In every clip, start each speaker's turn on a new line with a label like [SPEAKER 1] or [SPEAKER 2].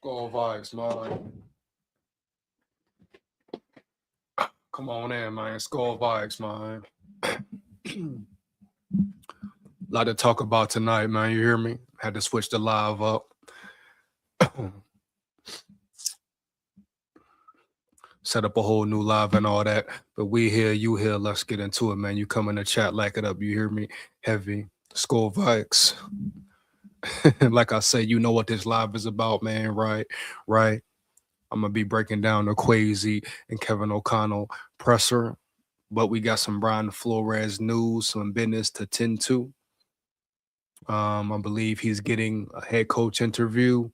[SPEAKER 1] SKOL VIKES, man. Come on in, man. SKOL VIKES, man. Lot to talk about tonight, man. You hear me? Had to switch the live up. Set up a whole new live and all that. But we here, you here. Let's get into it, man. You come in the chat, like it up. You hear me? Heavy. SKOL VIKES. Like I say, you know what this live is about, man. Right? I'm gonna be breaking down the KWESI and Kevin O'Connell presser. But we got some Brian Flores news, some business to tend to. I believe he's getting a head coach interview.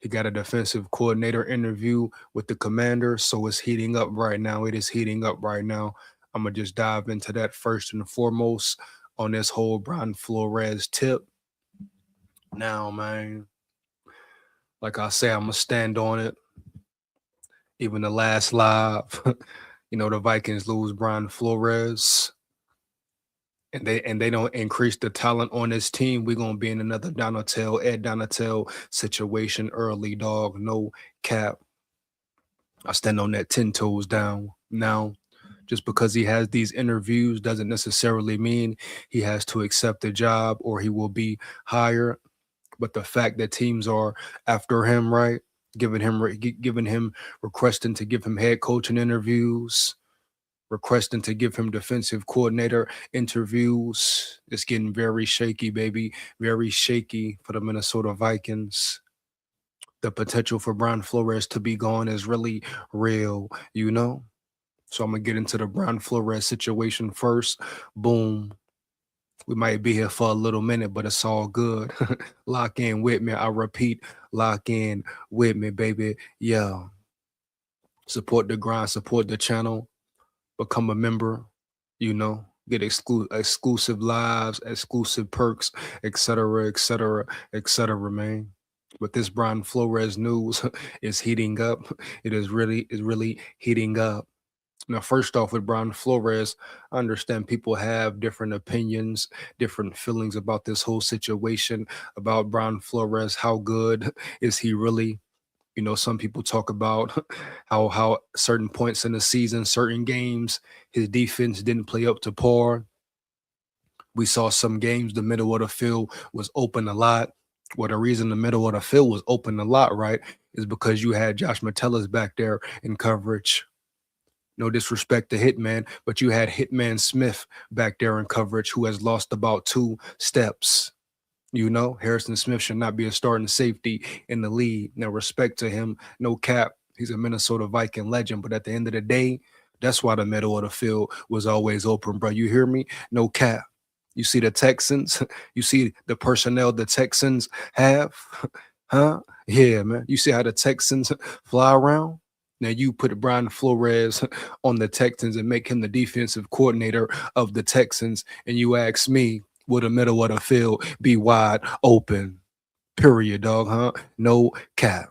[SPEAKER 1] He got a defensive coordinator interview with the commander. So it's heating up right now. It is heating up right now. I'm going to just dive into that first and foremost on this whole Brian Flores tip. Now, man, like I say, I'm going to stand on it. Even the last live, the Vikings lose Brian Flores. And they don't increase the talent on this team, we're gonna be in another Ed Donatel situation early, dog. No cap. I stand on that 10 toes down. Now, just because he has these interviews doesn't necessarily mean he has to accept the job or he will be hired. But the fact that teams are after him, right, giving him requesting to give him head coaching interviews, requesting to give him defensive coordinator interviews. It's getting very shaky, baby. Very shaky for the Minnesota Vikings. The potential for Brian Flores to be gone is really real, So I'm going to get into the Brian Flores situation first. Boom. We might be here for a little minute, but it's all good. Lock in with me. I repeat, lock in with me, baby. Yeah. Support the grind, support the channel. Become a member, get exclusive lives, exclusive perks, etc., man. But this Brian Flores news is heating up. It is really heating up. Now, first off, with Brian Flores, I understand people have different opinions, different feelings about this whole situation, about Brian Flores. How good is he really? Some people talk about how certain points in the season, certain games, his defense didn't play up to par. We saw some games the middle of the field was open a lot. Well, the reason the middle of the field was open a lot, right, is because you had Josh Metellus back there in coverage. No disrespect to Hitman, but you had Hitman Smith back there in coverage who has lost about 2 steps. Harrison Smith should not be a starting safety in the league. Now, respect to him, no cap. He's a Minnesota Viking legend. But at the end of the day, that's why the middle of the field was always open, bro. You hear me? No cap. You see the Texans? You see the personnel the Texans have? Huh? Yeah, man. You see how the Texans fly around? Now, you put Brian Flores on the Texans and make him the defensive coordinator of the Texans, and you ask me, will the middle of the field be wide open? Period, dog, huh? No cap.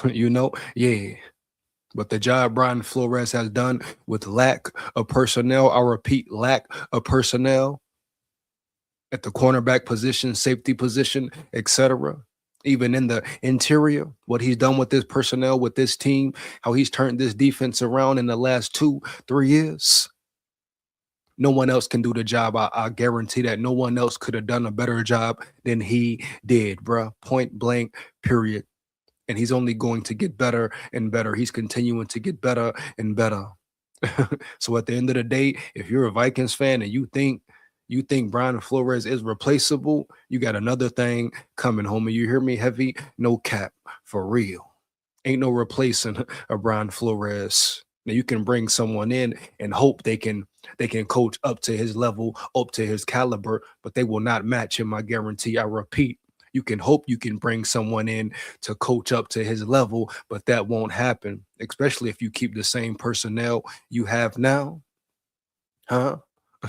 [SPEAKER 1] Yeah. But the job Brian Flores has done with lack of personnel, I repeat, lack of personnel at the cornerback position, safety position, etc. Even in the interior, what he's done with this personnel, with this team, how he's turned this defense around in the last 2-3 years. No one else can do the job. I guarantee that no one else could have done a better job than he did, bruh. Point blank, period. And he's only going to get better and better. He's continuing to get better and better. So at the end of the day, if you're a Vikings fan and you think Brian Flores is replaceable, you got another thing coming, homie. You hear me? Heavy, no cap, for real. Ain't no replacing a Brian Flores. Now, you can bring someone in and hope they can coach up to his level, up to his caliber, but they will not match him, I guarantee. I repeat, you can hope you can bring someone in to coach up to his level, but that won't happen, especially if you keep the same personnel you have now. Huh?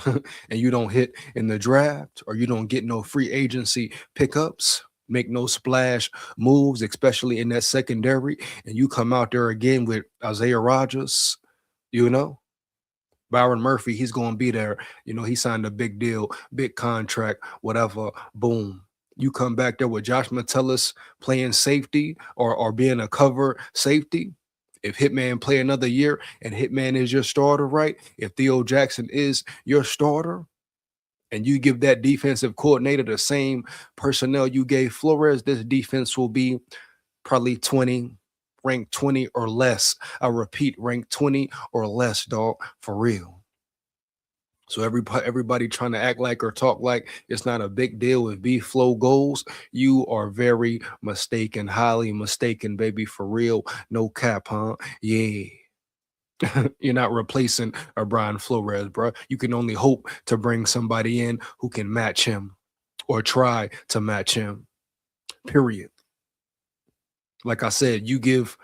[SPEAKER 1] And you don't hit in the draft, or you don't get no free agency pickups, make no splash moves, especially in that secondary, and you come out there again with Isaiah Rodgers, Byron Murphy, he's going to be there. You know, he signed a big deal, big contract, whatever. Boom. You come back there with Josh Metellus playing safety or being a cover safety. If Hitman play another year and Hitman is your starter, right? If Theo Jackson is your starter, and you give that defensive coordinator the same personnel you gave Flores, this defense will be probably 20, ranked 20 or less. I repeat, ranked 20 or less, dog, for real. So everybody trying to act like or talk like it's not a big deal if B Flow goes, you are very mistaken, highly mistaken, baby, for real. No cap, huh? Yeah. You're not replacing a Brian Flores, bro. You can only hope to bring somebody in who can match him or try to match him. Period. Like I said, you give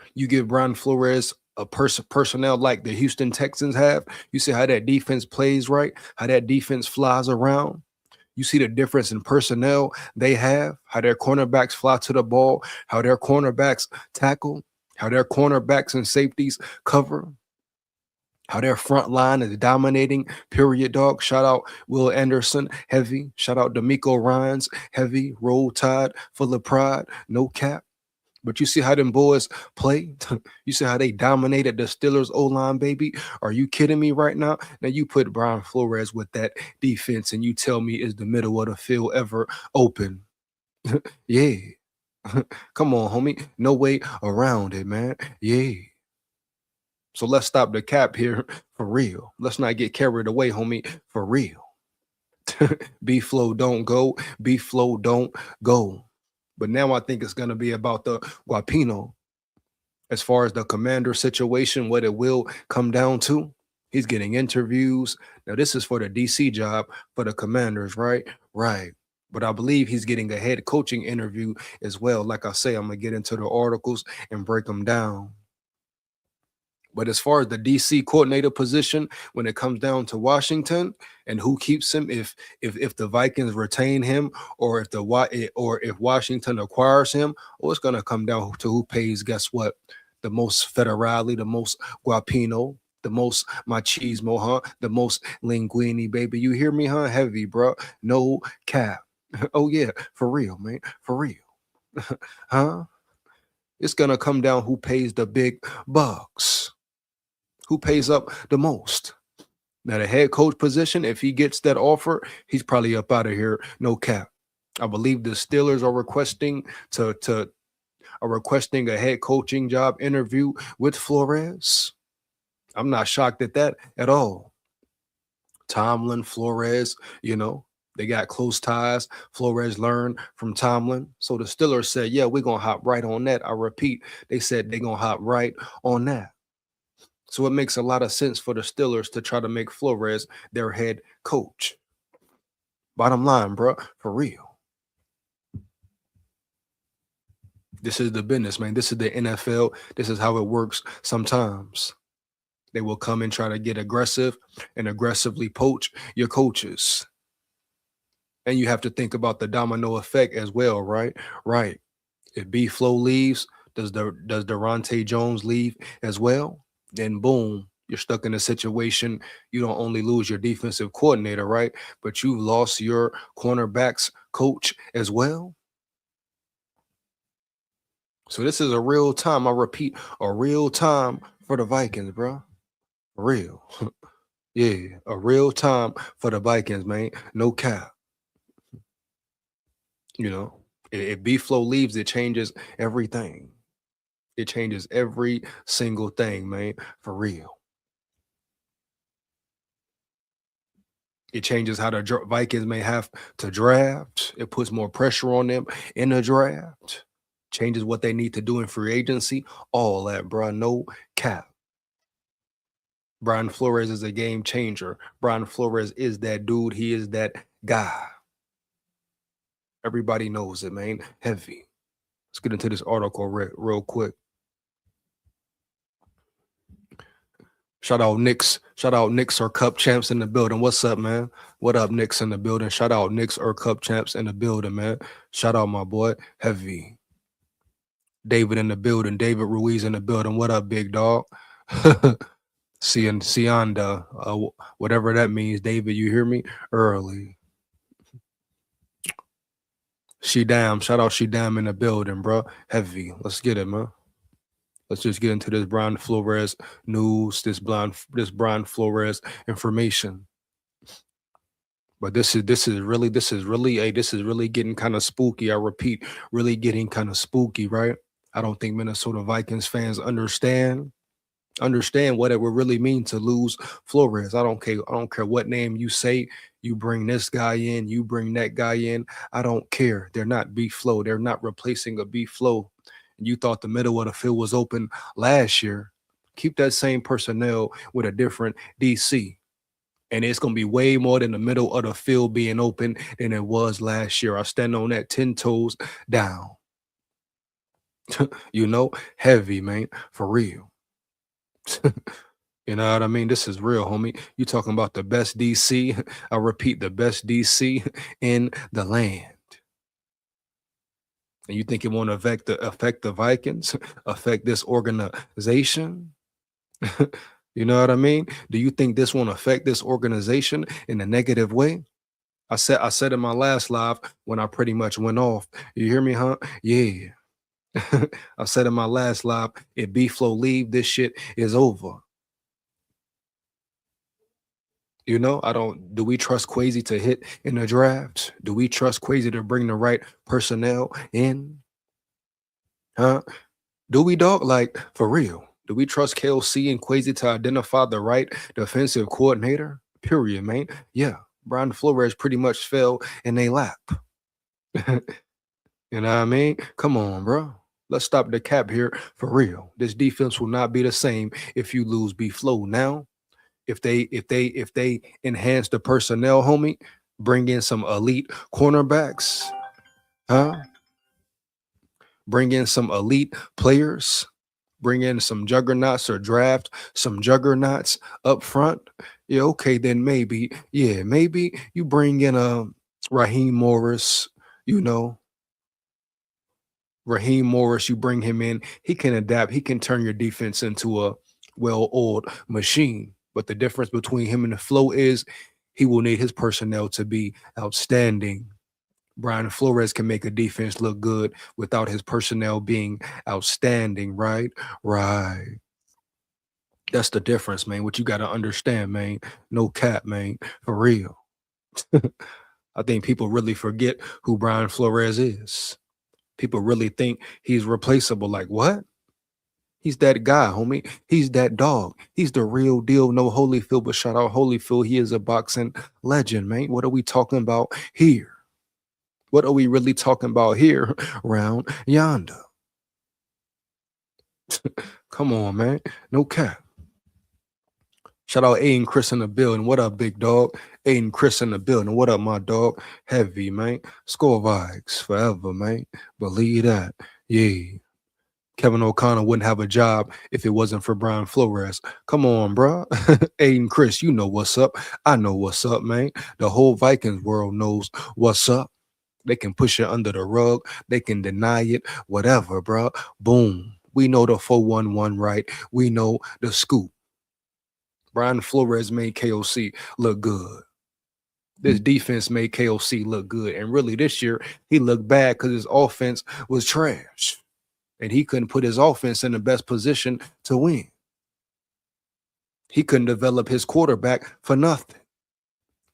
[SPEAKER 1] Brian Flores a personnel like the Houston Texans have. You see how that defense plays, right? How that defense flies around. You see the difference in personnel they have, how their cornerbacks fly to the ball, how their cornerbacks tackle, how their cornerbacks and safeties cover, how their front line is dominating, period, dog. Shout out Will Anderson, heavy. Shout out D'Amico Ryans, heavy. Roll Tide, full of pride, no cap. But you see how them boys play? You see how they dominated the Steelers O-line, baby? Are you kidding me right now? Now you put Brian Flores with that defense and you tell me is the middle of the field ever open? Yeah. Come on, homie. No way around it, man. Yeah. So let's stop the cap here for real. Let's not get carried away, homie, for real. B-Flow don't go. B-Flow don't go. But now I think it's going to be about the Guapino. As far as the commander situation, what it will come down to, he's getting interviews. Now, this is for the DC job for the commanders, right? Right. But I believe he's getting a head coaching interview as well. Like I say, I'm going to get into the articles and break them down. But as far as the DC coordinator position, when it comes down to Washington and who keeps him, if the Vikings retain him, or if Washington acquires him, oh, it's gonna come down to who pays. Guess what? The most federale, the most guapino, the most machismo, huh? The most linguini, baby. You hear me, huh? Heavy, bro. No cap. Oh yeah, for real, man. For real, huh? It's gonna come down who pays the big bucks. Who pays up the most? Now, the head coach position, if he gets that offer, he's probably up out of here. No cap. I believe the Steelers are requesting a head coaching job interview with Flores. I'm not shocked at that at all. Tomlin, Flores, they got close ties. Flores learned from Tomlin. So the Steelers said, yeah, we're going to hop right on that. I repeat, they said they're going to hop right on that. So it makes a lot of sense for the Steelers to try to make Flores their head coach. Bottom line, bro, for real. This is the business, man. This is the NFL. This is how it works sometimes. They will come and try to get aggressive and aggressively poach your coaches. And you have to think about the domino effect as well, right? Right. If B-Flow leaves, does Durante Jones leave as well? Then boom, you're stuck in a situation. You don't only lose your defensive coordinator, right? But you've lost your cornerbacks coach as well. So this is a real time. I repeat, a real time for the Vikings, bro. Real. Yeah, a real time for the Vikings, man. No cap. If B-Flow leaves, it changes everything. It changes every single thing, man, for real. It changes how the Vikings may have to draft. It puts more pressure on them in the draft. Changes what they need to do in free agency. All that, bro. No cap. Brian Flores is a game changer. Brian Flores is that dude. He is that guy. Everybody knows it, man. Heavy. Let's get into this article real quick. Shout out Knicks. Shout out Knicks or Cup champs in the building. What's up, man? What up, Knicks in the building? Shout out Knicks or Cup champs in the building, man. Shout out my boy, Heavy. David in the building. David Ruiz in the building. What up, big dog? Sianda, whatever that means, David, you hear me? Early. She damn, shout out She damn in the building, bro. Heavy. Let's get it, man. Let's just get into this Brian Flores news, this Brian Flores information. But this is really getting kind of spooky. I repeat, really getting kind of spooky, right? I don't think Minnesota Vikings fans understand what it would really mean to lose Flores. I don't care what name you say. You bring this guy in, you bring that guy in. I don't care. They're not B flow. They're not replacing a B flow. You thought the middle of the field was open last year. Keep that same personnel with a different DC. And it's going to be way more than the middle of the field being open than it was last year. I stand on that 10 toes down. Heavy, man, for real. You know what I mean? This is real, homie. You talking about the best DC. I repeat, the best DC in the land. And you think it won't affect the Vikings, affect this organization? You know what I mean? Do you think this won't affect this organization in a negative way? I said in my last live when I pretty much went off. You hear me, huh? Yeah. I said in my last live, if B-Flow leave, this shit is over. Do we trust KWESI to hit in the drafts? Do we trust KWESI to bring the right personnel in? Huh? Do we, dog? Like, for real? Do we trust KOC and KWESI to identify the right defensive coordinator? Period, man. Yeah. Brian Flores pretty much fell in their lap. You know what I mean? Come on, bro. Let's stop the cap here for real. This defense will not be the same if you lose B-Flow now. If they enhance the personnel, homie, bring in some elite cornerbacks, huh? Bring in some elite players, bring in some juggernauts or draft some juggernauts up front. Yeah, okay, then maybe you bring in Raheem Morris, Raheem Morris, you bring him in, he can adapt, he can turn your defense into a well-oiled machine. But the difference between him and the flow is he will need his personnel to be outstanding. Brian Flores can make a defense look good without his personnel being outstanding, right? Right. That's the difference, man. What you got to understand, man. No cap, man. For real. I think people really forget who Brian Flores is. People really think he's replaceable. Like, what? He's that guy, homie. He's that dog. He's the real deal. No Holyfield, but shout out Holyfield. He is a boxing legend, man. What are we talking about here? What are we really talking about here round yonder? Come on, man. No cap. Shout out Aiden Chris in the building. What up, big dog? Aiden Chris in the building. What up, my dog? Heavy, man. SKOL VIKES forever, man. Believe that. Yeah. Kevin O'Connor wouldn't have a job if it wasn't for Brian Flores. Come on, bro. Aiden Chris, you know what's up. I know what's up, man. The whole Vikings world knows what's up. They can push it under the rug. They can deny it, whatever, bro. Boom. We know the 411, right? We know the scoop. Brian Flores made KOC look good. This defense made KOC look good. And really this year, he looked bad because his offense was trash. And he couldn't put his offense in the best position to win. He couldn't develop his quarterback for nothing.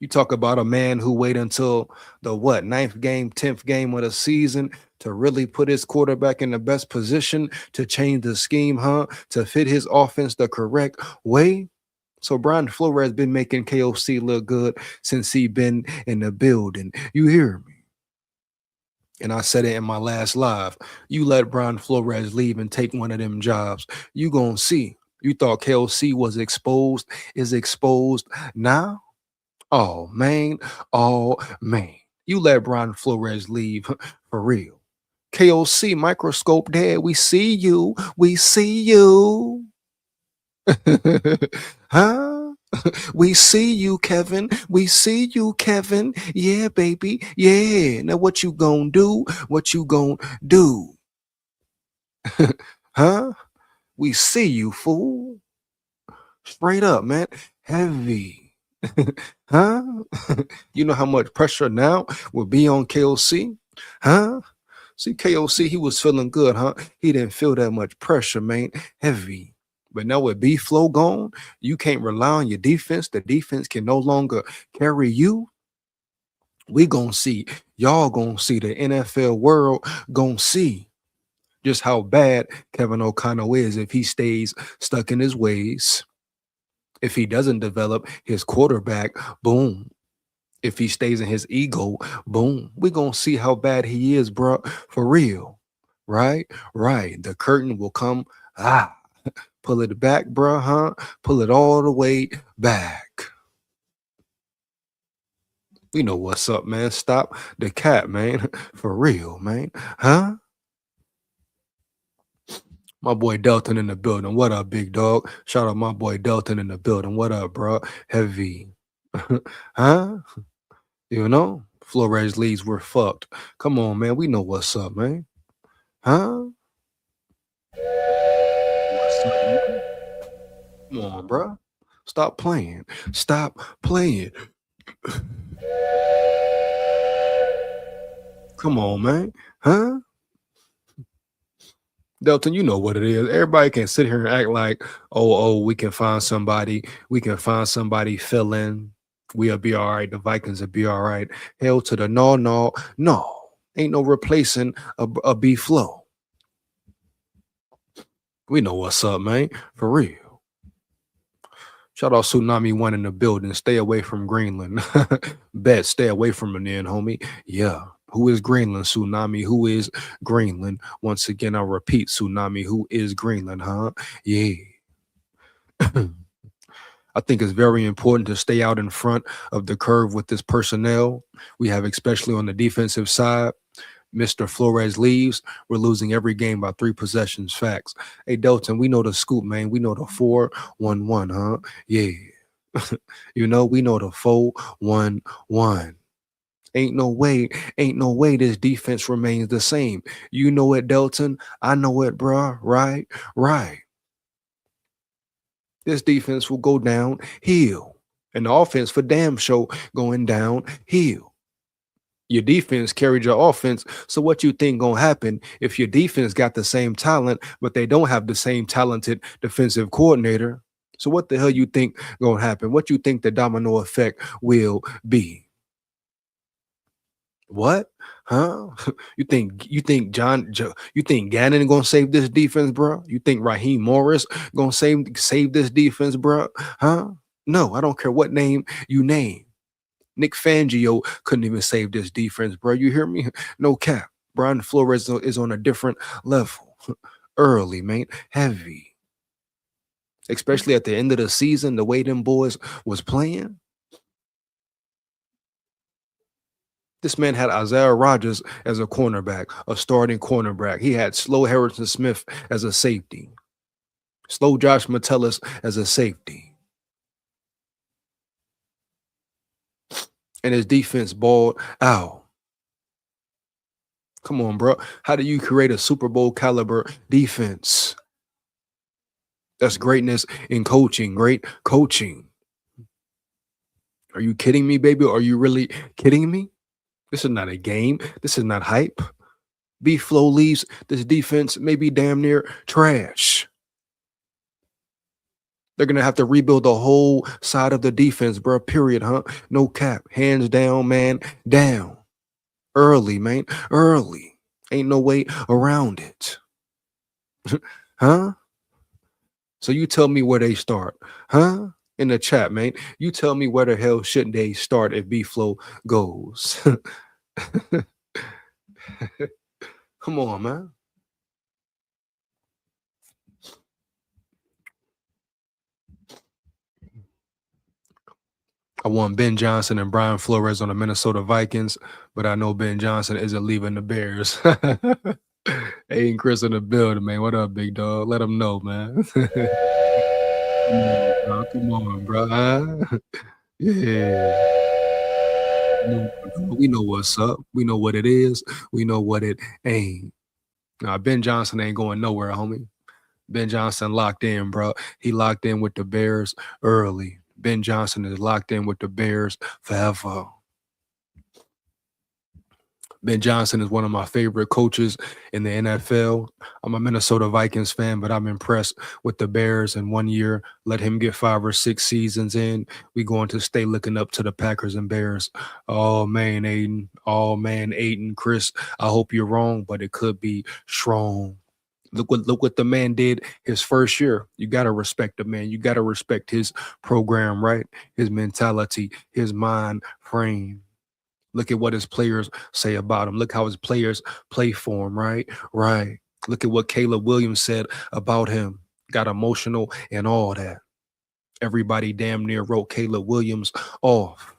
[SPEAKER 1] You talk about a man who waited until the 9th game, 10th game of the season to really put his quarterback in the best position to change the scheme, huh? To fit his offense the correct way. So Brian Flores been making KOC look good since he been in the building. You hear me? And I said it in my last live. You let Brian Flores leave and take one of them jobs. You gonna see. You thought KOC was exposed, is exposed now? Oh, man. Oh, man. You let Brian Flores leave for real. KOC microscope dad, we see you. We see you. Huh? We see you, Kevin. We see you, Kevin. Yeah, baby. Yeah. Now what you gonna do? What you gonna do? Huh? We see you, fool. Straight up, man. Heavy. Huh? You know how much pressure now will be on KOC? Huh? See, KOC, he was feeling good, huh? He didn't feel that much pressure, man. Heavy. But now with B flow gone, you can't rely on your defense. The defense can no longer carry you. We gonna see, y'all gonna see, the NFL world gonna see just how bad Kevin O'Connell is if he stays stuck in his ways. If he doesn't develop his quarterback, boom. If he stays in his ego, boom. We're gonna see how bad he is, bro. For real. Right? Right. The curtain will come. Pull it back, bro, huh? Pull it all the way back. We know what's up, man. Stop the cat, man. For real, man. Huh? My boy Delton in the building. What up, big dog? Shout out my boy Delton in the building. What up, bro? Heavy. Huh? You know? Flores leads, we're fucked. Come on, man. We know what's up, man. Huh? What's up, man? Come on, bro. Stop playing. Stop playing. Come on, man. Huh? Delton, you know what it is. Everybody can sit here and act like, we can find somebody. We can find somebody fill in. We'll be all right. The Vikings will be all right. Hell to the no. Ain't no replacing a B flow. We know what's up, man. For real. Shout out Tsunami One in the building. Stay away from Greenland. Bet, stay away from it then, homie. Yeah. Who is Greenland, Tsunami? Who is Greenland? Once again, I'll repeat, Tsunami. Who is Greenland, huh? Yeah. I think it's very important to stay out in front of the curve with this personnel. We have, especially on the defensive side, Mr. Flores leaves. We're losing every game by 3 possessions. Facts. Hey, Delton, we know the scoop, man. We know the 4-1-1, huh? Yeah. You know, we know the 4-1-1. Ain't no way this defense remains the same. You know it, Delton. I know it, bruh. Right. This defense will go downhill. And the offense for damn sure going downhill. Your defense carried your offense. So what you think gonna happen if your defense got the same talent, but they don't have the same talented defensive coordinator? So what the hell you think gonna happen? What you think the domino effect will be? What? Huh? You think you think Gannon gonna save this defense, bro? You think Raheem Morris gonna save this defense, bro? Huh? No, I don't care what name you name. Nick Fangio couldn't even save this defense, bro. You hear me? No cap. Brian Flores is on a different level. Early, man. Heavy. Especially at the end of the season, the way them boys was playing. This man had Isaiah Rodgers as a cornerback, a starting cornerback. He had Slow Harrison Smith as a safety. Slow Josh Metellus as a safety. And his defense balled out. Come on, bro. How do you create a Super Bowl caliber defense? That's greatness in coaching. Great coaching. Are you kidding me, baby? Are you really kidding me? This is not a game. This is not hype. B-Flow leaves this defense maybe damn near trash. They're going to have to rebuild the whole side of the defense, bro. Period, huh? No cap. Hands down, man. Down. Early, man. Early. Ain't no way around it. Huh? So you tell me where they start. Huh? In the chat, man. You tell me where the hell shouldn't they start if B-Flow goes. Come on, man. I want Ben Johnson and Brian Flores on the Minnesota Vikings, but I know Ben Johnson isn't leaving the Bears. Hey, and Chris in the building, man. What up, big dog? Let him know, man. Come on, bro. Huh? Yeah. We know what's up. We know what it is. We know what it ain't. Nah, Ben Johnson ain't going nowhere, homie. Ben Johnson locked in, bro. He locked in with the Bears early. Ben Johnson is locked in with the Bears forever. Ben Johnson is one of my favorite coaches in the NFL. I'm a Minnesota Vikings fan, but I'm impressed with the Bears in 1 year. Let him get 5 or 6 seasons in. We going to stay looking up to the Packers and Bears. Oh man, Aiden. Oh man, Aiden. Chris, I hope you're wrong, but it could be strong. Look what the man did his first year. You gotta respect the man. You gotta respect his program, right? His mentality, his mind frame. Look at what his players say about him. Look how his players play for him, right? Right. Look at what Caleb Williams said about him. Got emotional and all that. Everybody damn near wrote Caleb Williams off.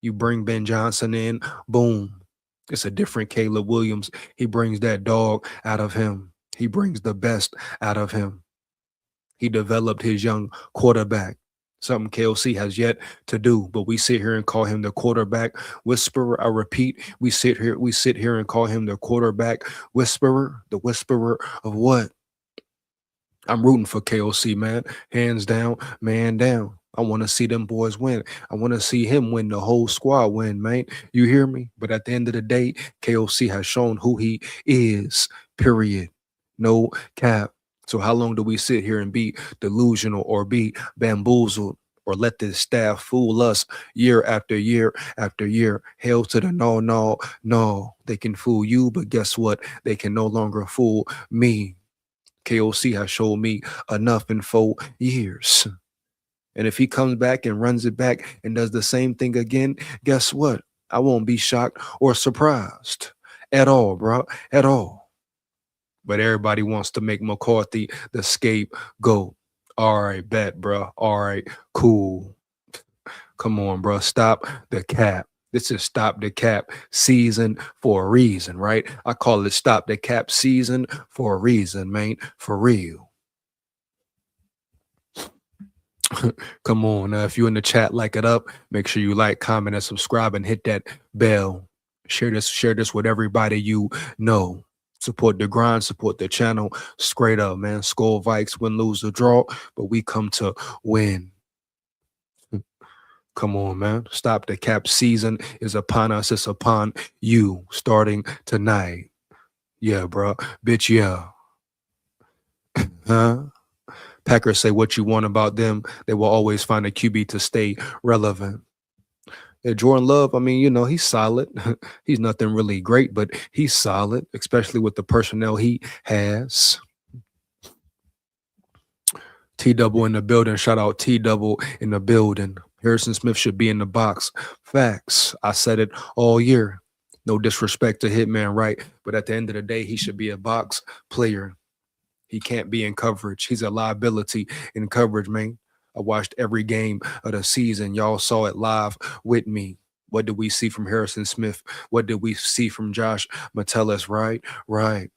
[SPEAKER 1] You bring Ben Johnson in, boom. It's a different Caleb Williams. He brings that dog out of him. He brings the best out of him. He developed his young quarterback, something KOC has yet to do. But we sit here and call him the quarterback whisperer. I repeat, we sit here and call him the quarterback whisperer. The whisperer of what? I'm rooting for KOC, man. Hands down, man down. I want to see them boys win. I want to see him win, the whole squad win, man. You hear me? But at the end of the day, KOC has shown who he is, period. No cap. So how long do we sit here and be delusional or be bamboozled or let this staff fool us year after year after year? Hail to the no, no, no. They can fool you, but guess what? They can no longer fool me. KOC has showed me enough in 4 years. And if he comes back and runs it back and does the same thing again, guess what? I won't be shocked or surprised at all, bro, at all. But everybody wants to make McCarthy the scapegoat. All right, bet, bro. All right, cool. Come on, bro. Stop the cap. This is stop the cap season for a reason, right? I call it stop the cap season for a reason, man. For real. Come on. If you're in the chat, like it up. Make sure you like, comment, and subscribe and hit that bell. Share this with everybody you know. Support the grind, support the channel. Straight up, man. SKOL Vikes, win, lose, or draw, but we come to win. Come on, man. Stop the cap season is upon us. It's upon you starting tonight. Yeah, bro. Bitch, yeah. Huh? Packers say what you want about them. They will always find a QB to stay relevant. Yeah, Jordan Love, I mean, he's solid. He's nothing really great, but he's solid, especially with the personnel he has. T-Double in the building. Shout out T-Double in the building. Harrison Smith should be in the box. Facts. I said it all year. No disrespect to Hitman, right? But at the end of the day, he should be a box player. He can't be in coverage. He's a liability in coverage, man. I watched every game of the season. Y'all saw it live with me. What did we see from Harrison Smith? What did we see from Josh Metellus, right? Right.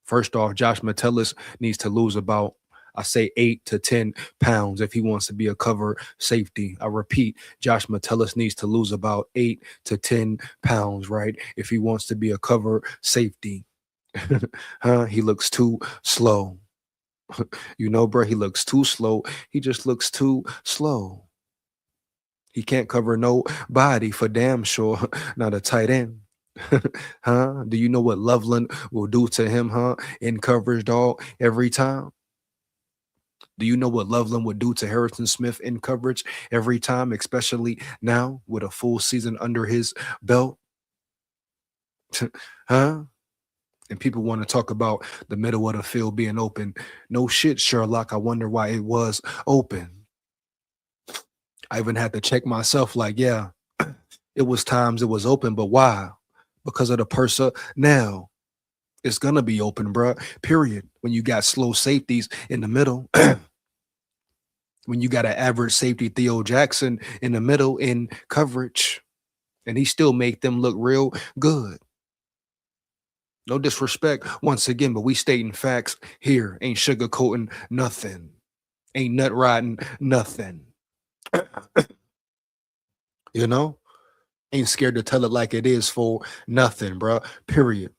[SPEAKER 1] First off, Josh Metellus needs to lose about, I say, 8 to 10 pounds if he wants to be a cover safety. I repeat, Josh Metellus needs to lose about 8 to 10 pounds, right? If he wants to be a cover safety. He looks too slow. Bro, he looks too slow. He just looks too slow. He can't cover nobody for damn sure. Not a tight end. Do you know what Loveland will do to him, in coverage, dog, every time? Do you know what Loveland would do to Harrison Smith in coverage every time, especially now with a full season under his belt? And people want to talk about the middle of the field being open. No shit, Sherlock. I wonder why it was open. I even had to check myself like, yeah, it was times it was open, but why? Because of the personnel. It's going to be open, bro, period. When you got slow safeties in the middle, when you got an average safety, Theo Jackson, in the middle in coverage, and he still make them look real good. No disrespect once again, but we stating facts here. Ain't sugarcoating nothing. Ain't nut riding nothing. Ain't scared to tell it like it is for nothing, bro. Period.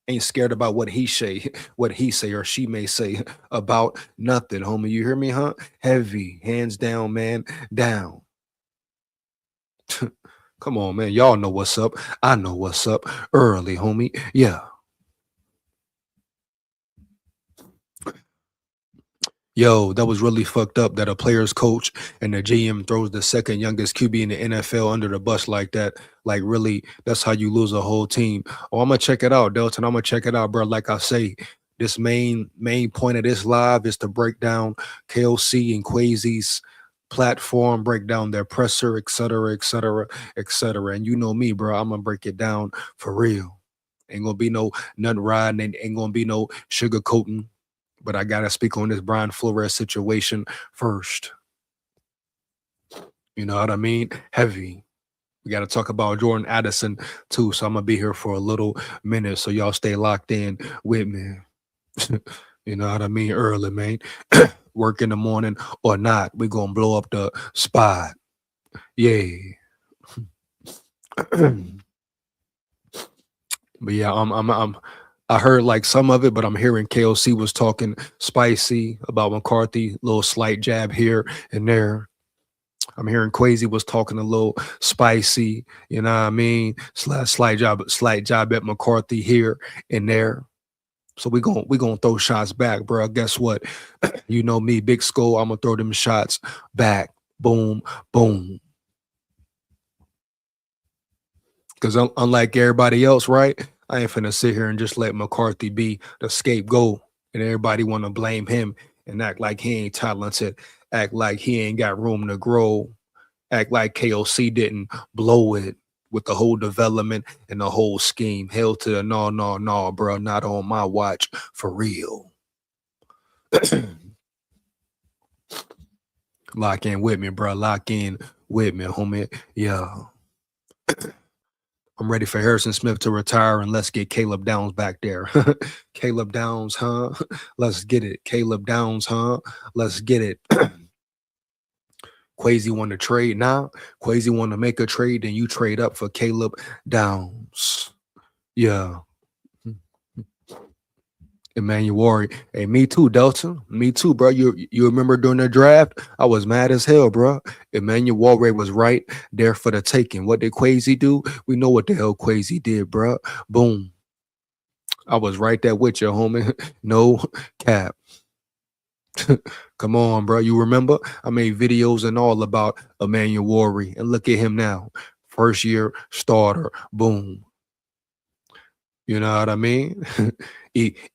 [SPEAKER 1] Ain't scared about what he say, what he say or she may say about nothing, homie. You hear me, huh? Heavy, hands down, man, down. Come on, man. Y'all know what's up. I know what's up. Early, homie. Yeah. Yo, that was really fucked up that a player's coach and the GM throws the second youngest QB in the NFL under the bus like that. Like, really, that's how you lose a whole team. Oh, I'm gonna check it out, Delton. I'm gonna check it out, bro. Like I say, this main point of this live is to break down KOC and Kwesi's platform, break down their presser, et cetera, et cetera, et cetera. And you know me, bro. I'm gonna break it down for real. Ain't gonna be no nothing riding, ain't gonna be no sugarcoating. But I gotta speak on this Brian Flores situation first. You know what I mean? Heavy. We gotta talk about Jordan Addison too. So I'm gonna be here for a little minute. So y'all stay locked in with me. You know what I mean? Early, man. Work in the morning or not. We gonna blow up the spot. Yeah. But yeah, I heard like some of it, but I'm hearing KOC was talking spicy about McCarthy, little slight jab here and there. I'm hearing Kwesi was talking a little spicy, you know what I mean? Slight job at McCarthy here and there. So we gonna throw shots back, bro. Guess what? You know me, Big SKOL. I'm gonna throw them shots back. Boom, boom. Because unlike everybody else, right? I ain't finna sit here and just let McCarthy be the scapegoat and everybody want to blame him and act like he ain't talented, act like he ain't got room to grow, act like KOC didn't blow it with the whole development and the whole scheme. Hell to the no, bro. Not on my watch for real. Lock in with me, bro. Lock in with me, homie. Yeah. I'm ready for Harrison Smith to retire and let's get Caleb Downs back there. Caleb Downs, huh? Let's get it. Caleb Downs, huh? Let's get it. Kwesi want to trade now. Kwesi want to make a trade, then you trade up for Caleb Downs. Yeah. Emmanuel. Hey, me too, Delta. Me too, bro. You remember during the draft? I was mad as hell, bro. Emmanuel was right there for the taking. What did Kwesi do? We know what the hell Kwesi did, bro. Boom. I was right there with you, homie. No cap. Come on, bro. You remember? I made videos and all about Emmanuel, and look at him now. First year starter. Boom. You know what I mean?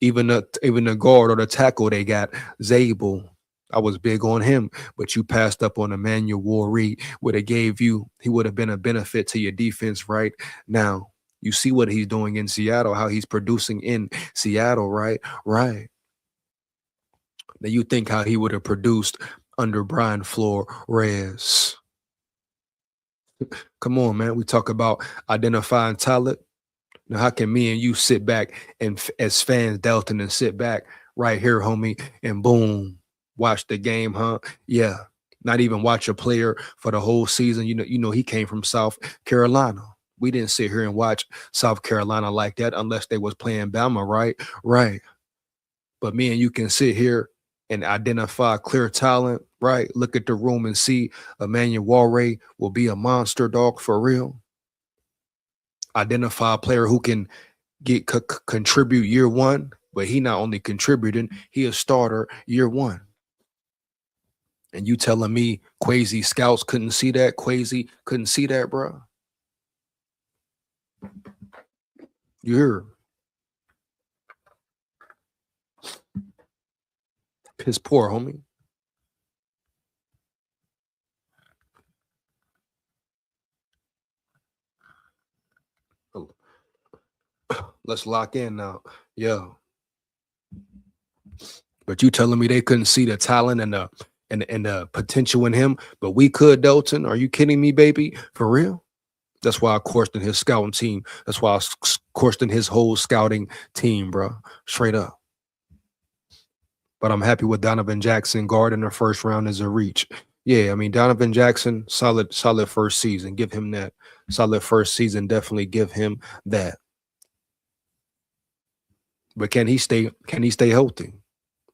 [SPEAKER 1] Even the guard or the tackle they got, Zabel. I was big on him, but you passed up on Emmanuel Reed. Would have gave you, he would have been a benefit to your defense right now. You see what he's doing in Seattle, how he's producing in Seattle, right? Right. Now you think how he would have produced under Brian Flores. Come on, man. We talk about identifying talent. Now, how can me and you sit back and as fans, Delton, and sit back right here, homie, and boom, watch the game, huh? Yeah. Not even watch a player for the whole season. You know, he came from South Carolina. We didn't sit here and watch South Carolina like that unless they was playing Bama, right? Right. But me and you can sit here and identify clear talent, right? Look at the room and see Emmanuel will be a monster dog for real. Identify a player who can contribute year one, but he not only contributing, he a starter year one. And you telling me Kwesi scouts couldn't see that? Kwesi couldn't see that, bro? You hear? Piss poor, homie. Let's lock in now. Yeah. But you telling me they couldn't see the talent and the potential in him, but we could, Delton. Are you kidding me, baby? For real? That's why I questioned his scouting team. That's why I questioned his whole scouting team, bro. Straight up. But I'm happy with Donovan Jackson. Guard in the first round is a reach. Yeah, I mean, Donovan Jackson, solid first season. Give him that. Solid first season. Definitely give him that. But can he stay healthy?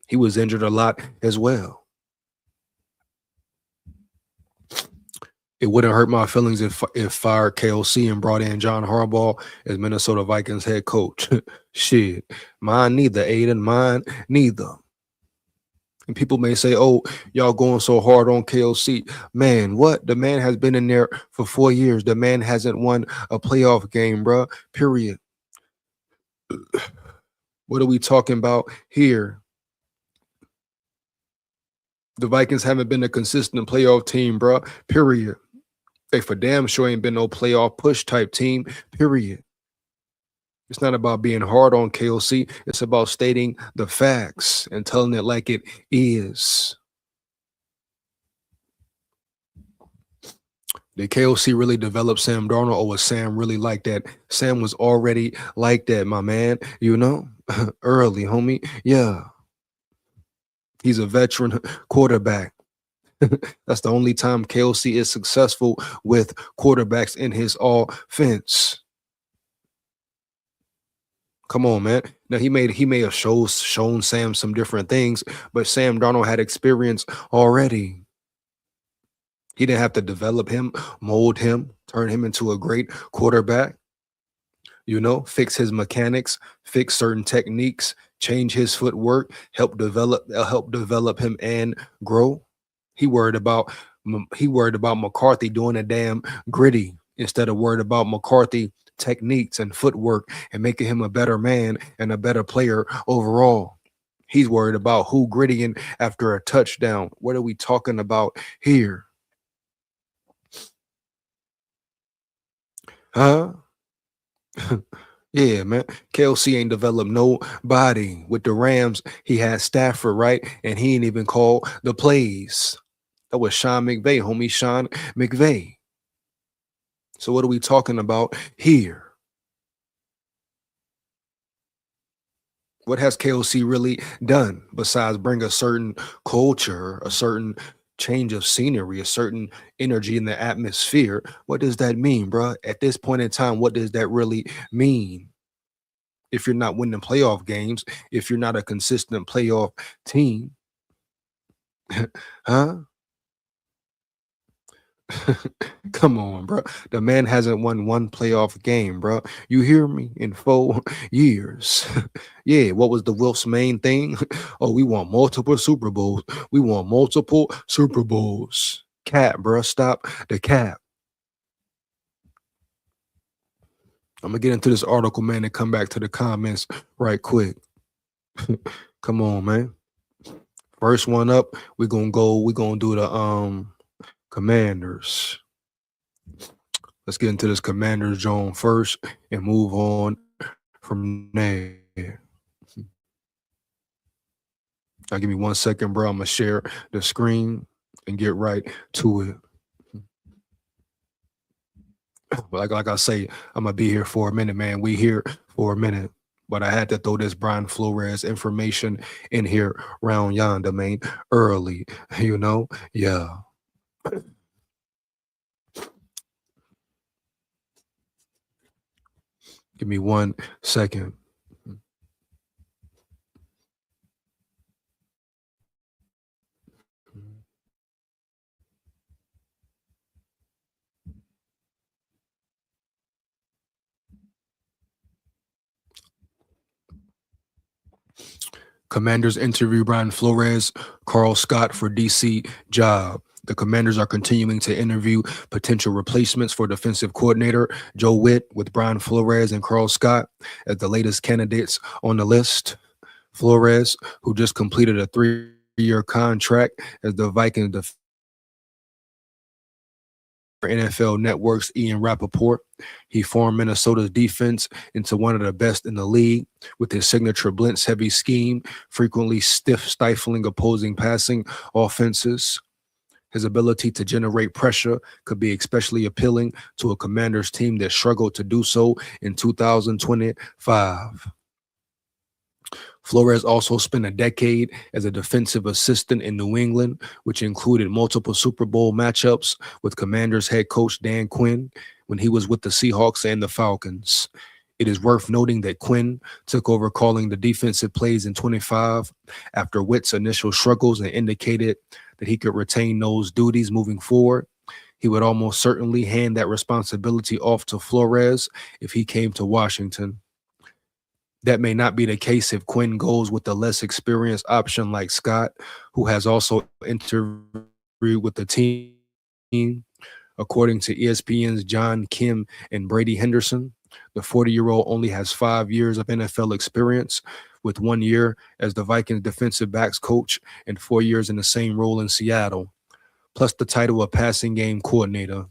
[SPEAKER 1] He was injured a lot as well. It wouldn't hurt my feelings if fired KOC and brought in John Harbaugh as Minnesota Vikings head coach. Shit, mine neither, Aiden. Mine neither. And people may say, "Oh, y'all going so hard on KOC." Man, what? The man has been in there for 4 years. The man hasn't won a playoff game, bruh. Period. What are we talking about here? The Vikings haven't been a consistent playoff team, bruh. Period. They for damn sure ain't been no playoff push type team. Period. It's not about being hard on KOC. It's about stating the facts and telling it like it is. Did KOC really develop Sam Darnold, or was Sam really like that? Sam was already like that, my man. You know, early, homie. Yeah. He's a veteran quarterback. That's the only time KOC is successful with quarterbacks in his offense. Come on, man. Now he may have shown Sam some different things, but Sam Darnold had experience already. He didn't have to develop him, mold him, turn him into a great quarterback. You know, fix his mechanics, fix certain techniques, change his footwork, help develop him and grow. He worried about McCarthy doing a damn gritty instead of worried about McCarthy techniques and footwork and making him a better man and a better player overall. He's worried about who grittying after a touchdown. What are we talking about here? Huh? Yeah, man. KLC ain't developed nobody. With the Rams, he had Stafford, right? And he ain't even call the plays. That was Sean McVay, homie, Sean McVay. So what are we talking about here? What has KOC really done besides bring a certain culture, a certain change of scenery, a certain energy in the atmosphere? What does that mean, bro? At this point in time, what does that really mean? If you're not winning playoff games, if you're not a consistent playoff team, huh? Come on, bro. The man hasn't won one playoff game, bro. You hear me? In 4 years. Yeah, what was the Wilf's main thing? Oh, we want multiple Super Bowls. We want multiple Super Bowls. Cap, bro. Stop the cap. I'm gonna get into this article, man, and come back to the comments right quick. Come on, man. First one up, we're gonna do the Commanders. Let's get into this Commanders zone first and move on from there. Now give me 1 second, bro. I'm gonna share the screen and get right to it. But like I say, I'm gonna be here for a minute, man. We here for a minute. But I had to throw this Brian Flores information in here round yonder, man, early. You know? Yeah. Give me 1 second. Commanders interview Brian Flores, Carl Scott for DC job. The Commanders are continuing to interview potential replacements for defensive coordinator Joe Witt, with Brian Flores and Carl Scott as the latest candidates on the list. Flores, who just completed a 3-year contract as the Vikings for NFL Network's Ian Rappaport. He formed Minnesota's defense into one of the best in the league with his signature blitz-heavy scheme, frequently stifling opposing passing offenses. His ability to generate pressure could be especially appealing to a Commanders team that struggled to do so in 2025. Flores also spent a decade as a defensive assistant in New England, which included multiple Super Bowl matchups with Commanders head coach Dan Quinn when he was with the Seahawks and the Falcons. It is worth noting that Quinn took over calling the defensive plays in 25 after Witt's initial struggles and indicated that he could retain those duties moving forward. He would almost certainly hand that responsibility off to Flores if he came to Washington. That may not be the case if Quinn goes with the less experienced option like Scott, who has also interviewed with the team. According to ESPN's John Kim and Brady Henderson, the 40-year-old only has 5 years of NFL experience, with 1 year as the Vikings defensive backs coach and 4 years in the same role in Seattle, plus the title of passing game coordinator.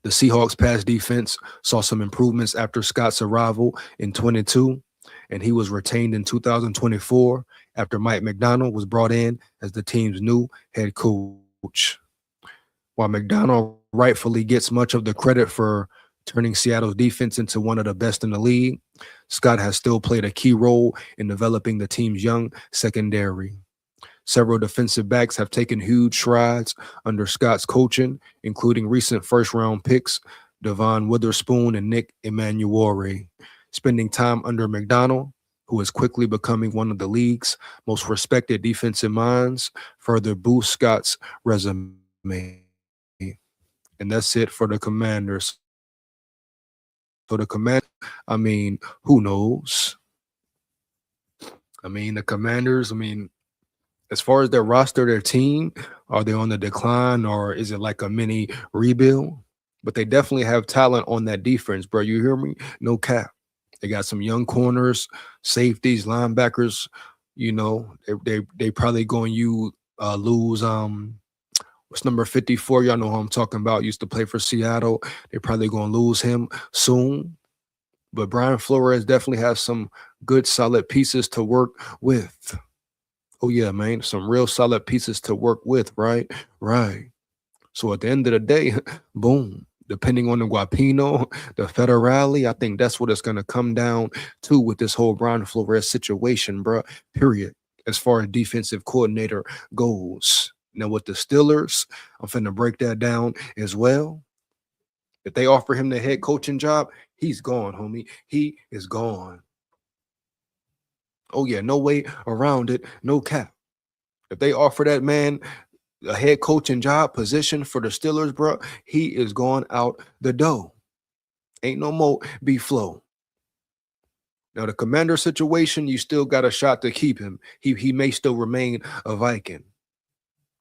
[SPEAKER 1] The Seahawks pass defense saw some improvements after Scott's arrival in 22, and he was retained in 2024 after Mike McDonald was brought in as the team's new head coach. While McDonald rightfully gets much of the credit for turning Seattle's defense into one of the best in the league, Scott has still played a key role in developing the team's young secondary. Several defensive backs have taken huge strides under Scott's coaching, including recent first-round picks Devon Witherspoon and Nick Emanuele. Spending time under McDonald, who is quickly becoming one of the league's most respected defensive minds, further boosts Scott's resume. And that's it for the Commanders. So the Commanders, who knows? The Commanders, as far as their roster, their team, are they on the decline or is it like a mini rebuild? But they definitely have talent on that defense, bro. You hear me? No cap. They got some young corners, safeties, linebackers. You know, they probably going to lose what's number 54? Y'all know who I'm talking about. Used to play for Seattle. They're probably going to lose him soon. But Brian Flores definitely has some good, solid pieces to work with. Oh, yeah, man. Some real solid pieces to work with, right? Right. So at the end of the day, boom. Depending on the Guapino, the Federale, I think that's what it's going to come down to with this whole Brian Flores situation, bro. Period. As far as defensive coordinator goes. Now, with the Steelers, I'm finna break that down as well. If they offer him the head coaching job, he's gone, homie. He is gone. Oh, yeah, no way around it. No cap. If they offer that man a head coaching job position for the Steelers, bro, he is going out the door. Ain't no more B-flow. Now, the Commander situation, you still got a shot to keep him. He may still remain a Viking.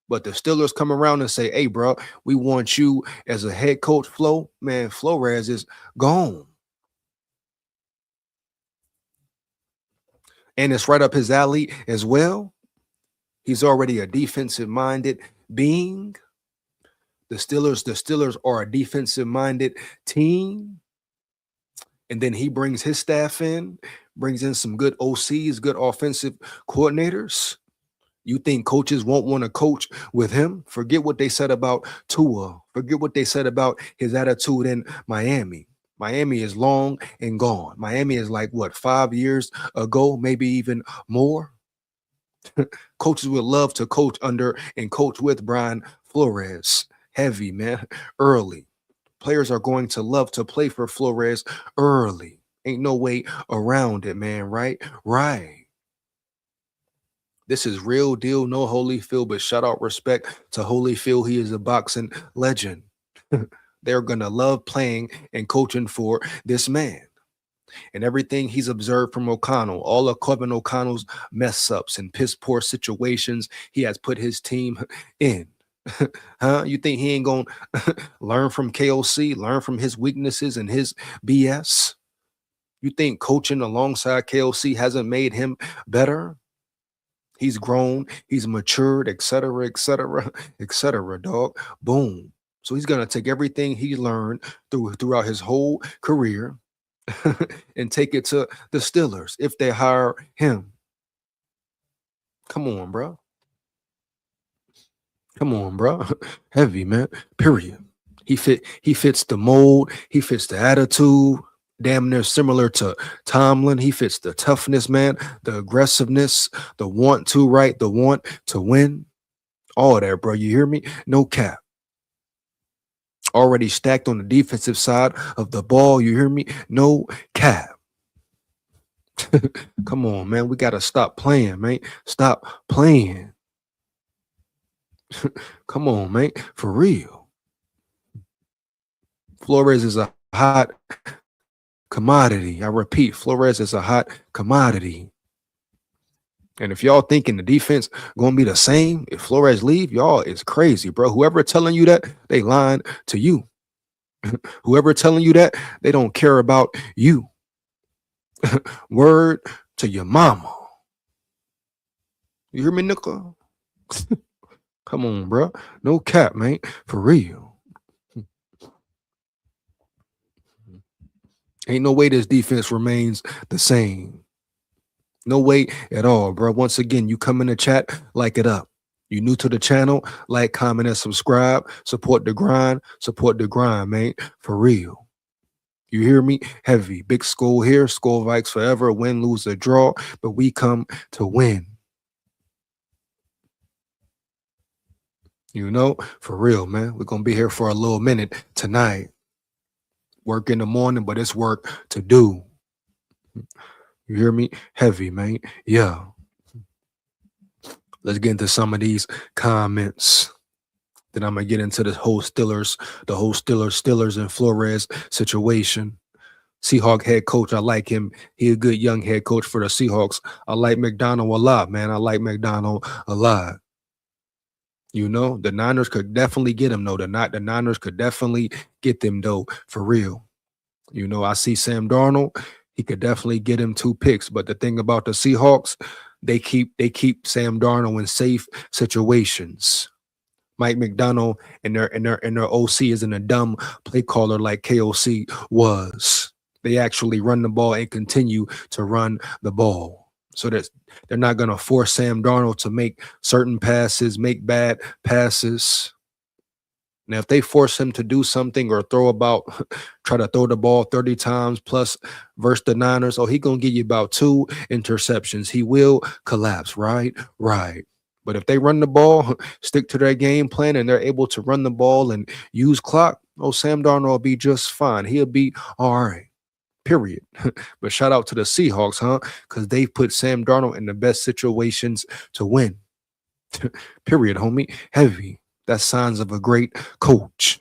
[SPEAKER 1] But the Steelers come around and say, hey, bro, we want you as a head coach, Flo. Man, Flores is gone. And it's right up his alley as well. He's already a defensive-minded being. The Steelers are a defensive-minded team. And then he brings his staff in, brings in some good OCs, good offensive coordinators. You think coaches won't want to coach with him? Forget what they said about Tua. Forget what they said about his attitude in Miami. Miami is long and gone. Miami is like, 5 years ago, maybe even more? Coaches would love to coach under and coach with Brian Flores. Heavy, man, early. Players are going to love to play for Flores early. Ain't no way around it, man, right? Right. This is real deal, no Holyfield, but shout out respect to Holyfield. He is a boxing legend. They're going to love playing and coaching for this man. And everything he's observed from O'Connell, all of Kevin O'Connell's mess ups and piss poor situations he has put his team in. Huh? You think he ain't going to learn from KOC, learn from his weaknesses and his BS? You think coaching alongside KOC hasn't made him better? He's grown, he's matured, etc., dog. Boom. So he's going to take everything he learned throughout his whole career and take it to the Steelers if they hire him. Come on, bro. Come on, bro. Heavy, man. Period. He fits the mold. He fits the attitude. Damn near similar to Tomlin. He fits the toughness, man, the aggressiveness, the want to, right? The want to win. All that, bro. You hear me? No cap. already stacked on the defensive side of the ball. You hear me? No cap. Come on, man. We gotta stop playing, man. Stop playing. Come on, man. For real. Flores is a hot commodity. I repeat, Flores is a hot commodity. And if y'all thinking the defense gonna be the same if Flores leave, y'all is crazy, bro. Whoever telling you that, they lying to you. Whoever telling you that, they don't care about you. Word to your mama. You hear me, Nickel? Come on, bro. No cap, man. For real. Ain't no way this defense remains the same. No way at all, bro. Once again, you come in the chat, like it up. You new to the channel, like, comment, and subscribe. Support the grind, man. For real. You hear me? Heavy. Big SKOL here. SKOL Vikes forever. Win, lose, or draw. But we come to win. You know, for real, man. We're going to be here for a little minute tonight. Work in the morning, but it's work to do. You hear me? Heavy, man. Yeah. Let's get into some of these comments. Then I'm going to get into the whole Steelers and Flores situation. Seahawk head coach, I like him. He a good young head coach for the Seahawks. I like McDonald a lot, man. I like McDonald a lot. You know, the Niners could definitely get him, though. The Niners could definitely get them, though, for real. You know, I see Sam Darnold. He could definitely get him 2 picks. But the thing about the Seahawks, they keep Sam Darnold in safe situations. Mike McDonald and their OC isn't a dumb play caller like KOC was. They actually run the ball and continue to run the ball. So that they're not going to force Sam Darnold to make certain passes, make bad passes. Now, if they force him to do something or try to throw the ball 30 times plus versus the Niners, he going to give you about 2 interceptions. He will collapse, right? Right. But if they run the ball, stick to their game plan, and they're able to run the ball and use clock, Sam Darnold will be just fine. He'll be all right. Period. But shout out to the Seahawks, because they put Sam Darnold in the best situations to win. Period, homie. Heavy. That's signs of a great coach.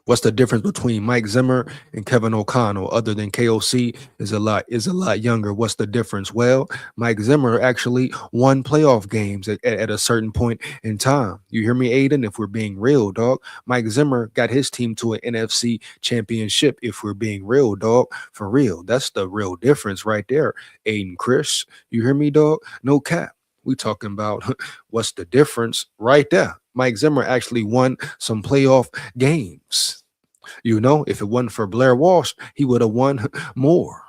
[SPEAKER 1] What's the difference between Mike Zimmer and Kevin O'Connell other than KOC is a lot younger? What's the difference? Well, Mike Zimmer actually won playoff games at a certain point in time. You hear me, Aiden? If we're being real, dog. Mike Zimmer got his team to an NFC championship, if we're being real, dog. For real. That's the real difference right there, Aiden Chris. You hear me, dog? No cap. We talking about what's the difference right there. Mike Zimmer actually won some playoff games. You know, if it wasn't for Blair Walsh, he would have won more.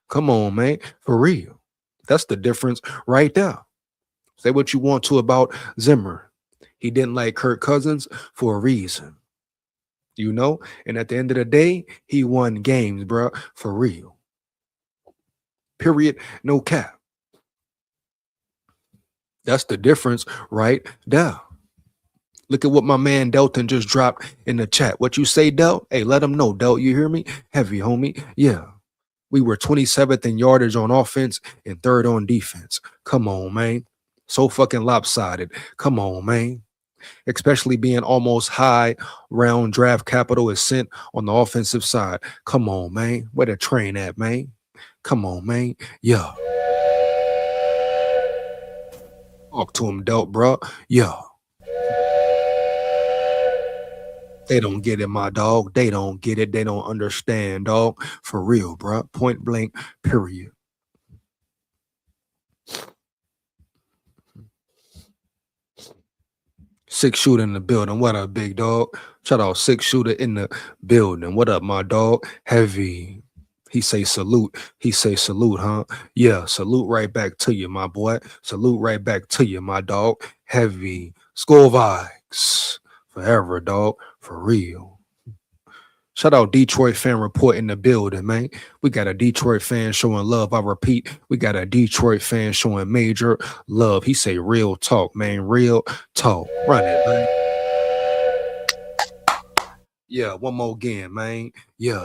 [SPEAKER 1] Come on, man. For real. That's the difference right there. Say what you want to about Zimmer. He didn't like Kirk Cousins for a reason. You know? And at the end of the day, he won games, bro. For real. Period. No cap. That's the difference right there. Look at what my man Delton just dropped in the chat. What you say, Del? Hey, let him know, Del. You hear me? Heavy, homie. Yeah. We were 27th in yardage on offense and 3rd on defense. Come on, man. So fucking lopsided. Come on, man. Especially being almost high round draft capital is sent on the offensive side. Come on, man. Where the train at, man? Come on, man. Yeah. Talk to him, Delt, bro. Yeah. They don't get it, my dog. They don't get it. They don't understand, dog. For real, bro. Point blank, period. Six shooter in the building. What up, big dog? Shout out 6 shooter in the building. What up, my dog? Heavy. He say salute. He say salute, huh? Yeah, salute right back to you, my boy. Salute right back to you, my dog. Heavy. SKOL Vikes. Forever, dog. For real. Shout out Detroit fan report in the building, man. We got a Detroit fan showing love. I repeat, we got a Detroit fan showing major love. He say real talk, man. Real talk. Run it, man. Yeah, one more again, man. Yeah.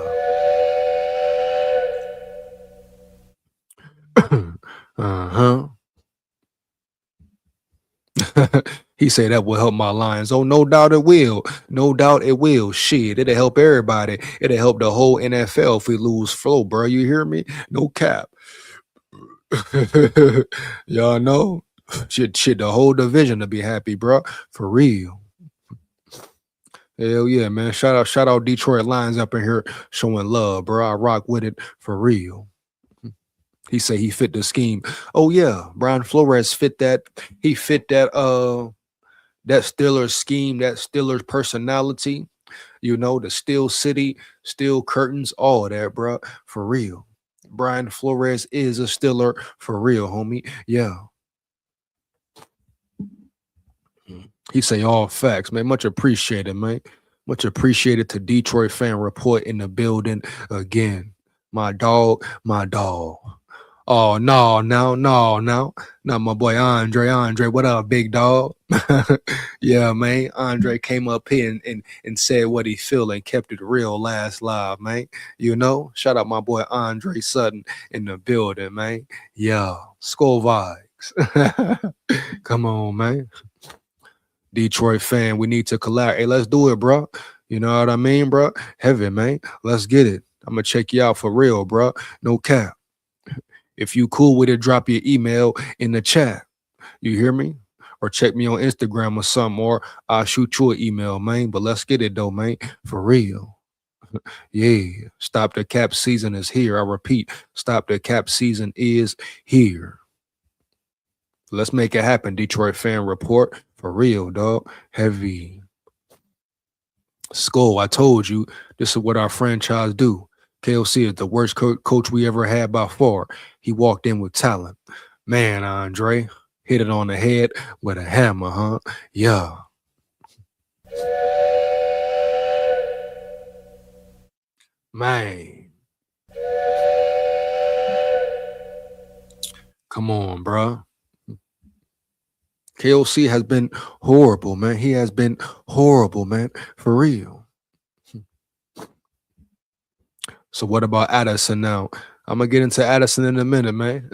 [SPEAKER 1] Uh-huh. He said that will help my Lions. Oh, no doubt it will. No doubt it will. Shit, it'll help everybody. It'll help the whole NFL if we lose flow, bro. You hear me? No cap. Y'all know? Shit, the whole division to be happy, bro. For real. Hell yeah, man. Shout out Detroit Lions up in here showing love, bro. I rock with it for real. He say he fit the scheme. Oh yeah, Brian Flores fit that. He fit that Steelers scheme, that Steelers personality, you know, the Steel City, Steel Curtains, all that, bro, for real. Brian Flores is a Steeler for real, homie. Yeah. He say all facts, man. Much appreciated, man. Much appreciated to Detroit fan report in the building again. My dog, my dog. Oh no, no, no, no. Not my boy Andre. Andre, what up, big dog? Yeah, man. Andre came up here and said what he feel and kept it real last live, man. You know, shout out my boy Andre Sutton in the building, man. Yeah, SKOL vibes. Come on, man. Detroit fan, we need to collab. Hey, let's do it, bro. You know what I mean, bro? Heavy, man. Let's get it. I'm gonna check you out for real, bro. No cap. If you cool with it, drop your email in the chat. You hear me? Or check me on Instagram or something, or I'll shoot you an email, man. But let's get it though, man. For real. Yeah. Stop the cap season is here. I repeat, stop the cap season is here. Let's make it happen, Detroit fan report. For real, dog. Heavy. SKOL, I told you, this is what our franchise do. KOC is the worst coach we ever had by far. He walked in with talent. Man, Andre, hit it on the head with a hammer, huh? Yeah. Man. Come on, bro. KOC has been horrible, man. He has been horrible, man. For real. So what about Addison now? I'm gonna get into Addison in a minute, man.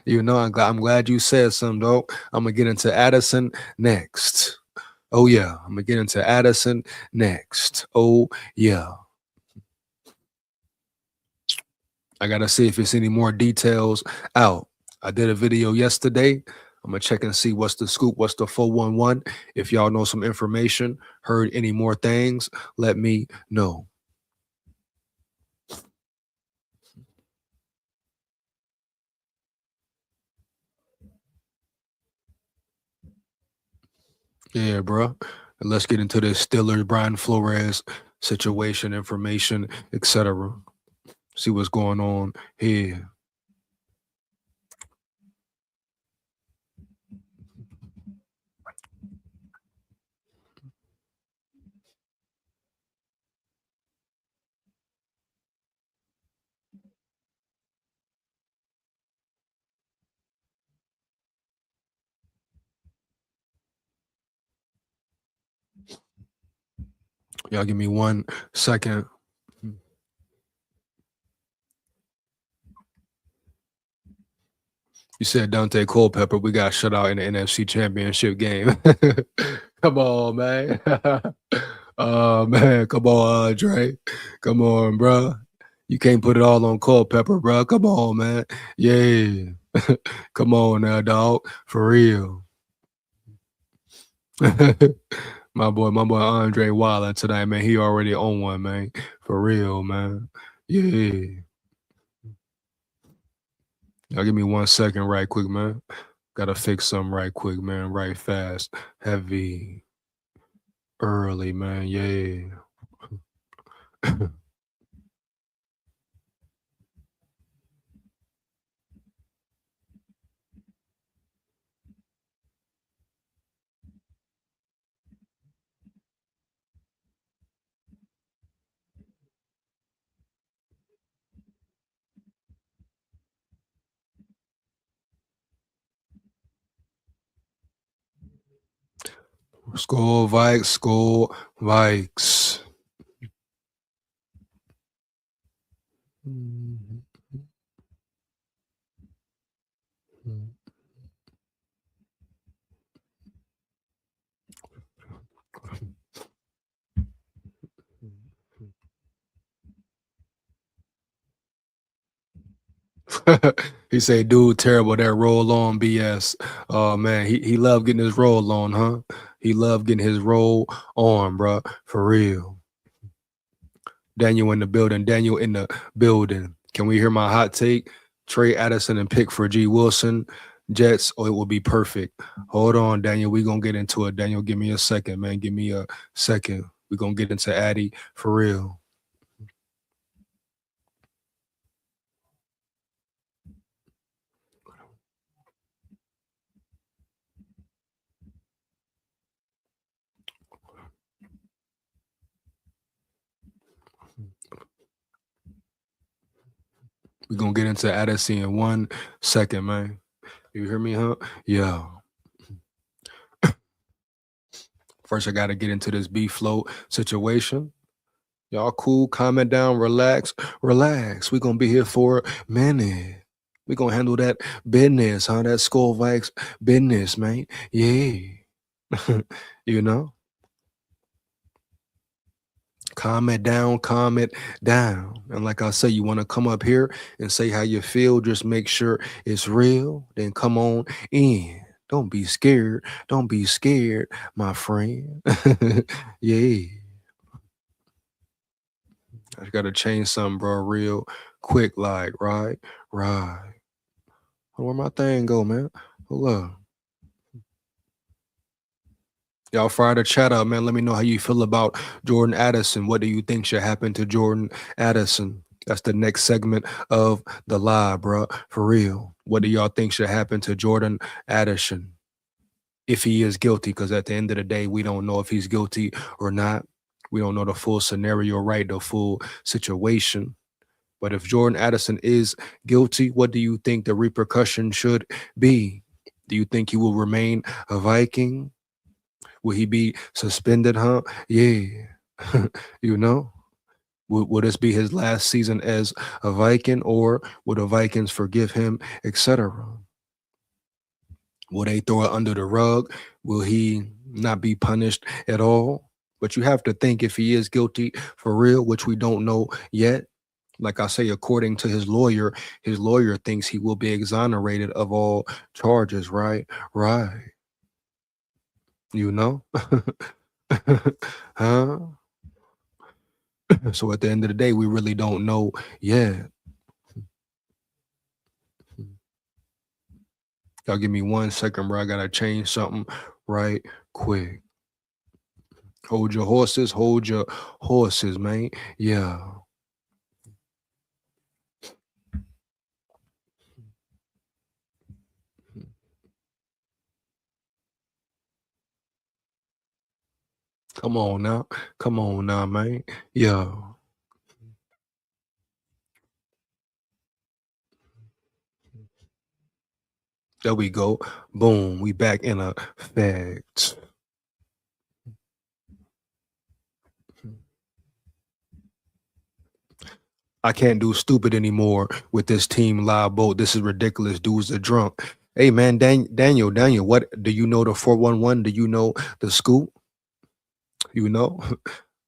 [SPEAKER 1] You know, I'm glad you said something, though. I'm gonna get into Addison next. Oh yeah, I'm gonna get into Addison next. Oh yeah. I gotta see if it's any more details out. I did a video yesterday. I'm gonna check and see what's the scoop, what's the 411. If y'all know some information, heard any more things, let me know. Yeah, bro. And let's get into this Steelers, Brian Flores situation, information, etc. See what's going on here. Y'all give me 1 second. You said Dante Culpepper. We got shut out in the NFC Championship game. Come on, man. Oh man, come on, Andre. Come on, bro. You can't put it all on Culpepper, bro. Come on, man. Yeah. Come on now, dog. For real. My boy Andre Wilder tonight, man. He already on one, man. For real, man. Yeah. Y'all give me 1 second right quick, man. Gotta fix something right quick, man. Right fast. Heavy. Early, man. Yeah. SKOL VIKES, SKOL VIKES. He say, dude, terrible, that roll on BS. Oh man, he loved getting his roll on, huh? He loved getting his roll on, bro. For real. Daniel in the building. Daniel in the building. Can we hear my hot take? Trey Addison and pick for G. Wilson, Jets, or it will be perfect. Hold on, Daniel. We gonna get into it. Daniel, give me a second, man. Give me a second. We gonna get into Addy for real. We gonna get into Addison in 1 second, man. You hear me, huh? Yeah. First, I gotta get into this B float situation. Y'all cool, calm it down, relax, relax. We gonna be here for a minute. We gonna handle that business, huh? That SKOL VIKES business, man. Yeah. You know? Calm it down, calm it down. And like I say, you want to come up here and say how you feel, just make sure it's real. Then come on in. Don't be scared. Don't be scared, my friend. Yeah. I gotta change something, bro, real quick, like, right, right. Where my thing go, man? Hold up. Y'all fire the chat up, man. Let me know how you feel about Jordan Addison. What do you think should happen to Jordan Addison? That's the next segment of the live, bro. For real. What do y'all think should happen to Jordan Addison if he is guilty? Because at the end of the day, we don't know if he's guilty or not. We don't know the full scenario, right? The full situation. But if Jordan Addison is guilty, what do you think the repercussion should be? Do you think he will remain a Viking? Will he be suspended, huh? Yeah. You know? Will this be his last season as a Viking, or will the Vikings forgive him, etc.? Will they throw it under the rug? Will he not be punished at all? But you have to think, if he is guilty for real, which we don't know yet, like I say, according to his lawyer thinks he will be exonerated of all charges, right? Right. You know? Huh? So at the end of the day, we really don't know yet. Y'all give me 1 second, bro. I gotta change something right quick. Hold your horses, man. Yeah. Come on now. Come on now, man. Yeah. There we go. Boom. We back in effect. I can't do stupid anymore with this team live boat. This is ridiculous. Dudes are drunk. Hey man, Daniel, what do you know the 411? Do you know the scoop? You know?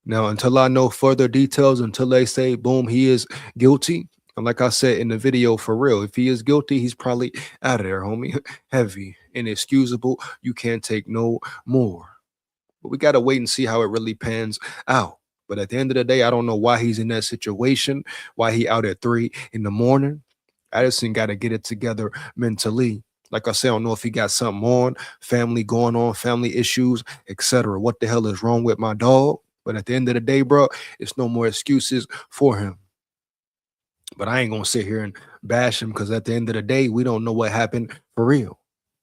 [SPEAKER 1] Now, until I know further details, until they say, boom, he is guilty. And like I said in the video, for real, if he is guilty, he's probably out of there, homie. Heavy, inexcusable. You can't take no more. But we got to wait and see how it really pans out. But at the end of the day, I don't know why he's in that situation, why he out at 3 in the morning. Addison got to get it together mentally. Like I said, I don't know if he got something on, family going on, family issues, etc. What the hell is wrong with my dog? But at the end of the day, bro, it's no more excuses for him. But I ain't going to sit here and bash him, because at the end of the day, we don't know what happened for real.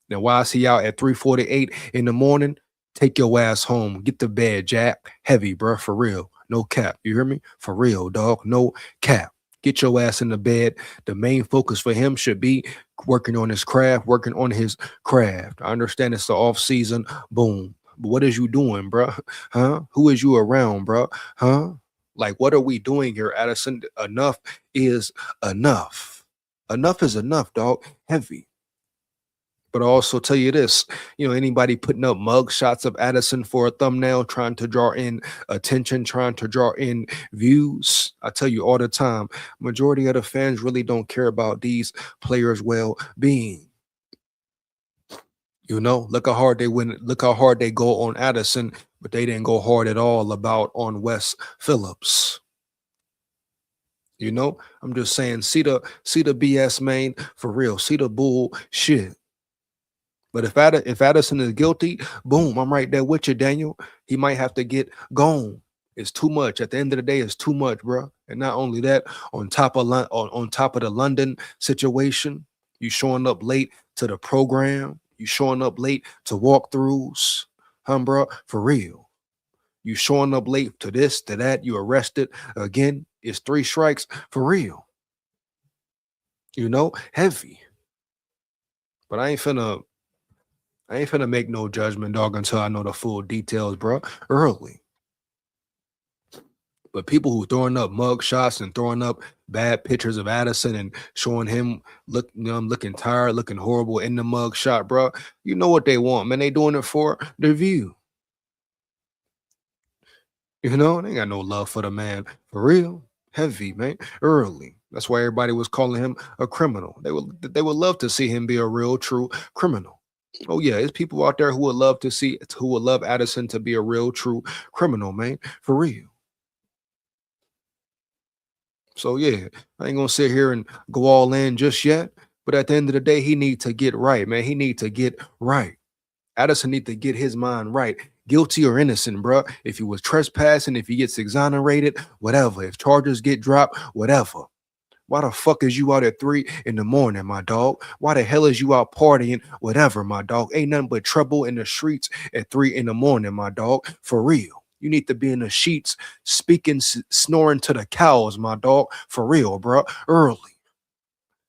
[SPEAKER 1] Now, why is he out at 3:48 in the morning? Take your ass home. Get to bed, Jack. Heavy, bro, for real. No cap. You hear me? For real, dog. No cap. Get your ass in the bed. The main focus for him should be working on his craft, working on his craft. I understand it's the off season. Boom. But what is you doing, bro? Huh? Who is you around, bro? Huh? Like, what are we doing here, Addison? Enough is enough. Enough is enough, dog. Heavy. But I'll also tell you this, anybody putting up mug shots of Addison for a thumbnail, trying to draw in attention, trying to draw in views. I tell you all the time, majority of the fans really don't care about these players' well-being. Look how hard they win. Look how hard they go on Addison, but they didn't go hard at all on Wes Phillips. I'm just saying, see the BS, man, for real. See the bullshit. But if Addison is guilty, boom, I'm right there with you, Daniel. He might have to get gone. It's too much. At the end of the day, it's too much, bro. And not only that, on top of the London situation, you showing up late to the program. You showing up late to walkthroughs, bro? For real. You showing up late to this, to that. You arrested again. It's 3 strikes for real. Heavy. But I ain't finna make no judgment, dog, until I know the full details, bro. Early. But people who throwing up mug shots and throwing up bad pictures of Addison and showing him looking tired, looking horrible in the mug shot, bro. You know what they want, man. They doing it for the view. They ain't got no love for the man. For real. Heavy, man. Early. That's why everybody was calling him a criminal. They would love to see him be a real, true criminal. Oh yeah, there's people out there who would love Addison to be a real, true criminal, man. For real. So yeah, I ain't gonna sit here and go all in just yet. But at the end of the day, he need to get right, man. He need to get right. Addison need to get his mind right. Guilty or innocent, bro. If he was trespassing, if he gets exonerated, whatever. If charges get dropped, whatever. Why the fuck is you out at 3 a.m, my dog? Why the hell is you out partying? Whatever, my dog. Ain't nothing but trouble in the streets at 3 a.m, my dog. For real. You need to be in the sheets, speaking, snoring to the cows, my dog. For real, bro. Early.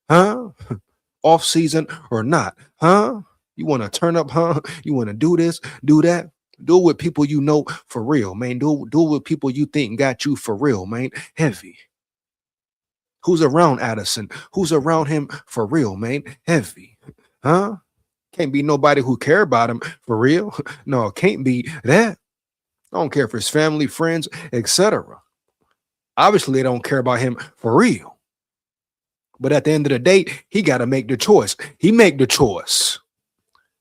[SPEAKER 1] Huh? Off season or not? Huh? You want to turn up, huh? You want to do this, do that? Do it with people you know for real, man. Do it with people you think got you for real, man. Heavy. Who's around Addison? Who's around him for real, man? Heavy. Huh? Can't be nobody who care about him for real. No, can't be that. I don't care if it's family, friends, etc. Obviously, they don't care about him for real. But at the end of the day, he got to make the choice. He make the choice.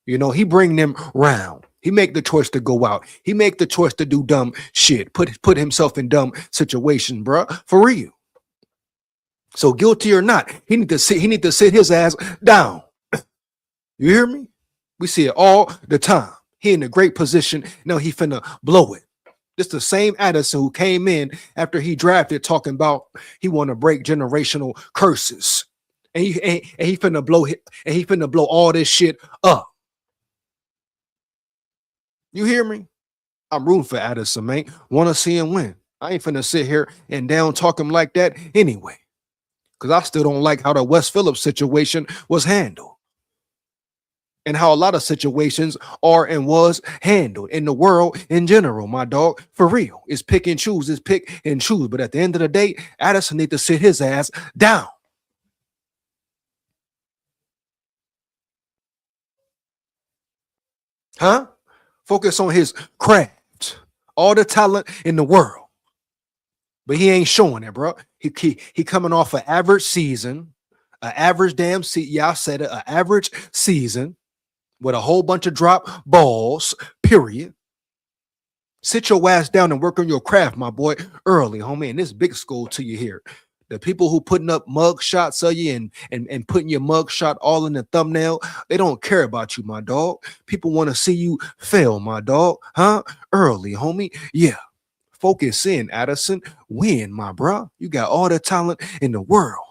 [SPEAKER 1] He bring them round. He make the choice to go out. He make the choice to do dumb shit. Put himself in dumb situations, bro. For real. So guilty or not, he need to sit his ass down. You hear me? We see it all the time. He in a great position. Now he finna blow it. This the same Addison who came in after he drafted talking about he want to break generational curses. And he finna blow all this shit up. You hear me? I'm rooting for Addison, man. Want to see him win. I ain't finna sit here and down talk him like that anyway. Because I still don't like how the Wes Phillips situation was handled. And how a lot of situations are and was handled in the world in general, my dog. For real. It's pick and choose. It's pick and choose. But at the end of the day, Addison need to sit his ass down. Huh? Focus on his craft. All the talent in the world. But he ain't showing it, bro. He coming off an average season. An average damn season. Yeah, I said it. An average season. With a whole bunch of drop balls, period. Sit your ass down and work on your craft, my boy, early, homie. And this big school to you here. The people who putting up mug shots of you and putting your mug shot all in the thumbnail, they don't care about you, my dog. People want to see you fail, my dog. Huh? Early, homie. Yeah. Focus in, Addison. Win, my bro. You got all the talent in the world.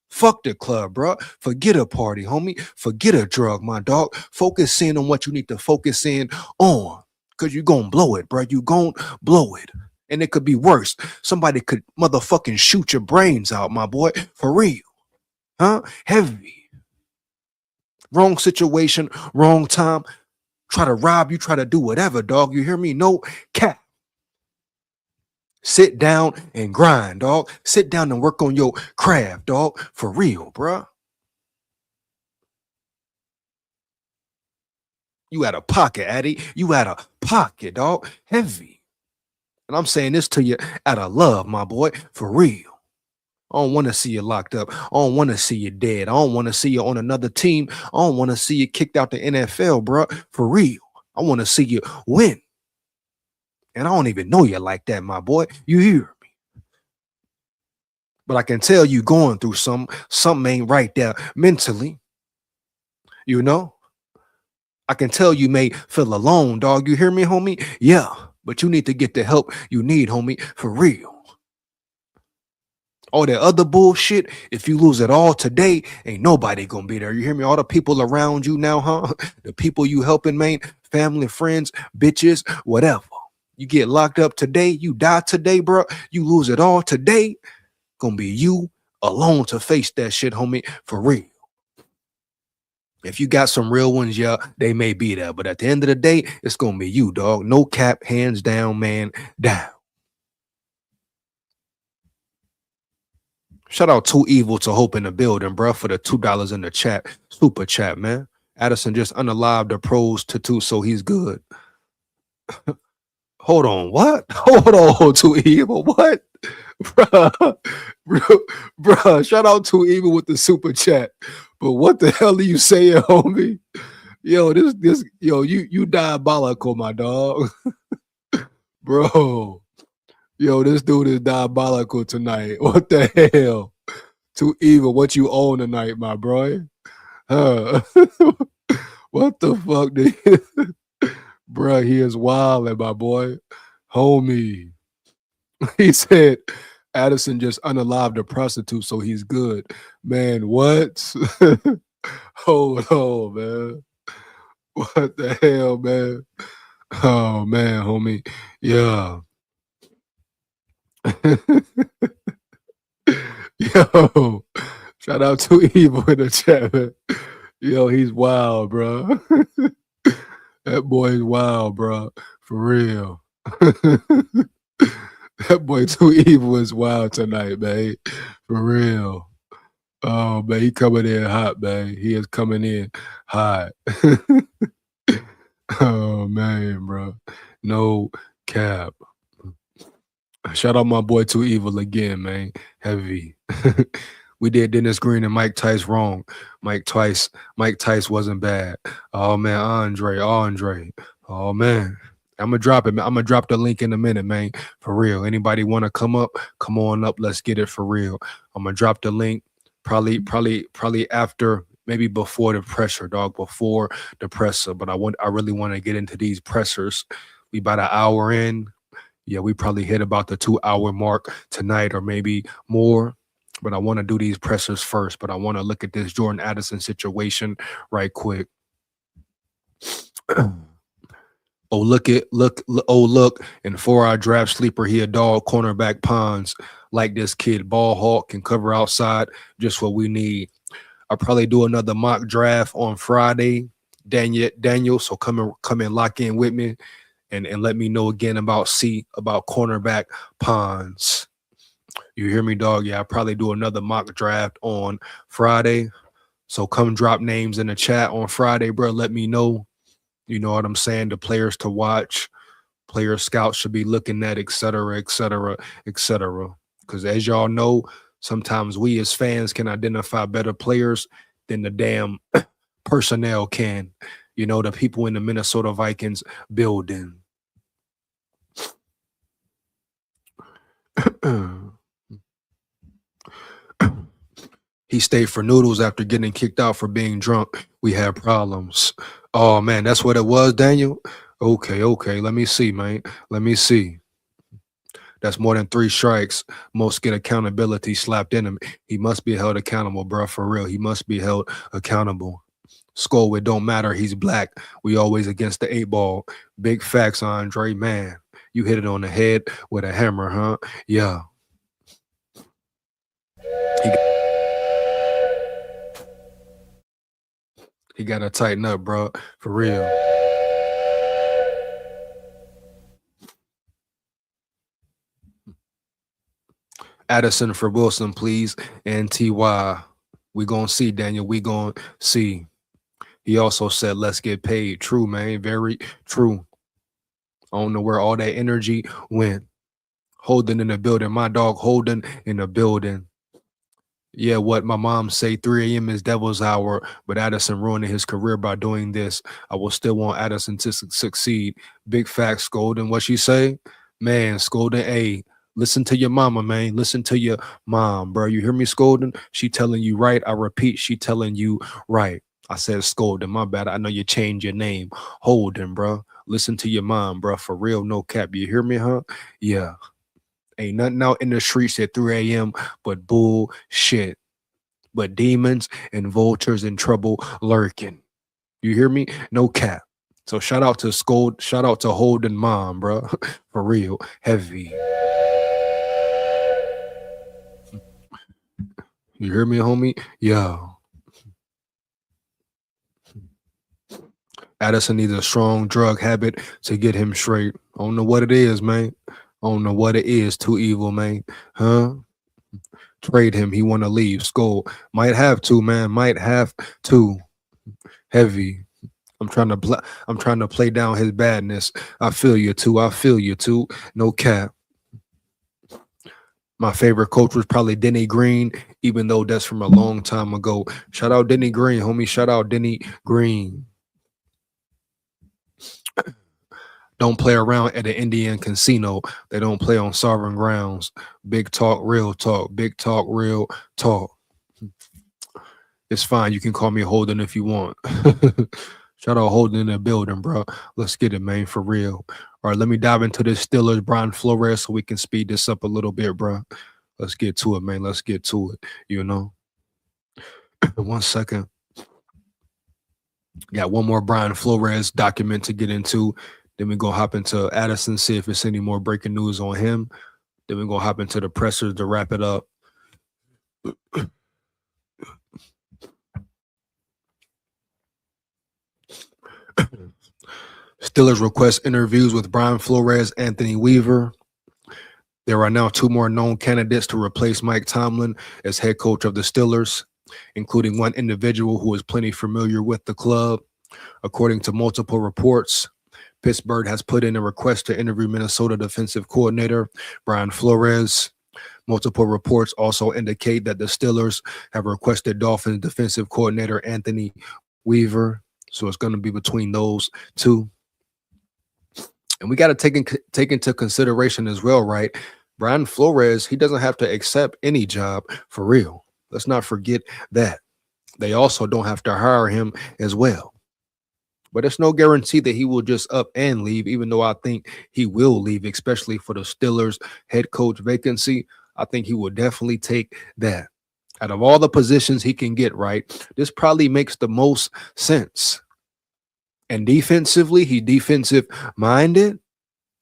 [SPEAKER 1] Fuck the club, bro. Forget a party, homie. Forget a drug, my dog. Focus in on what you need to focus in on. Because you're going to blow it, bro. You're going to blow it. And it could be worse. Somebody could motherfucking shoot your brains out, my boy. For real. Huh? Heavy. Wrong situation, wrong time. Try to rob you, try to do whatever, dog. You hear me? No cap. Sit down and grind, dog. Sit down and work on your craft, dog. For real, bruh. You out of pocket, Addy. You out of pocket, dog. Heavy. And I'm saying this to you out of love, my boy. For real. I don't want to see you locked up. I don't want to see you dead. I don't want to see you on another team. I don't want to see you kicked out the NFL, bro. For real. I want to see you win. And I don't even know you like that, my boy. You hear me? But I can tell you going through something ain't right there mentally. You know? I can tell you may feel alone, dog. You hear me, homie? Yeah. But you need to get the help you need, homie. For real. All that other bullshit, if you lose it all today, ain't nobody gonna be there. You hear me? All the people around you now, huh? The people you helping, man, family, friends, bitches, whatever. You get locked up today, you die today, bro. You lose it all today, gonna be you alone to face that shit, homie, for real. If you got some real ones, yeah, they may be there. But at the end of the day, it's gonna be you, dog. No cap, hands down, man, down. Shout out Too Evil to Hope in the building, bro, for the $2 in the chat. Super chat, man. Addison just unalived the pros to 2, so he's good. Hold on, what? Hold on, Too Evil, what? Bruh, shout out Too Evil with the super chat. But what the hell are you saying, homie? Yo, you diabolical, my dog. Bro. Yo, this dude is diabolical tonight. What the hell? Too Evil, what you own tonight, my bro? What the fuck, dude? Bruh, he is wildin', my boy. Homie. He said Addison just unalived a prostitute, so he's good. Man, what? Hold on, man. What the hell, man? Oh, man, homie. Yeah. Yo, shout out to Evil in the chat, man. Yo, he's wild, bro. That boy's wild, bro. For real. That boy Too Evil is wild tonight, man. For real. Oh, man, he coming in hot, man. He is coming in hot. Oh, man, bro. No cap. Shout out my boy Too Evil again, man. Heavy. We did Dennis Green and Mike Tice wrong. Mike Tice wasn't bad. Oh man, Andre. Oh man. I'm gonna drop it, man. I'm gonna drop the link in a minute, man. For real. Anybody want to come up? Come on up. Let's get it for real. I'm gonna drop the link. Probably after, maybe before the pressure, dog. Before the presser. But I really want to get into these pressers. We about an hour in. Yeah, we probably hit about the 2-hour mark tonight, or maybe more. But I want to do these pressers first. But I want to look at this Jordan Addison situation right quick. Oh, look, and 4-hour draft sleeper, he a dog, cornerback Pons. Like this kid, ball hawk, can cover outside, just what we need. I'll probably do another mock draft on Friday, Daniel. So come and lock in with me and let me know again about cornerback Pons. You hear me, dog? Yeah, I'll probably do another mock draft on Friday. So come drop names in the chat on Friday, bro. Let me know. You know what I'm saying? The players to watch, player scouts should be looking at, et cetera, et cetera, et cetera. Because as y'all know, sometimes we as fans can identify better players than the damn personnel can. You know, the people in the Minnesota Vikings building. He stayed for noodles after getting kicked out for being drunk. We had problems. Oh, man, that's what it was, Daniel? Okay. Let me see, man. Let me see. That's more than 3 strikes. Most get accountability slapped in him. He must be held accountable, bro, for real. He must be held accountable. SKOL, it don't matter. He's black. We always against the 8 ball. Big facts, Andre. Man, you hit it on the head with a hammer, huh? Yeah. He got to tighten up, bro. For real. Addison for Wilson, please. And TY. We gonna see, Daniel. We gonna see. He also said, let's get paid. True, man. Very true. I don't know where all that energy went. Holding in the building. My dog holding in the building. Yeah, what my mom say, 3 a.m. is devil's hour, but Addison ruining his career by doing this. I will still want Addison to succeed. Big facts, Golden. What she say? Man, Golden, A. Listen to your mama, man. Listen to your mom, bro. You hear me, Golden? She telling you right. I repeat, she telling you right. I said Golden, my bad. I know you changed your name. Holden, bro. Listen to your mom, bro. For real, no cap. You hear me, huh? Yeah. Ain't nothing out in the streets at 3 a.m. but bullshit. But demons and vultures in trouble lurking. You hear me? No cap. So shout out to Scold, shout out to Holden mom, bro. For real. Heavy. You hear me, homie? Yeah. Addison needs a strong drug habit to get him straight. I don't know what it is, man. I don't know what it is. Too evil, man. Huh? Trade him. He want to leave. Skull. Might have to, man. Might have to. Heavy. I'm trying to play down his badness. I feel you too. I feel you too. No cap. My favorite coach was probably Denny Green, even though that's from a long time ago. Shout out Denny Green, homie. Shout out Denny Green. Don't play around at an Indian casino. They don't play on sovereign grounds. Big talk, real talk. Big talk, real talk. It's fine. You can call me Holden if you want. Shout out Holden in the building, bro. Let's get it, man, for real. All right, let me dive into this Steelers, Brian Flores, so we can speed this up a little bit, bro. Let's get to it, man. Let's get to it, you know. 1 second. Got one more Brian Flores document to get into. Then we're going to hop into Addison, see if it's any more breaking news on him. Then we're going to hop into the pressers to wrap it up. Steelers request interviews with Brian Flores, Anthony Weaver. There are now 2 more known candidates to replace Mike Tomlin as head coach of the Steelers, including one individual who is plenty familiar with the club. According to multiple reports, Pittsburgh has put in a request to interview Minnesota defensive coordinator Brian Flores. Multiple reports also indicate that the Steelers have requested Dolphins defensive coordinator Anthony Weaver. So it's going to be between those two. And we got to take into consideration as well, right? Brian Flores, he doesn't have to accept any job for real. Let's not forget that. They also don't have to hire him as well. But it's no guarantee that he will just up and leave, even though I think he will leave, especially for the Steelers head coach vacancy. I think he will definitely take that. Out of all the positions he can get, right, this probably makes the most sense. And defensively, he defensive minded.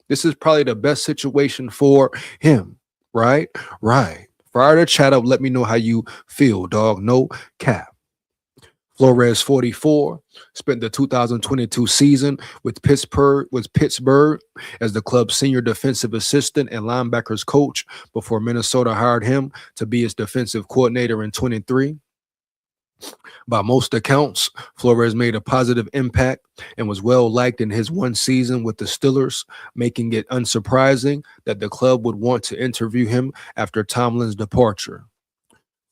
[SPEAKER 1] This is probably the best situation for him, right? Right. Fire the chat up. Let me know how you feel, dog. No cap. Flores, 44, spent the 2022 season with Pittsburgh as the club's senior defensive assistant and linebackers coach before Minnesota hired him to be its defensive coordinator in 23. By most accounts, Flores made a positive impact and was well liked in his 1 season with the Steelers, making it unsurprising that the club would want to interview him after Tomlin's departure.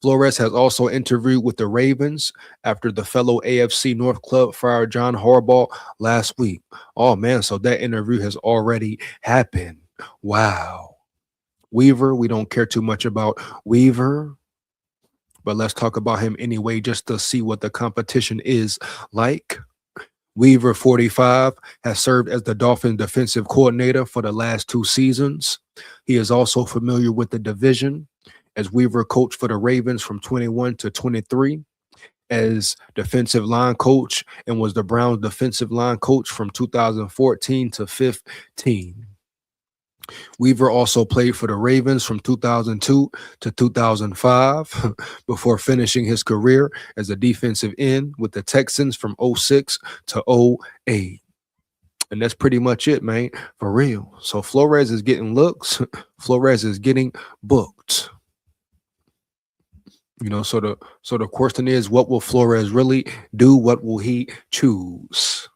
[SPEAKER 1] Flores has also interviewed with the Ravens after the fellow AFC North club fired John Harbaugh last week. Oh, man, so that interview has already happened. Wow. Weaver, we don't care too much about Weaver, but let's talk about him anyway just to see what the competition is like. Weaver, 45, has served as the Dolphins defensive coordinator for the last 2 seasons. He is also familiar with the division, as Weaver coached for the Ravens from 21 to 23 as defensive line coach and was the Browns defensive line coach from 2014 to 15. Weaver also played for the Ravens from 2002 to 2005 before finishing his career as a defensive end with the Texans from 06 to 08. And that's pretty much it, man, for real. So Flores is getting looks. Flores is getting booked. So the question is, what will Flores really do? What will he choose?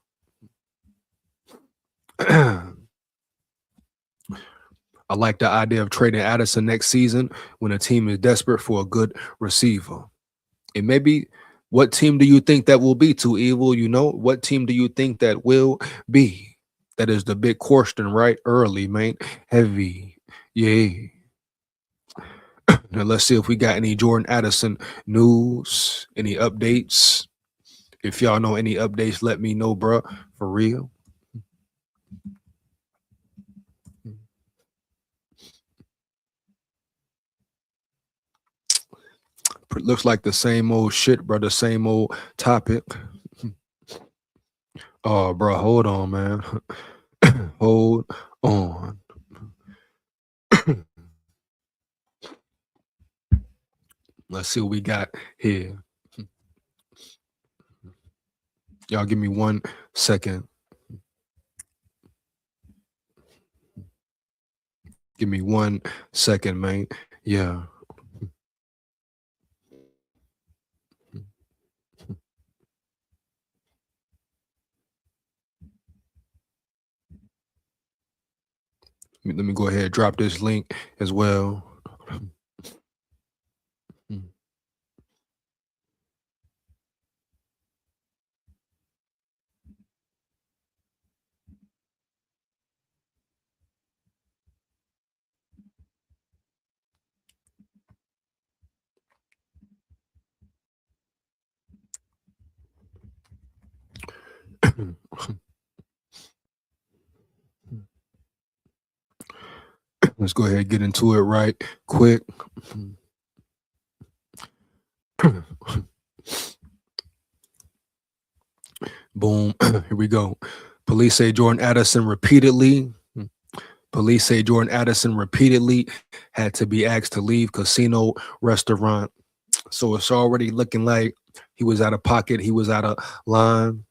[SPEAKER 1] I like the idea of trading Addison next season when a team is desperate for a good receiver. It may be. What team do you think that will be, Too Evil? What team do you think that will be? That is the big question, right? Early, man. Heavy. Yeah. Now let's see if we got any Jordan Addison news, any updates. If y'all know any updates, let me know, bro. For real. Looks like the same old shit, bro. The same old topic. Oh, bro, hold on, man. Hold on. Let's see what we got here. Y'all give me 1 second. Give me 1 second, man. Yeah. Let me go ahead and drop this link as well. Let's go ahead and get into it right quick. Boom. Here we go. Police say Jordan Addison repeatedly had to be asked to leave casino restaurant. So it's already looking like he was out of pocket. He was out of line.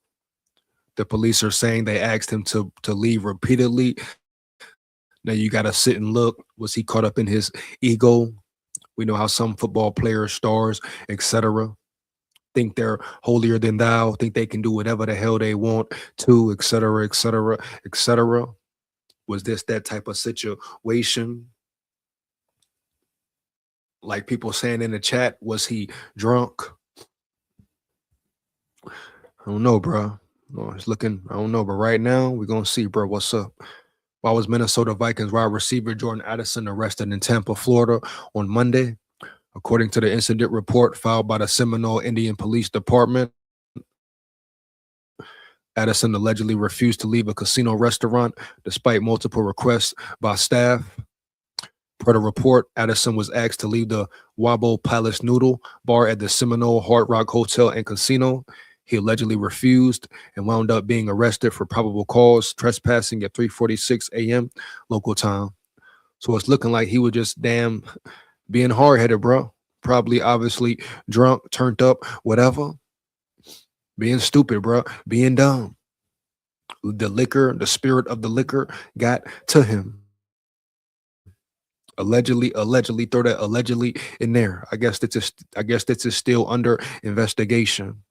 [SPEAKER 1] The police are saying they asked him to leave repeatedly. Now you got to sit and look. Was he caught up in his ego? We know how some football players, stars, etc., think they're holier than thou, think they can do whatever the hell they want to, etc., etc., etc. Was this that type of situation? Like people saying in the chat, was he drunk? I don't know, bro. No, it's looking, I don't know, but right now we're gonna see, bro. What's up? Why was Minnesota Vikings wide receiver Jordan Addison arrested in Tampa, Florida on Monday? According to the incident report filed by the Seminole Indian Police Department, Addison allegedly refused to leave a casino restaurant despite multiple requests by staff. Per the report, Addison was asked to leave the Wabo Palace Noodle bar at the Seminole Hard Rock Hotel and Casino. He allegedly refused and wound up being arrested for probable cause trespassing at 3:46 a.m. local time. So it's looking like he was just damn being hard-headed, bro. Probably, obviously, drunk, turned up, whatever. Being stupid, bro. Being dumb. The liquor, the spirit of the liquor got to him. Allegedly, throw that allegedly in there. I guess this is still under investigation.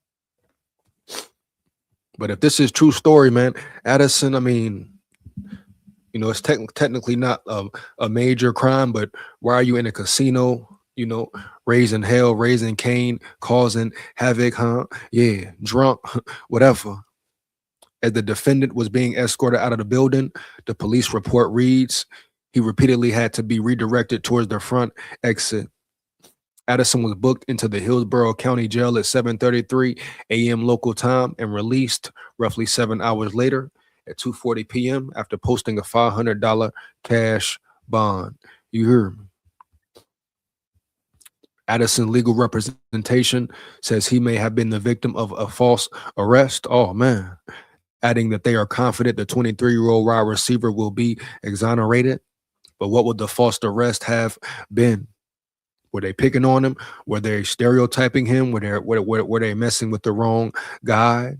[SPEAKER 1] But if this is true story, man, Addison, I mean, it's technically not a major crime, but why are you in a casino, raising hell, raising Cain, causing havoc, huh? Yeah, drunk, whatever. As the defendant was being escorted out of the building, the police report reads, he repeatedly had to be redirected towards the front exit. Addison was booked into the Hillsborough County Jail at 7:33 a.m. local time and released roughly 7 hours later at 2:40 p.m. after posting a $500 cash bond. You hear me? Addison legal representation says he may have been the victim of a false arrest. Oh, man. Adding that they are confident the 23-year-old wide receiver will be exonerated. But what would the false arrest have been? Were they picking on him? Were they stereotyping him? Were they messing with the wrong guy?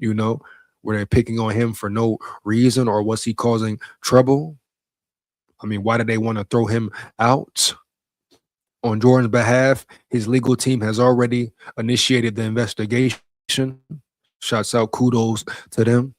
[SPEAKER 1] Were they picking on him for no reason, or was he causing trouble? I mean, why did they want to throw him out? On Jordan's behalf, his legal team has already initiated the investigation. Shouts out, kudos to them.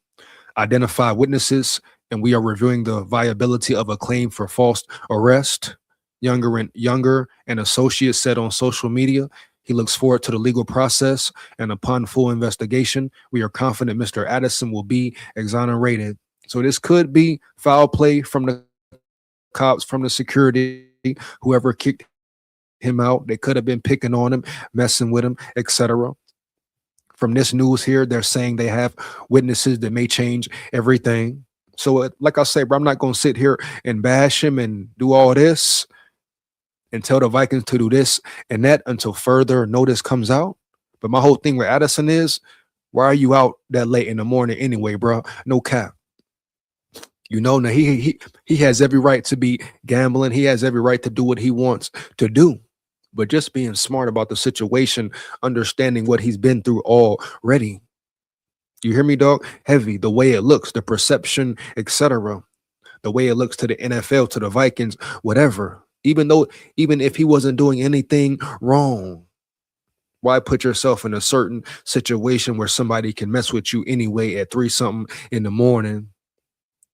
[SPEAKER 1] Identify witnesses, and we are reviewing the viability of a claim for false arrest. Younger and associate said on social media he looks forward to the legal process, and upon full investigation, we are confident Mr. Addison will be exonerated. So this could be foul play from the cops, from the security, whoever kicked him out. They could have been picking on him, messing with him, etc. From this news here, they're saying they have witnesses that may change everything. So, like I say, bro, I'm not gonna sit here and bash him and do all this and tell the Vikings to do this and that until further notice comes out. But my whole thing with Addison is, why are you out that late in the morning anyway, bro? No cap. Now he has every right to be gambling. He has every right to do what he wants to do. But just being smart about the situation, understanding what he's been through already. You hear me, dog? Heavy, the way it looks, the perception, etc. The way it looks to the NFL, to the Vikings, whatever. Even if he wasn't doing anything wrong, why put yourself in a certain situation where somebody can mess with you anyway at 3 something in the morning,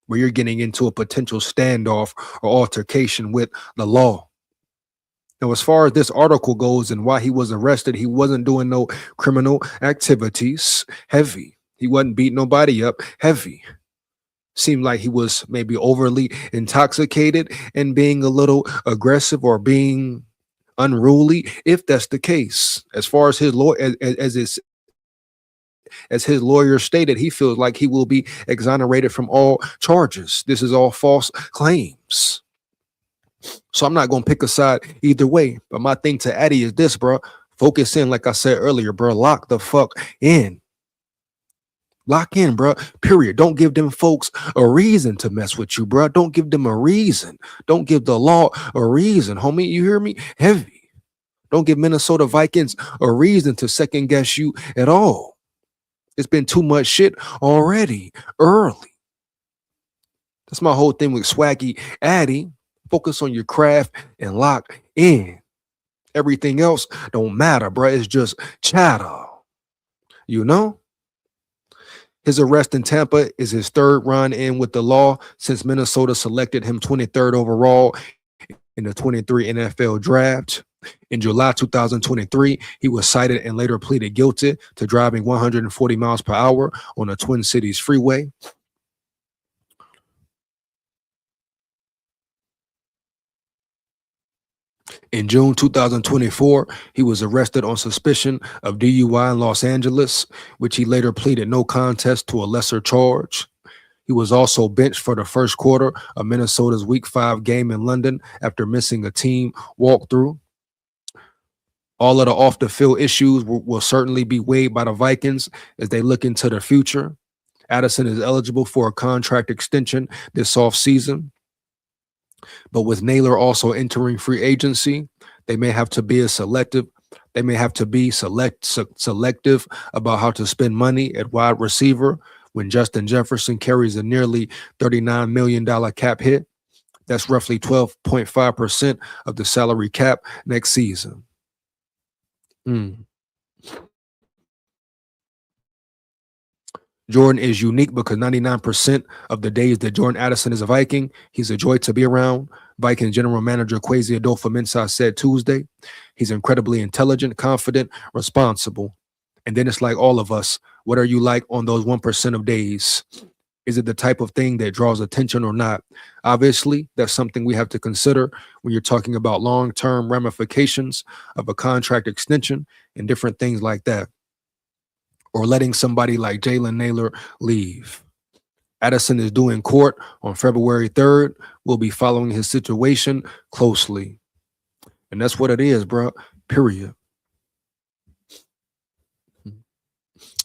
[SPEAKER 1] where you're getting into a potential standoff or altercation with the law? Now, as far as this article goes and why he was arrested, he wasn't doing no criminal activities. Heavy. He wasn't beating nobody up. Heavy. Seemed like he was maybe overly intoxicated and being a little aggressive or being unruly, if that's the case. As far as his lawyer, as his lawyer stated, he feels like he will be exonerated from all charges. This is all false claims. So I'm not gonna pick a side either way. But my thing to Addy is this, bro. Focus in, like I said earlier, bro. Lock the fuck in. Lock in, bro. Period. Don't give them folks a reason to mess with you, bro. Don't give them a reason. Don't give the law a reason, homie. You hear me? Heavy. Don't give Minnesota Vikings a reason to second guess you at all. It's been too much shit already, early. That's my whole thing with Swaggy Addy. Focus on your craft and lock in. Everything else don't matter, bro. It's just chatter. You know? His arrest in Tampa is his third run in with the law since Minnesota selected him 23rd overall in the 23 NFL draft. In July 2023, he was cited and later pleaded guilty to driving 140 miles per hour on a Twin Cities freeway. In June 2024, he was arrested on suspicion of DUI in Los Angeles, which he later pleaded no contest to a lesser charge. He was also benched for the first quarter of Minnesota's Week 5 game in London after missing a team walkthrough. All of the off-the-field issues will certainly be weighed by the Vikings as they look into the future. Addison is eligible for a contract extension this offseason. But with Naylor also entering free agency, they may have to be selective about how to spend money at wide receiver when Justin Jefferson carries a nearly $39 million cap hit. That's roughly 12.5% of the salary cap next season. Jordan is unique because 99% of the days that Jordan Addison is a Viking, he's a joy to be around. Viking general manager Kwesi Adolfo-Mensah said Tuesday, he's incredibly intelligent, confident, responsible. And then it's like all of us, what are you like on those 1% of days? Is it the type of thing that draws attention or not? Obviously, that's something we have to consider when you're talking about long-term ramifications of a contract extension and different things like that, or letting somebody like Jalen Naylor leave. Addison is due in court on February 3rd. We'll be following his situation closely. And that's what it is, bro. Period.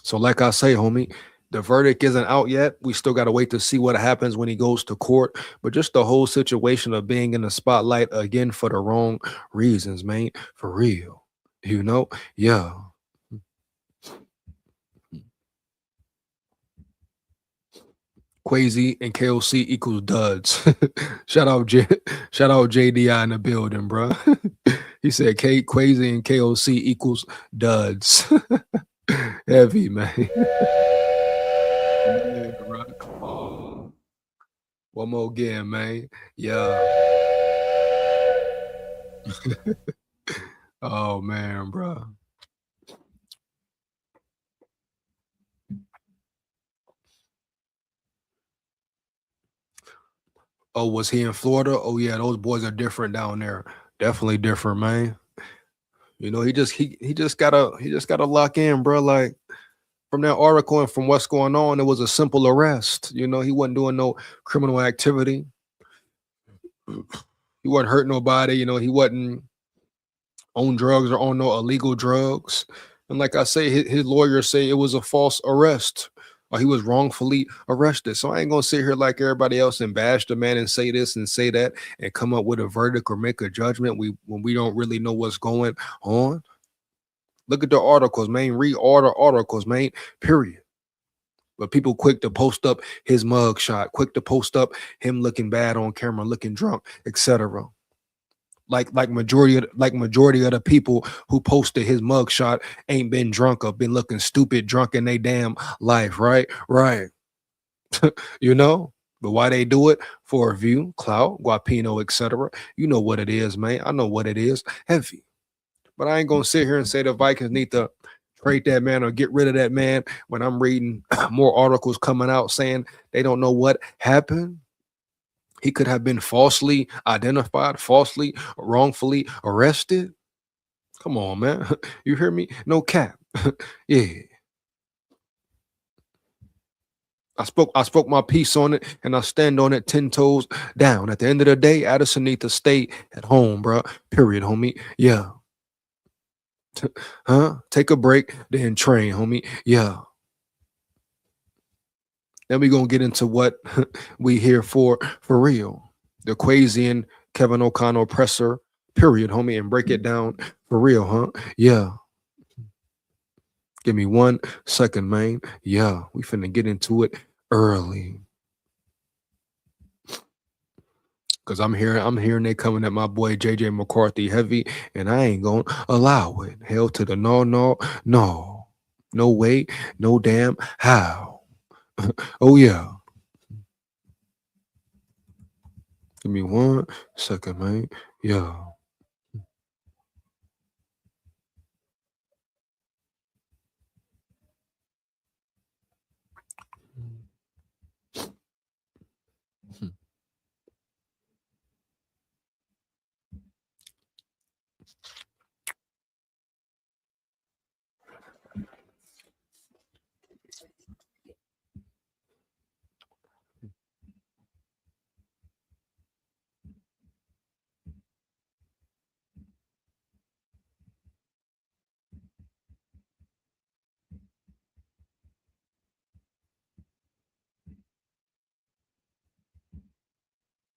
[SPEAKER 1] So like I say, homie, the verdict isn't out yet. We still got to wait to see what happens when he goes to court. But just the whole situation of being in the spotlight again for the wrong reasons, man. For real. You know? Yeah. Kwesi and KOC equals duds. Shout out JDI in the building, bro. He said Quasi and KOC equals duds. Heavy, man. Yeah, right. Come on. One more again, man. Yeah. Oh man, bro. Oh, was he in Florida? Oh yeah, those boys are different down there. Definitely different, man. You know, he just gotta lock in, bro. Like from that article and from what's going on, it was a simple arrest. You know, he wasn't doing no criminal activity. He wasn't hurting nobody. You know, he wasn't on drugs or on no illegal drugs. And like I say, his lawyers say it was a false arrest or he was wrongfully arrested. So I ain't gonna sit here like everybody else and bash the man and say this and say that and come up with a verdict or make a judgment when we don't really know what's going on. Look at the articles, man. Read all the articles, man. Period. But people quick to post up his mug shot, quick to post up him looking bad on camera, looking drunk, etc. Like majority of the people who posted his mugshot ain't been drunk or been looking stupid drunk in their damn life, right? Right. You know? But why they do it? For a view, clout, guapino, etc. You know what it is, man. I know what it is. Heavy. But I ain't gonna sit here and say the Vikings need to trade that man or get rid of that man when I'm reading more articles coming out saying they don't know what happened. He could have been falsely identified, falsely, wrongfully arrested. Come on, man. You hear me? No cap. Yeah. I spoke my piece on it and I stand on it 10 toes down. At the end of the day, Addison need to stay at home, bro. Period, homie. Yeah. Huh? Take a break, then train, homie. Yeah. Then we gonna get into what we here for real. The Quasi and Kevin O'Connell presser, period, homie, and break it down for real, huh? Yeah. Give me 1 second, man. Yeah, we finna get into it early. Cause I'm hearing they coming at my boy JJ McCarthy heavy, and I ain't gonna allow it. Hell to the no, no, no. No way, no damn how. Oh yeah. Give me 1 second, man. Yeah.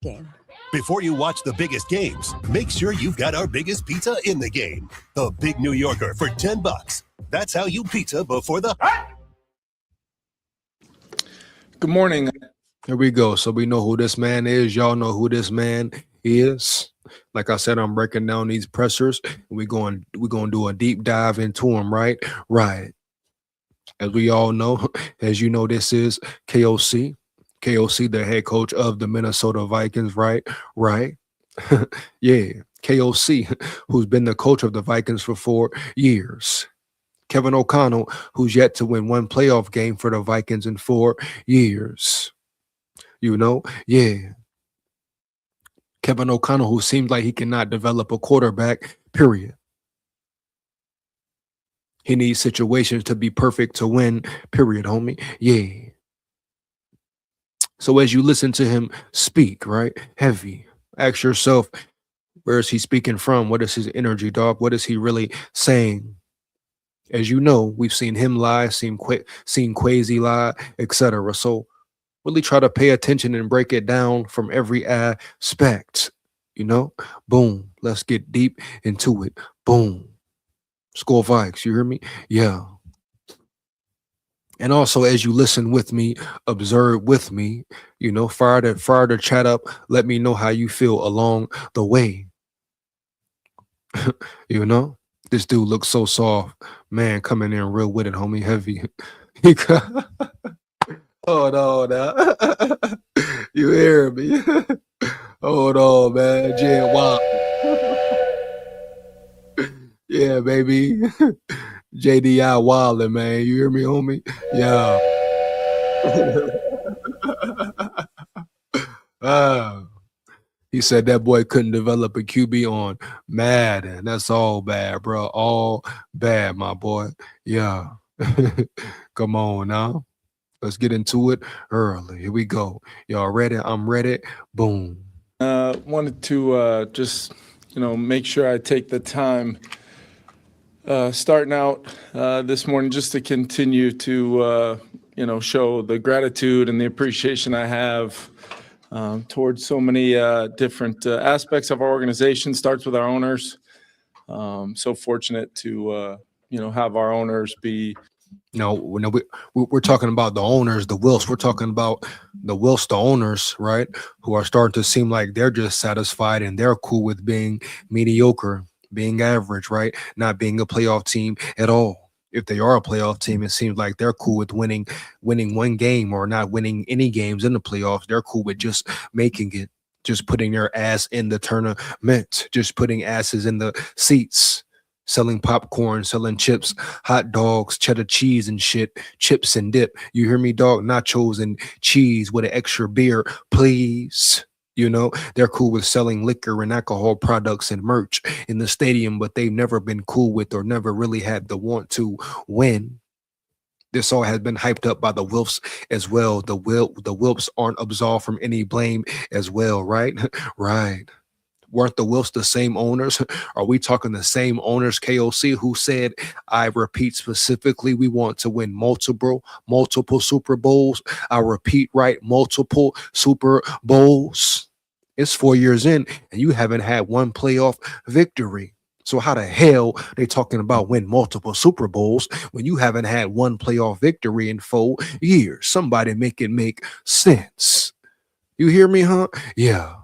[SPEAKER 2] Game.
[SPEAKER 3] Before you watch the biggest games, make sure you've got our biggest pizza in the game. The Big New Yorker for $10. That's how you pizza before the...
[SPEAKER 1] Good morning. Here we go. So we know who this man is. Y'all know who this man is. Like I said, I'm breaking down these pressers. We're going to do a deep dive into them, right? Right. As we all know, as you know, this is KOC. KOC, the head coach of the Minnesota Vikings, right? Right. Yeah. KOC, who's been the coach of the Vikings for 4 years. Kevin O'Connell, who's yet to win 1 playoff game for the Vikings in 4 years. You know? Yeah. Kevin O'Connell, who seems like he cannot develop a quarterback, period. He needs situations to be perfect to win, period, homie. Yeah. So as you listen to him speak, right? Heavy. Ask yourself, where is he speaking from? What is his energy, dog? What is he really saying? As you know, we've seen him lie, seen Quasi lie, etc. So really try to pay attention and break it down from every aspect. You know? Boom. Let's get deep into it. Boom. SKOL Vikes, you hear me? Yeah. And also, as you listen with me, observe with me, you know, fire the chat up. Let me know how you feel along the way. You know, this dude looks so soft, man. Coming in real with it, homie, heavy. He hold on now. You hear me? Hold on, man. Jen Wild. Yeah, baby. JDI Wilder, man. You hear me, homie? Yeah. Ah. He said that boy couldn't develop a QB on Madden. That's all bad, bro. All bad, my boy. Yeah. Come on now. Let's get into it early. Here we go. Y'all ready? I'm ready. Boom.
[SPEAKER 2] Wanted to just, make sure I take the time starting out this morning just to continue to, show the gratitude and the appreciation I have towards so many different aspects of our organization. Starts with our owners. So fortunate to, have our owners be.
[SPEAKER 1] No, we're talking about the owners, the Wilfs. We're talking about the Wilfs, the owners, right? Who are starting to seem like they're just satisfied and they're cool with being mediocre, being average, right? Not being a playoff team at all. If they are a playoff team, it seems like they're cool with winning one game or not winning any games in the playoffs. They're cool with just making it, just putting their ass in the tournament, just putting asses in the seats. Selling popcorn, selling chips, hot dogs, cheddar cheese and shit, chips and dip. You hear me, dog? Nachos and cheese with an extra beer, please. You know, they're cool with selling liquor and alcohol products and merch in the stadium, but they've never been cool with or never really had the want to win. This all has been hyped up by the Wilfs as well. The Wilfs aren't absolved from any blame as well, right? Right. Weren't the Wilfs the same owners? Are we talking the same owners, KOC, who said, I repeat specifically, we want to win multiple Super Bowls? I repeat, right, multiple Super Bowls. It's 4 years in, and you haven't had one playoff victory. So how the hell they talking about win multiple Super Bowls when you haven't had one playoff victory in 4 years? Somebody make it make sense. You hear me, huh? Yeah.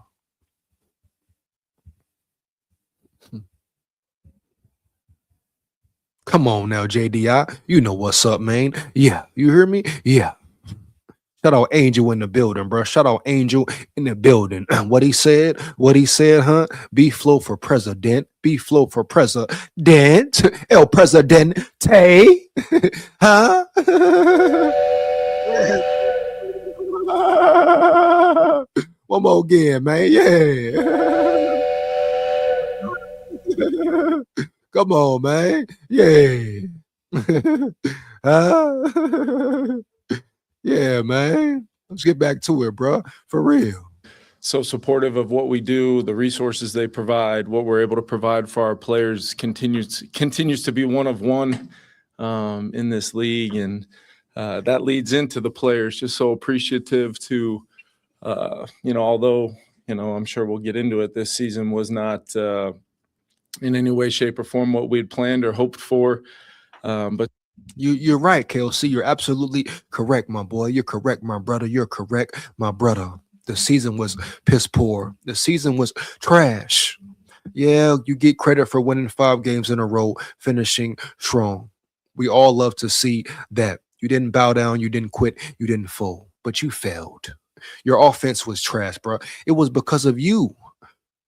[SPEAKER 1] Come on now, JDI. You know what's up, man. Yeah, you hear me? Yeah. Shout out Angel in the building, bro. Shout out Angel in the building. What he said, huh? Be flow for president. Be flow for president. El Presidente. Huh? One more again, man. Yeah. Come on, man. Yeah. Yeah, man. Let's get back to it, bro. For real.
[SPEAKER 2] So supportive of what we do, the resources they provide, what we're able to provide for our players continues to be one of one in this league. And that leads into the players. Just so appreciative to, although, I'm sure we'll get into it, this season was not in any way, shape, or form what we'd planned or hoped for. But
[SPEAKER 1] you're right, KOC. You're absolutely correct, my boy. You're correct, my brother. You're correct, my brother. The season was piss poor. The season was trash. Yeah, you get credit for winning 5 games in a row, finishing strong. We all love to see that. You didn't bow down, you didn't quit, you didn't fold, but you failed. Your offense was trash, bro. It was because of you.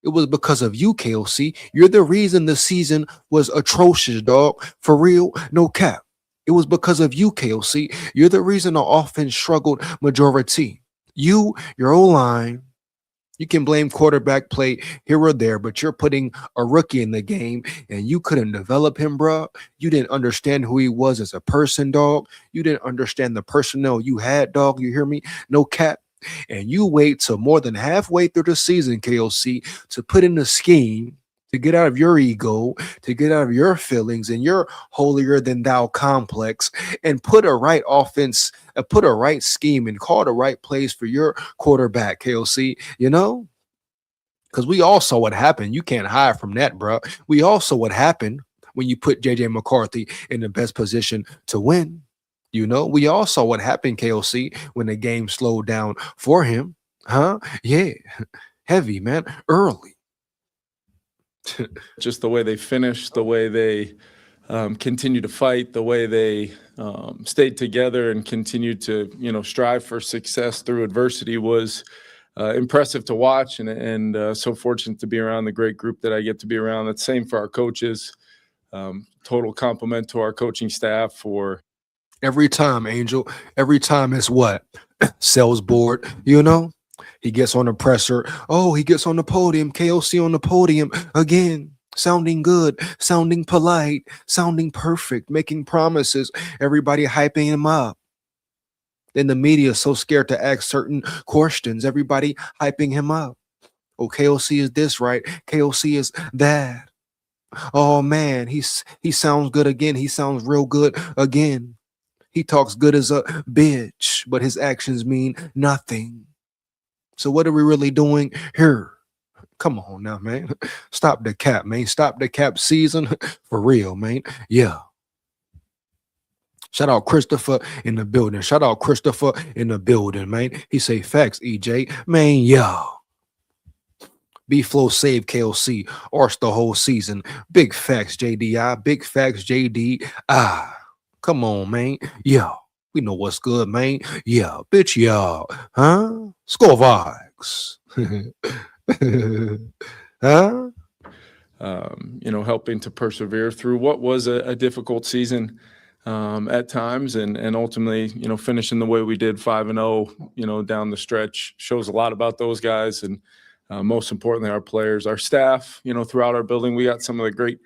[SPEAKER 1] It was because of you, KOC. You're the reason the season was atrocious, dog. For real, no cap. It was because of you, KOC. You're the reason the offense struggled majority. You, your O-line, you can blame quarterback play here or there, but you're putting a rookie in the game and you couldn't develop him, bro. You didn't understand who he was as a person, dog. You didn't understand the personnel you had, dog. You hear me? No cap. And you wait till more than halfway through the season, KOC, to put in a scheme to get out of your ego, to get out of your feelings and your holier than thou complex and put a right offense, put a right scheme and call the right plays for your quarterback, KOC, because we all saw what happened. You can't hide from that, bro. We all saw what happened when you put JJ McCarthy in the best position to win. We all saw what happened, KOC, when the game slowed down for him. Huh? Yeah. Heavy, man. Early.
[SPEAKER 2] Just the way they finished, the way they continue to fight, the way they stayed together and continued to, strive for success through adversity was impressive to watch, and so fortunate to be around the great group that I get to be around. That's same for our coaches. Total compliment to our coaching staff for
[SPEAKER 1] Every time, Angel. Every time it's what? Sales board, He gets on the presser. Oh, he gets on the podium. KOC on the podium again. Sounding good, sounding polite, sounding perfect, making promises. Everybody hyping him up. Then the media is so scared to ask certain questions. Everybody hyping him up. Oh, KOC is this, right? KOC is that. Oh man, he sounds good again. He sounds real good again. He talks good as a bitch, but his actions mean nothing. So what are we really doing here? Come on now, man. Stop the cap, man. Stop the cap season. For real, man. Yeah. Shout out Christopher in the building. Shout out Christopher in the building, man. He say facts, EJ. Man, yeah. B-Flow saved KOC. Arched the whole season. Big facts, JDI. Big facts, JDI. Come on, man. Yeah. We know what's good, man. Yeah. Bitch, yeah. Huh? SKOL VIKES. Huh?
[SPEAKER 2] Helping to persevere through what was a difficult season at times, and ultimately, finishing the way we did 5-0, down the stretch shows a lot about those guys, and most importantly, our players, our staff, throughout our building. We got some of the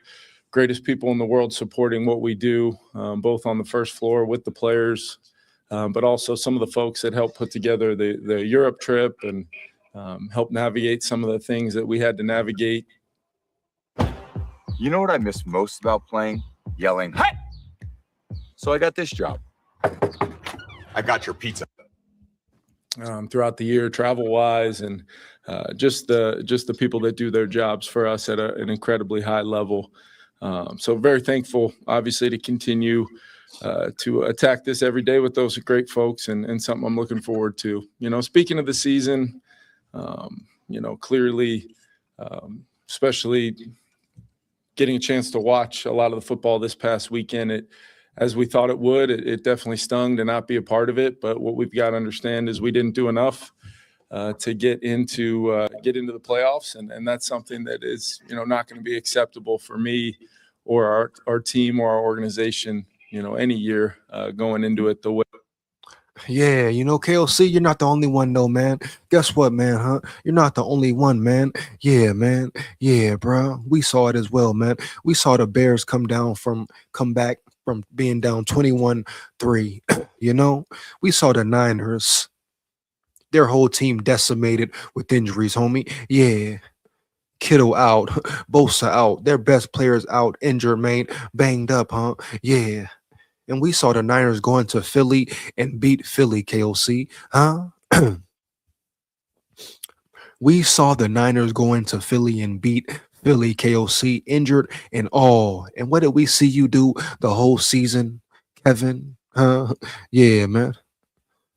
[SPEAKER 2] greatest people in the world supporting what we do, both on the first floor with the players, but also some of the folks that helped put together the Europe trip and help navigate some of the things that we had to navigate.
[SPEAKER 4] You know what I miss most about playing? Yelling, "Hey!" So I got this job. I got your pizza.
[SPEAKER 2] Throughout the year, travel-wise, and just the people that do their jobs for us at an incredibly high level. So very thankful, obviously, to continue to attack this every day with those great folks, and something I'm looking forward to. Speaking of the season, clearly, especially getting a chance to watch a lot of the football this past weekend, as we thought it would, it definitely stung to not be a part of it. But what we've got to understand is we didn't do enough to get into the playoffs, and that's something that is not going to be acceptable for me or our team or our organization any year going into it the way.
[SPEAKER 1] Yeah, KOC, you're not the only one, though, man. Guess what, man, huh? You're not the only one, man. Yeah, man. Yeah, bro. We saw it as well, man. We saw the Bears come back from being down 21-3. We saw the Niners, their whole team decimated with injuries, homie. Yeah. Kittle out, Bosa out, their best players out, injured, man, banged up, huh? Yeah. And we saw the Niners go into Philly and beat Philly, KOC, huh? We saw the Niners go into Philly and beat Philly, KOC, injured and all. And what did we see you do the whole season, Kevin? Huh? Yeah, man.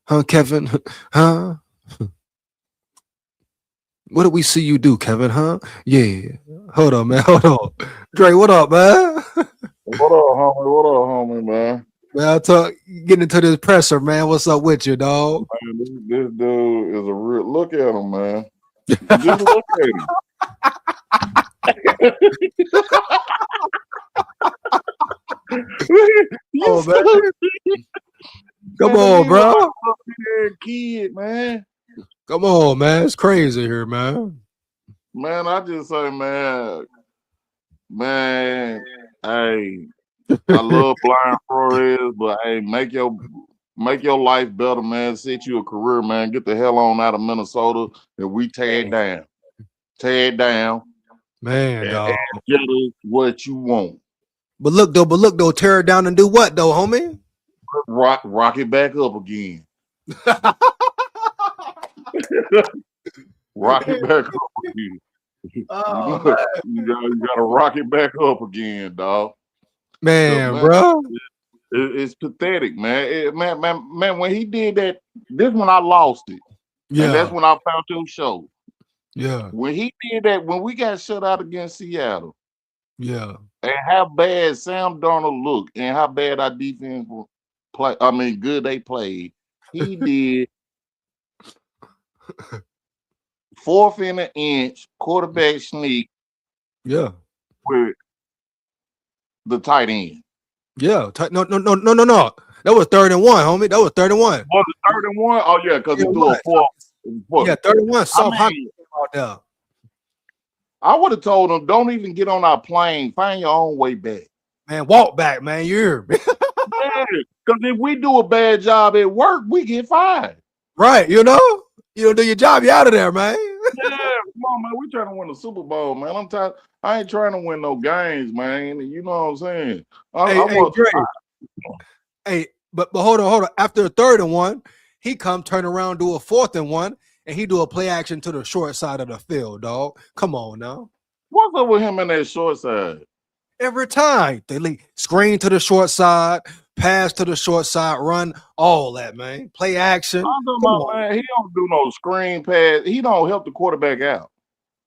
[SPEAKER 1] Huh, Kevin? Huh? What did we see you do, Kevin? Huh? Yeah. Hold on, man. Hold on. Dre, what up, man?
[SPEAKER 5] What up, homie? What up, homie, man?
[SPEAKER 1] Man, getting into this presser, man. What's up with you, dog?
[SPEAKER 5] Man, this dude is a real. Look at him, man. Just look at him.
[SPEAKER 1] Oh, man. Come on, bro.
[SPEAKER 5] Kid, man.
[SPEAKER 1] Come on, man. It's crazy here, man.
[SPEAKER 5] Man, I just say, man, hey, I love flying Flores, but hey, make your life better, man. Set you a career, man. Get the hell on out of Minnesota, and we tear it down. Tear it down.
[SPEAKER 1] Man, dog.
[SPEAKER 5] And get us what you want.
[SPEAKER 1] But look though, tear it down and do what though, homie?
[SPEAKER 5] Rock it back up again. Rock it back up again.
[SPEAKER 1] Oh,
[SPEAKER 5] you gotta rock it back up again, dog.
[SPEAKER 1] Man,
[SPEAKER 5] So,
[SPEAKER 1] bro.
[SPEAKER 5] It's pathetic, man. Man, when he did that, this when I lost it.
[SPEAKER 1] Yeah.
[SPEAKER 5] And that's when I found your show.
[SPEAKER 1] Yeah.
[SPEAKER 5] When he did that, when we got shut out against Seattle,
[SPEAKER 1] Yeah.
[SPEAKER 5] and how bad Sam Darnold looked and how bad our defense play, I mean, good they played, he did 4th and an inch quarterback sneak
[SPEAKER 1] Yeah.
[SPEAKER 5] with the tight end.
[SPEAKER 1] Yeah. No. That was 3rd and 1, homie. That was 3rd and 1.
[SPEAKER 5] Was it 3rd and 1? Oh, yeah, because he
[SPEAKER 1] Yeah,
[SPEAKER 5] threw a
[SPEAKER 1] right.
[SPEAKER 5] 4th.
[SPEAKER 1] Yeah, 3rd and 1. Soft
[SPEAKER 5] I mean,
[SPEAKER 1] out there.
[SPEAKER 5] I would have told him, don't even get on our plane. Find your own way back.
[SPEAKER 1] Man, walk back, man. You hear me?
[SPEAKER 5] Yeah, because if we do a bad job at work, we get fired.
[SPEAKER 1] Right, you don't do your job, you out of there, man.
[SPEAKER 5] Yeah, come on, man. We trying to win the Super Bowl, man. I'm tired. I ain't trying to win no games, man. You know what I'm saying?
[SPEAKER 1] Hey, but hold on. After a 3rd and 1, he come turn around, do a 4th and 1, and he do a play action to the short side of the field, dog. Come on now.
[SPEAKER 5] What's up with him in that short side?
[SPEAKER 1] Every time they lead, screen to the short side, pass to the short side, run, all that, man. Play action.
[SPEAKER 5] I'm talking about, man, he don't do no screen pass. He don't help the quarterback out.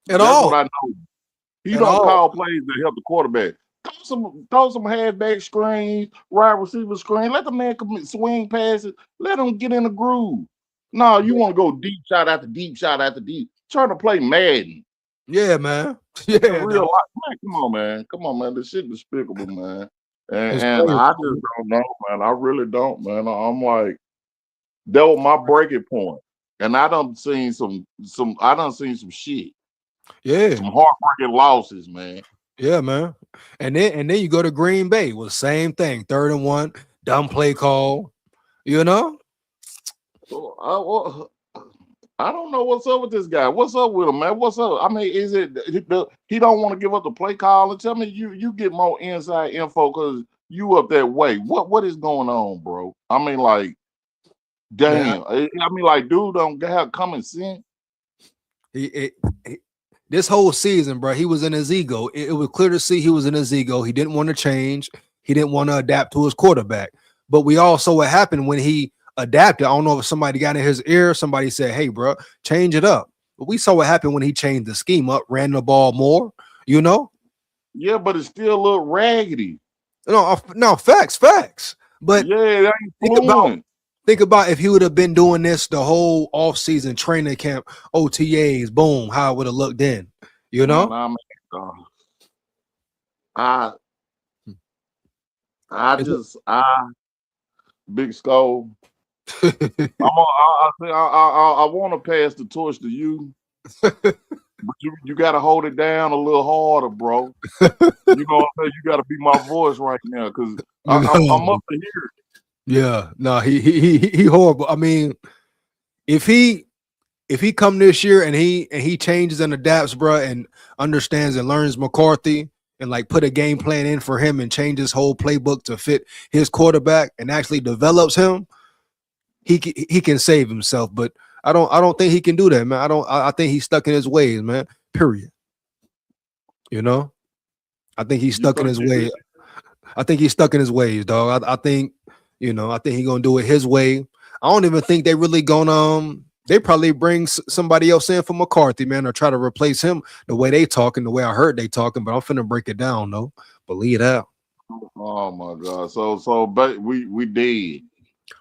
[SPEAKER 1] At
[SPEAKER 5] That's
[SPEAKER 1] all.
[SPEAKER 5] what I know. He
[SPEAKER 1] At
[SPEAKER 5] don't
[SPEAKER 1] all.
[SPEAKER 5] call plays to help the quarterback. Throw some halfback screens, wide receiver screen. Let the man swing passes. Let him get in the groove. No, you want to go deep shot after deep shot after deep. Trying to play Madden.
[SPEAKER 1] Yeah, man. Yeah,
[SPEAKER 5] real life. Man, come on, man. This shit despicable, man. And
[SPEAKER 1] crazy.
[SPEAKER 5] I just don't know, man. I really don't, man. I'm like, that was my breaking point. And I done seen some shit.
[SPEAKER 1] Yeah.
[SPEAKER 5] Some heartbreaking losses, man.
[SPEAKER 1] Yeah, man. And then you go to Green Bay with the same thing. 3rd and 1, dumb play call. You know?
[SPEAKER 5] I don't know what's up with this guy. What's up with him, man? What's up? I mean, is it he don't want to give up the play call? And tell me you get more inside info because you up that way. What is going on, bro? I mean, like, damn. I mean, like, dude don't have common sense.
[SPEAKER 1] This whole season, bro, he was in his ego. It was clear to see he was in his ego. He didn't want to change. He didn't want to adapt to his quarterback. But we all saw what happened when he adapted. I don't know if somebody got in his ear. Somebody said, hey, bro, change it up. But we saw what happened when he changed the scheme up, ran the ball more, you know?
[SPEAKER 5] Yeah, but it's still a little raggedy.
[SPEAKER 1] No, facts. But
[SPEAKER 5] yeah, that ain't
[SPEAKER 1] think about if he would have been doing this the whole offseason training camp, OTAs, boom, how it would have looked then, you know?
[SPEAKER 5] Man, Big SKOL. I want to pass the torch to you, but you got to hold it down a little harder, bro. You know what I'm saying? You got to be my voice right now because I'm up to here.
[SPEAKER 1] Yeah, no, he horrible. I mean, if he come this year and he changes and adapts, bro, and understands and learns McCarthy and like put a game plan in for him and change his whole playbook to fit his quarterback and actually develops him, he can save himself. But I don't think he can do that, man. I think he's stuck in his ways, man. Period. You know, I think he's stuck in his ways. I think he's stuck in his ways, dog. I think he's gonna do it his way. I don't even think they really gonna they probably bring somebody else in for McCarthy, man, or try to replace him the way they talking, the way I heard they talking, but I'm finna break it down, though. Believe that.
[SPEAKER 5] Oh my God. So but we dead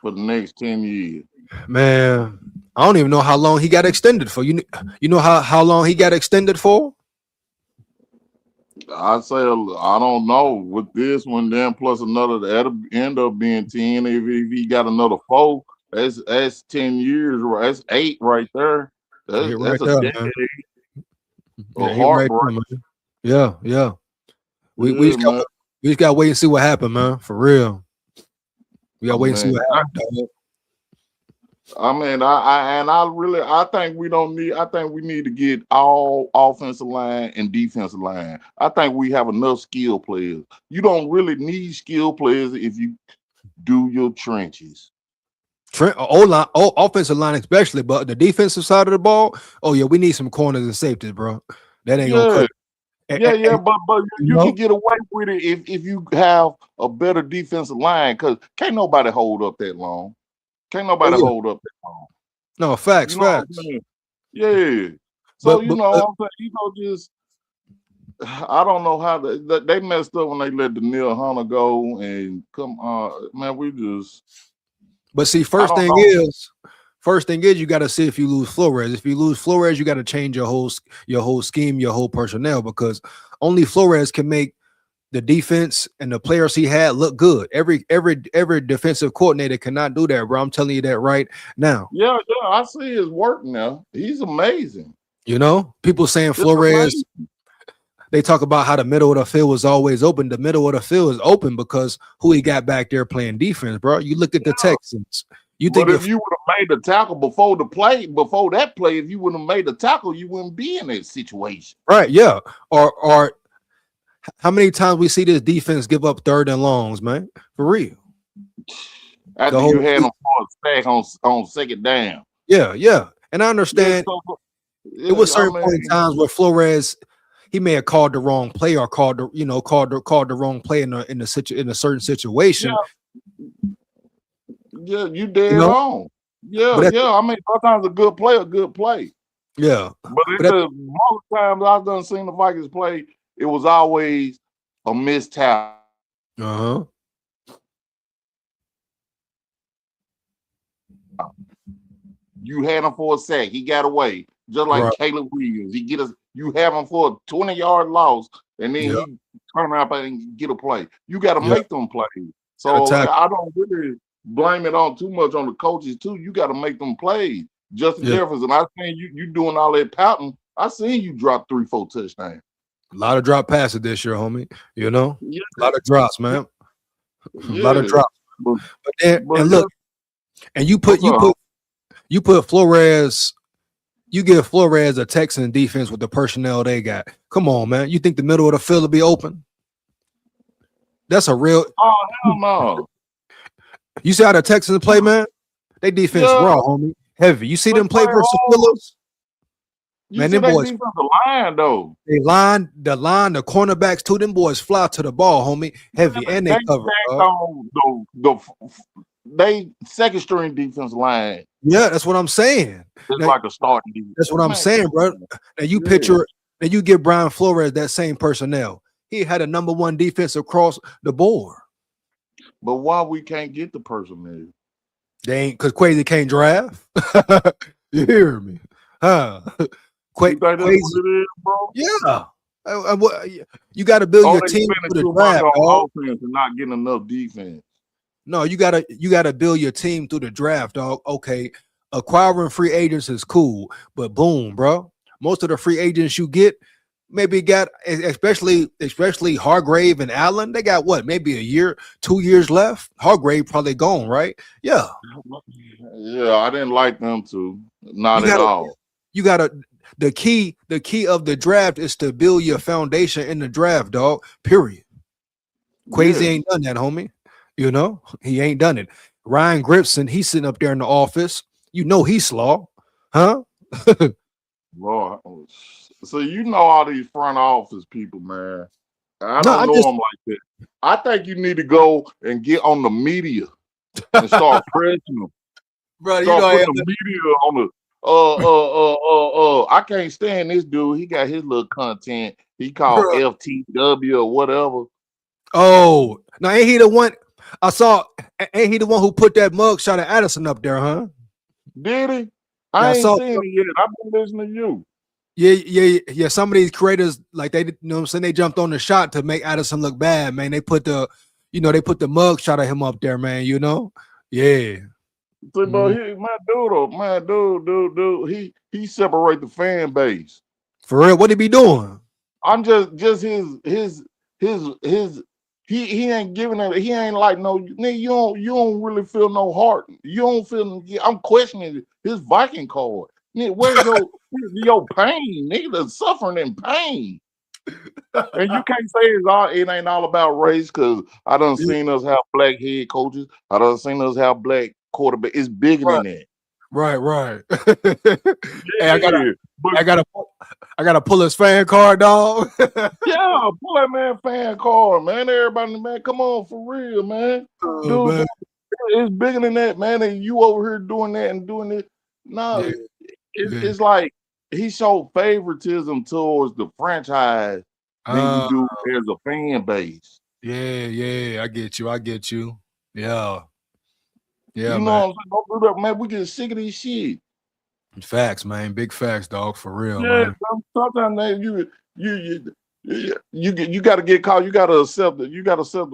[SPEAKER 5] for the next 10 years.
[SPEAKER 1] Man, I don't even know how long he got extended for. You know how long he got extended for?
[SPEAKER 5] I'd say I don't know with this one, then plus another that'll end up being 10. If he got another 4, that's 10 years, right? That's 8 right there. That's a decade.
[SPEAKER 1] Yeah. We just got to wait and see what happened, man. For real. We got to wait and see what happened.
[SPEAKER 5] I mean, I think we need to get all offensive line and defensive line. I think we have enough skill players. You don't really need skill players if you do your trenches.
[SPEAKER 1] Offensive line especially, but the defensive side of the ball, oh yeah, we need some corners and safeties, bro. That ain't gonna cut.
[SPEAKER 5] But you can get away with it if you have a better defensive line, because can't nobody hold up that long. Can't nobody hold up that long.
[SPEAKER 1] No, facts.
[SPEAKER 5] Yeah. So
[SPEAKER 1] But,
[SPEAKER 5] you
[SPEAKER 1] but,
[SPEAKER 5] know,
[SPEAKER 1] but
[SPEAKER 5] I'm saying, just I don't know how they messed up when they let Daniil Hunter go and come on, man.
[SPEAKER 1] but see,
[SPEAKER 5] I don't know.
[SPEAKER 1] first thing is you got to see if you lose Flores. If you lose Flores, you got to change your whole scheme, your whole personnel, because only Flores can make the defense and the players he had look good. Every defensive coordinator cannot do that, bro. I'm telling you that right now.
[SPEAKER 5] Yeah, I see his work now. He's amazing.
[SPEAKER 1] You know, people saying
[SPEAKER 5] It's
[SPEAKER 1] Flores.
[SPEAKER 5] amazing.
[SPEAKER 1] They talk about how the middle of the field was always open. The middle of the field is open because who he got back there playing defense, bro. You look at the Texans. You think
[SPEAKER 5] But if you would have made the tackle before that play, if you would have made the tackle, you wouldn't be in that situation.
[SPEAKER 1] right, yeah. Or how many times we see this defense give up 3rd and longs, man? For real.
[SPEAKER 5] After you had them for a sack on 2nd down.
[SPEAKER 1] Yeah. And I understand it was certain point in
[SPEAKER 5] mean,
[SPEAKER 1] times where Flores, he may have called the wrong play or called the wrong play in a certain situation.
[SPEAKER 5] Yeah, you dead on. Yeah. I mean, sometimes a good play.
[SPEAKER 1] Yeah.
[SPEAKER 5] But most times I've done seen the Vikings play, it was always a missed tackle.
[SPEAKER 1] Uh-huh.
[SPEAKER 5] You had him for a sack, he got away. Just like Caleb Williams, you have him for a 20-yard loss, and then he turn around and get a play. You got to make them play. So I don't really blame it on too much on the coaches too. You got to make them play. Justin Jefferson, I seen you doing all that pouting. I seen you drop 3-4 touchdowns.
[SPEAKER 1] A lot of drop passes this year, homie. You know,
[SPEAKER 5] a
[SPEAKER 1] lot of drops, man. A lot of drops. But look, and you put Flores. You give Flores a Texan defense with the personnel they got. Come on, man. You think the middle of the field will be open? That's a real.
[SPEAKER 5] Oh, hell no.
[SPEAKER 1] You see how the Texans play, man? They defense raw, homie. Heavy. You see them play versus Steelers?
[SPEAKER 5] Man, them boys. The line, though.
[SPEAKER 1] The cornerbacks too. Them boys fly to the ball, homie. Heavy, and they cover.
[SPEAKER 5] They 2nd string defense line.
[SPEAKER 1] Yeah, that's what I'm saying.
[SPEAKER 5] It's like a starting defense.
[SPEAKER 1] That's what I'm saying, bro. Now you picture, and you give Brian Flores that same personnel. He had a #1 defense across the board.
[SPEAKER 5] But why we can't get the personnel?
[SPEAKER 1] They ain't, because Kwesi can't draft. You hear me? Huh?
[SPEAKER 5] You think that's what it is, bro?
[SPEAKER 1] Yeah. You got to build your team for the draft, dog.
[SPEAKER 5] And not getting enough defense.
[SPEAKER 1] No, you gotta build your team through the draft, dog. Okay, acquiring free agents is cool, but boom, bro. Most of the free agents you get, maybe got especially Hargrave and Allen. They got what, maybe a year, 2 years left. Hargrave probably gone, right? Yeah.
[SPEAKER 5] Yeah, I didn't like them too. Not at all.
[SPEAKER 1] You gotta. The key of the draft is to build your foundation in the draft, dog. Period. Kwesi ain't done that, homie. You know, he ain't done it. Ryan Gripson, he's sitting up there in the office. You know he's slaw, huh?
[SPEAKER 5] Lord. So you know all these front office people, man. I don't know them like that. I think you need to go and get on the media and start pressing them.
[SPEAKER 1] Bro, you know
[SPEAKER 5] the media on the I can't stand this dude. He got his little content. He called FTW or whatever.
[SPEAKER 1] Oh, now ain't he the one? I saw, ain't he the one who put that mug shot at Addison up there, huh?
[SPEAKER 5] Did he? I ain't seen it yet. I've been listening to you.
[SPEAKER 1] Yeah. Some of these creators, like they, you know what I'm saying, they jumped on the shot to make Addison look bad, man. They put the mug shot at him up there, man. You know, yeah.
[SPEAKER 5] So, bro, dude, he separate the fan base.
[SPEAKER 1] For real, what he be doing?
[SPEAKER 5] I'm just his. He ain't giving it. He ain't like no nigga. You don't really feel no heart. You don't feel. I'm questioning his Viking card. Nigga, where's your pain? Nigga, the suffering and pain. And you can't say it ain't all about race, because I done seen us have black head coaches. I done seen us have black quarterback. It's bigger than that.
[SPEAKER 1] Right. Hey, I gotta pull his fan card, dog.
[SPEAKER 5] Yeah, pull that man fan card, man. Everybody, man, come on, for real, man. Dude, man. It's bigger than that, man. And you over here doing that and doing it. No, it's like he showed favoritism towards the franchise than you do as a fan base.
[SPEAKER 1] Yeah, I get you. Yeah,
[SPEAKER 5] You know
[SPEAKER 1] man.
[SPEAKER 5] what I'm saying? Don't do that, man. We get sick of this shit.
[SPEAKER 1] Facts, man. Big facts, dog. For real,
[SPEAKER 5] Yeah,
[SPEAKER 1] man.
[SPEAKER 5] sometimes man, you got to get caught. You got to accept it. You got to accept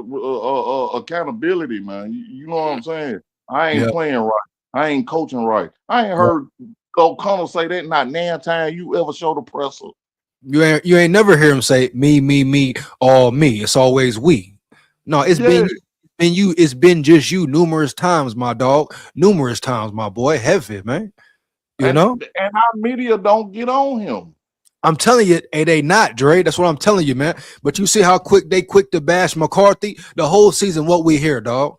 [SPEAKER 5] accountability, man. You know what I'm saying? I ain't playing right. I ain't coaching right. I ain't heard O'Connell say that not now time you ever show the presser.
[SPEAKER 1] You ain't never hear him say me, all me. It's always we. No, it's been you. It's been just you numerous times, my dog. Numerous times, my boy. Heavy, man. You know?
[SPEAKER 5] And our media don't get on him.
[SPEAKER 1] I'm telling you, they not, Dre. That's what I'm telling you, man. But you see how quick to bash McCarthy? The whole season, what we hear, dog.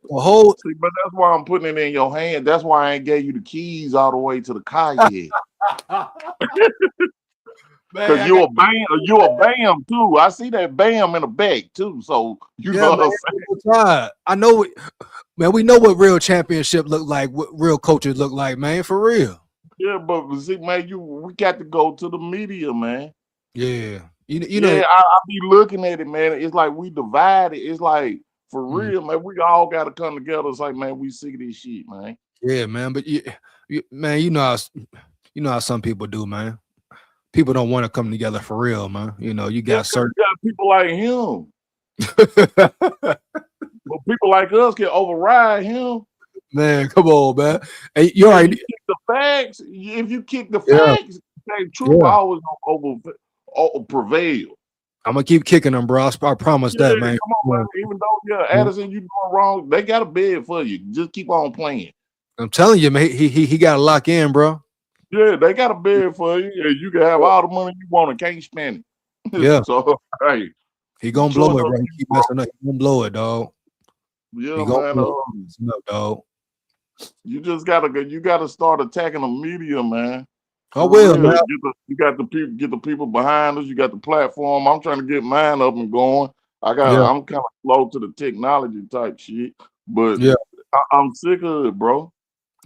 [SPEAKER 1] The whole
[SPEAKER 5] but that's why I'm putting it in your hand. That's why I ain't gave you the keys all the way to the car yet. Because you're a bam too. I see that bam in the back too. So you know what I'm saying?
[SPEAKER 1] I know it, man. We know what real championship look like, what real coaches look like, man, for real.
[SPEAKER 5] Yeah, but see, man, we got to go to the media, man.
[SPEAKER 1] Yeah. You know,
[SPEAKER 5] I be looking at it, man. It's like we divided. It's like for real, man. We all got to come together. It's like, man, we sick of this shit, man.
[SPEAKER 1] Yeah, man. But man, you know how some people do, man. People don't want to come together for real, man. You know, you got certain
[SPEAKER 5] people like him. But people like us can override him.
[SPEAKER 1] Man, come on, man. Hey, you already
[SPEAKER 5] kick the facts. If you kick the facts, truth always over prevail.
[SPEAKER 1] I'm gonna keep kicking them, bro. I promise that, man.
[SPEAKER 5] Come on, man. Even though Addison, you doing wrong, they got a bed for you. Just keep on playing.
[SPEAKER 1] I'm telling you, man. He got to lock in, bro.
[SPEAKER 5] Yeah, they got a bed for you. You can have all the money you want and can't spend it.
[SPEAKER 1] Yeah.
[SPEAKER 5] So hey,
[SPEAKER 1] he gonna blow it, bro. He keep messing up. He gonna blow it, dog.
[SPEAKER 5] Yeah,
[SPEAKER 1] he
[SPEAKER 5] man.
[SPEAKER 1] up, dog.
[SPEAKER 5] You just gotta start attacking the media, man.
[SPEAKER 1] I will, man.
[SPEAKER 5] You got the people, get the people behind us. You got the platform. I'm trying to get mine up and going. I'm kind of slow to the technology type shit, but I'm sick of it, bro.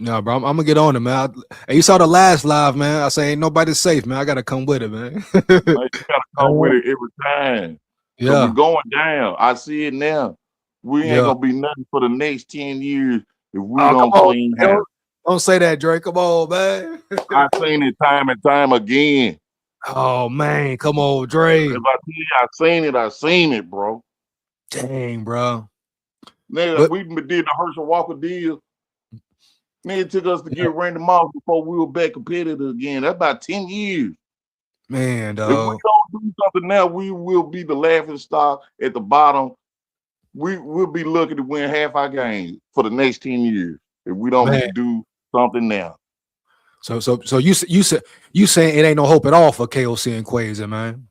[SPEAKER 1] No, bro, I'm gonna get on it, man. You saw the last live, man. I say ain't nobody safe, man. I gotta come with it, man.
[SPEAKER 5] Man, you gotta come with it every time.
[SPEAKER 1] Yeah,
[SPEAKER 5] we're going down. I see it now. We ain't gonna be nothing for the next 10 years if we don't clean house.
[SPEAKER 1] Don't say that, Drake. Come on, man.
[SPEAKER 5] I've seen it time and time again.
[SPEAKER 1] Oh man, come on, Drake.
[SPEAKER 5] If I tell you I seen it, bro.
[SPEAKER 1] Dang, bro.
[SPEAKER 5] Nigga, we did the Herschel Walker deal. Man, it took us to get Randy Moss before we were back competitive again. That's about 10 years.
[SPEAKER 1] Man, dog.
[SPEAKER 5] If we don't do something now, we will be the laughing stock at the bottom. We'll be looking to win half our games for the next 10 years if we don't do something now.
[SPEAKER 1] So you saying it ain't no hope at all for KOC and KWESI, man?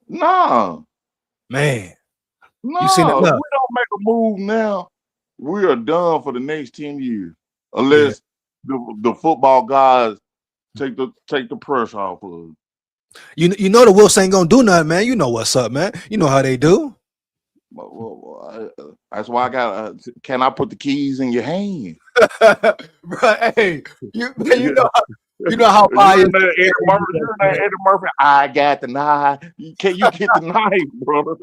[SPEAKER 5] Nah.
[SPEAKER 1] Man.
[SPEAKER 5] No, if we don't make a move now, we are done for the next 10 years. Unless the football guys take the pressure off of us.
[SPEAKER 1] You know the Wilson ain't gonna do nothing, man. You know what's up, man. You know how they do.
[SPEAKER 5] That's why I got. Can I put the keys in your hand?
[SPEAKER 1] Bro, hey, you know how biased.
[SPEAKER 5] Eddie Murphy. I got the knife. You get the knife, brother.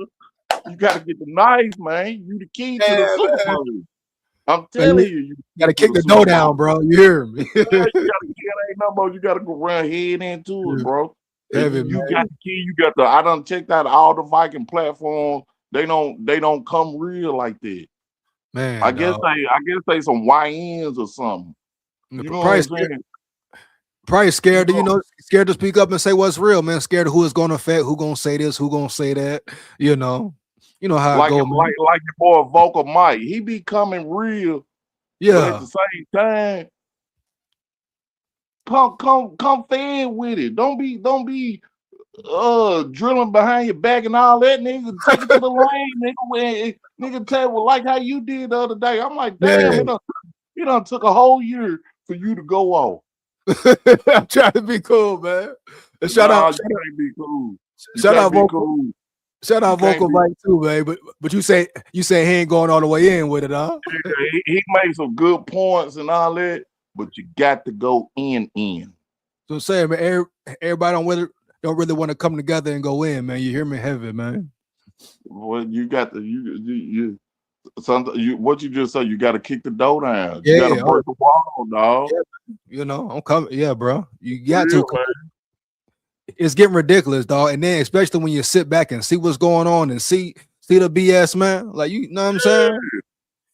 [SPEAKER 5] You got to get the knife, man. You the key to the Super Bowl. I'm telling you
[SPEAKER 1] gotta kick the door down, bro. You hear me?
[SPEAKER 5] You gotta ain't no more. You gotta go run head into it, bro.
[SPEAKER 1] Heavy,
[SPEAKER 5] you got the key. You got the. I done checked out all the Viking platforms. They don't come real like that.
[SPEAKER 1] Man,
[SPEAKER 5] I guess they some YNs or something. You know what I'm saying?
[SPEAKER 1] Probably scared to, scared to speak up and say what's real, man. Scared of who it's gonna affect, who gonna say this, who gonna say that, you know. You know how it goes.
[SPEAKER 5] Like your boy Vocal Mike. He be coming real.
[SPEAKER 1] Yeah.
[SPEAKER 5] But at the same time, come fed with it. Don't be drilling behind your back and all that, nigga. Take it to the lane, nigga. Tell like how you did the other day. I'm like, damn, it done took a whole year for you to go off.
[SPEAKER 1] I'm trying to be cool, man. Shout out,
[SPEAKER 5] be cool.
[SPEAKER 1] Shout out Vocal. Shout out Vocal Mike too, man. But you say he ain't going all the way in with it, huh?
[SPEAKER 5] Yeah, he made some good points and all that, but you got to go in.
[SPEAKER 1] So I'm saying, man, everybody don't really want to come together and go in, man. You hear me? Heavy, man.
[SPEAKER 5] Well, you got the you what you just said. You got to kick the door down.
[SPEAKER 1] Yeah,
[SPEAKER 5] You got to break the wall, dog.
[SPEAKER 1] yeah, you know, I'm coming. Yeah, bro. You got
[SPEAKER 5] Real,
[SPEAKER 1] to.
[SPEAKER 5] man.
[SPEAKER 1] It's getting ridiculous, dog. And then especially when you sit back and see what's going on and see the BS, man. Like, you know what I'm saying?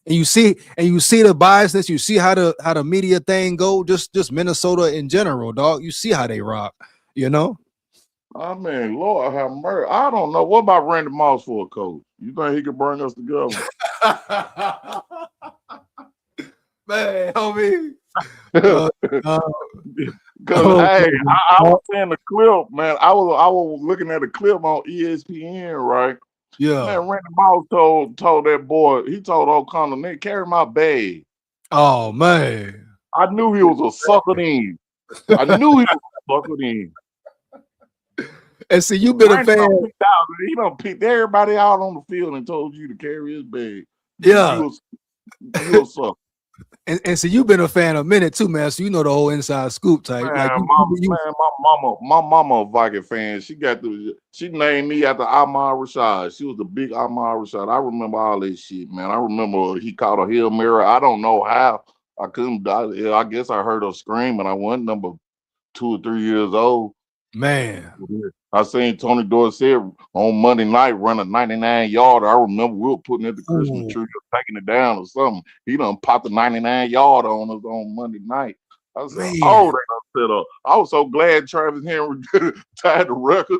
[SPEAKER 1] And you see the biasness. You see how the media thing go. Just Minnesota in general, dog. You see how they rock. You know.
[SPEAKER 5] I mean, Lord have mercy. I don't know. What about Randy Moss for a coach? You think he could bring us together?
[SPEAKER 1] Man, homie.
[SPEAKER 5] Because hey, I was seeing the clip, man. I was looking at the clip on ESPN, right?
[SPEAKER 1] Yeah.
[SPEAKER 5] Man, Randy Moss told that boy, he told O'Connell, "Nigga, carry my bag."
[SPEAKER 1] Oh man.
[SPEAKER 5] I knew he was a sucker in. I knew he was a sucker in.
[SPEAKER 1] And see, you've been a fan.
[SPEAKER 5] He done picked everybody out on the field and told you to carry his bag.
[SPEAKER 1] Yeah.
[SPEAKER 5] You a sucker.
[SPEAKER 1] And so you've been a fan a minute too, man. So you know the whole inside scoop type.
[SPEAKER 5] Man,
[SPEAKER 1] Like
[SPEAKER 5] my mama a Viking fan. She named me after Ahmad Rashad. She was the big Ahmad Rashad. I remember all this shit, man. I remember he caught a Hail Mary. I don't know how. I guess I heard her scream, and I wasn't number 2 or 3 years old.
[SPEAKER 1] Man.
[SPEAKER 5] I seen Tony Dorsett on Monday night run a 99-yarder. I remember we were putting it at the Christmas tree, taking it down or something. He done popped a 99-yarder on us on Monday night. I said,
[SPEAKER 1] Man.
[SPEAKER 5] "Oh, they done set up." I was so glad Travis Henry tied the record.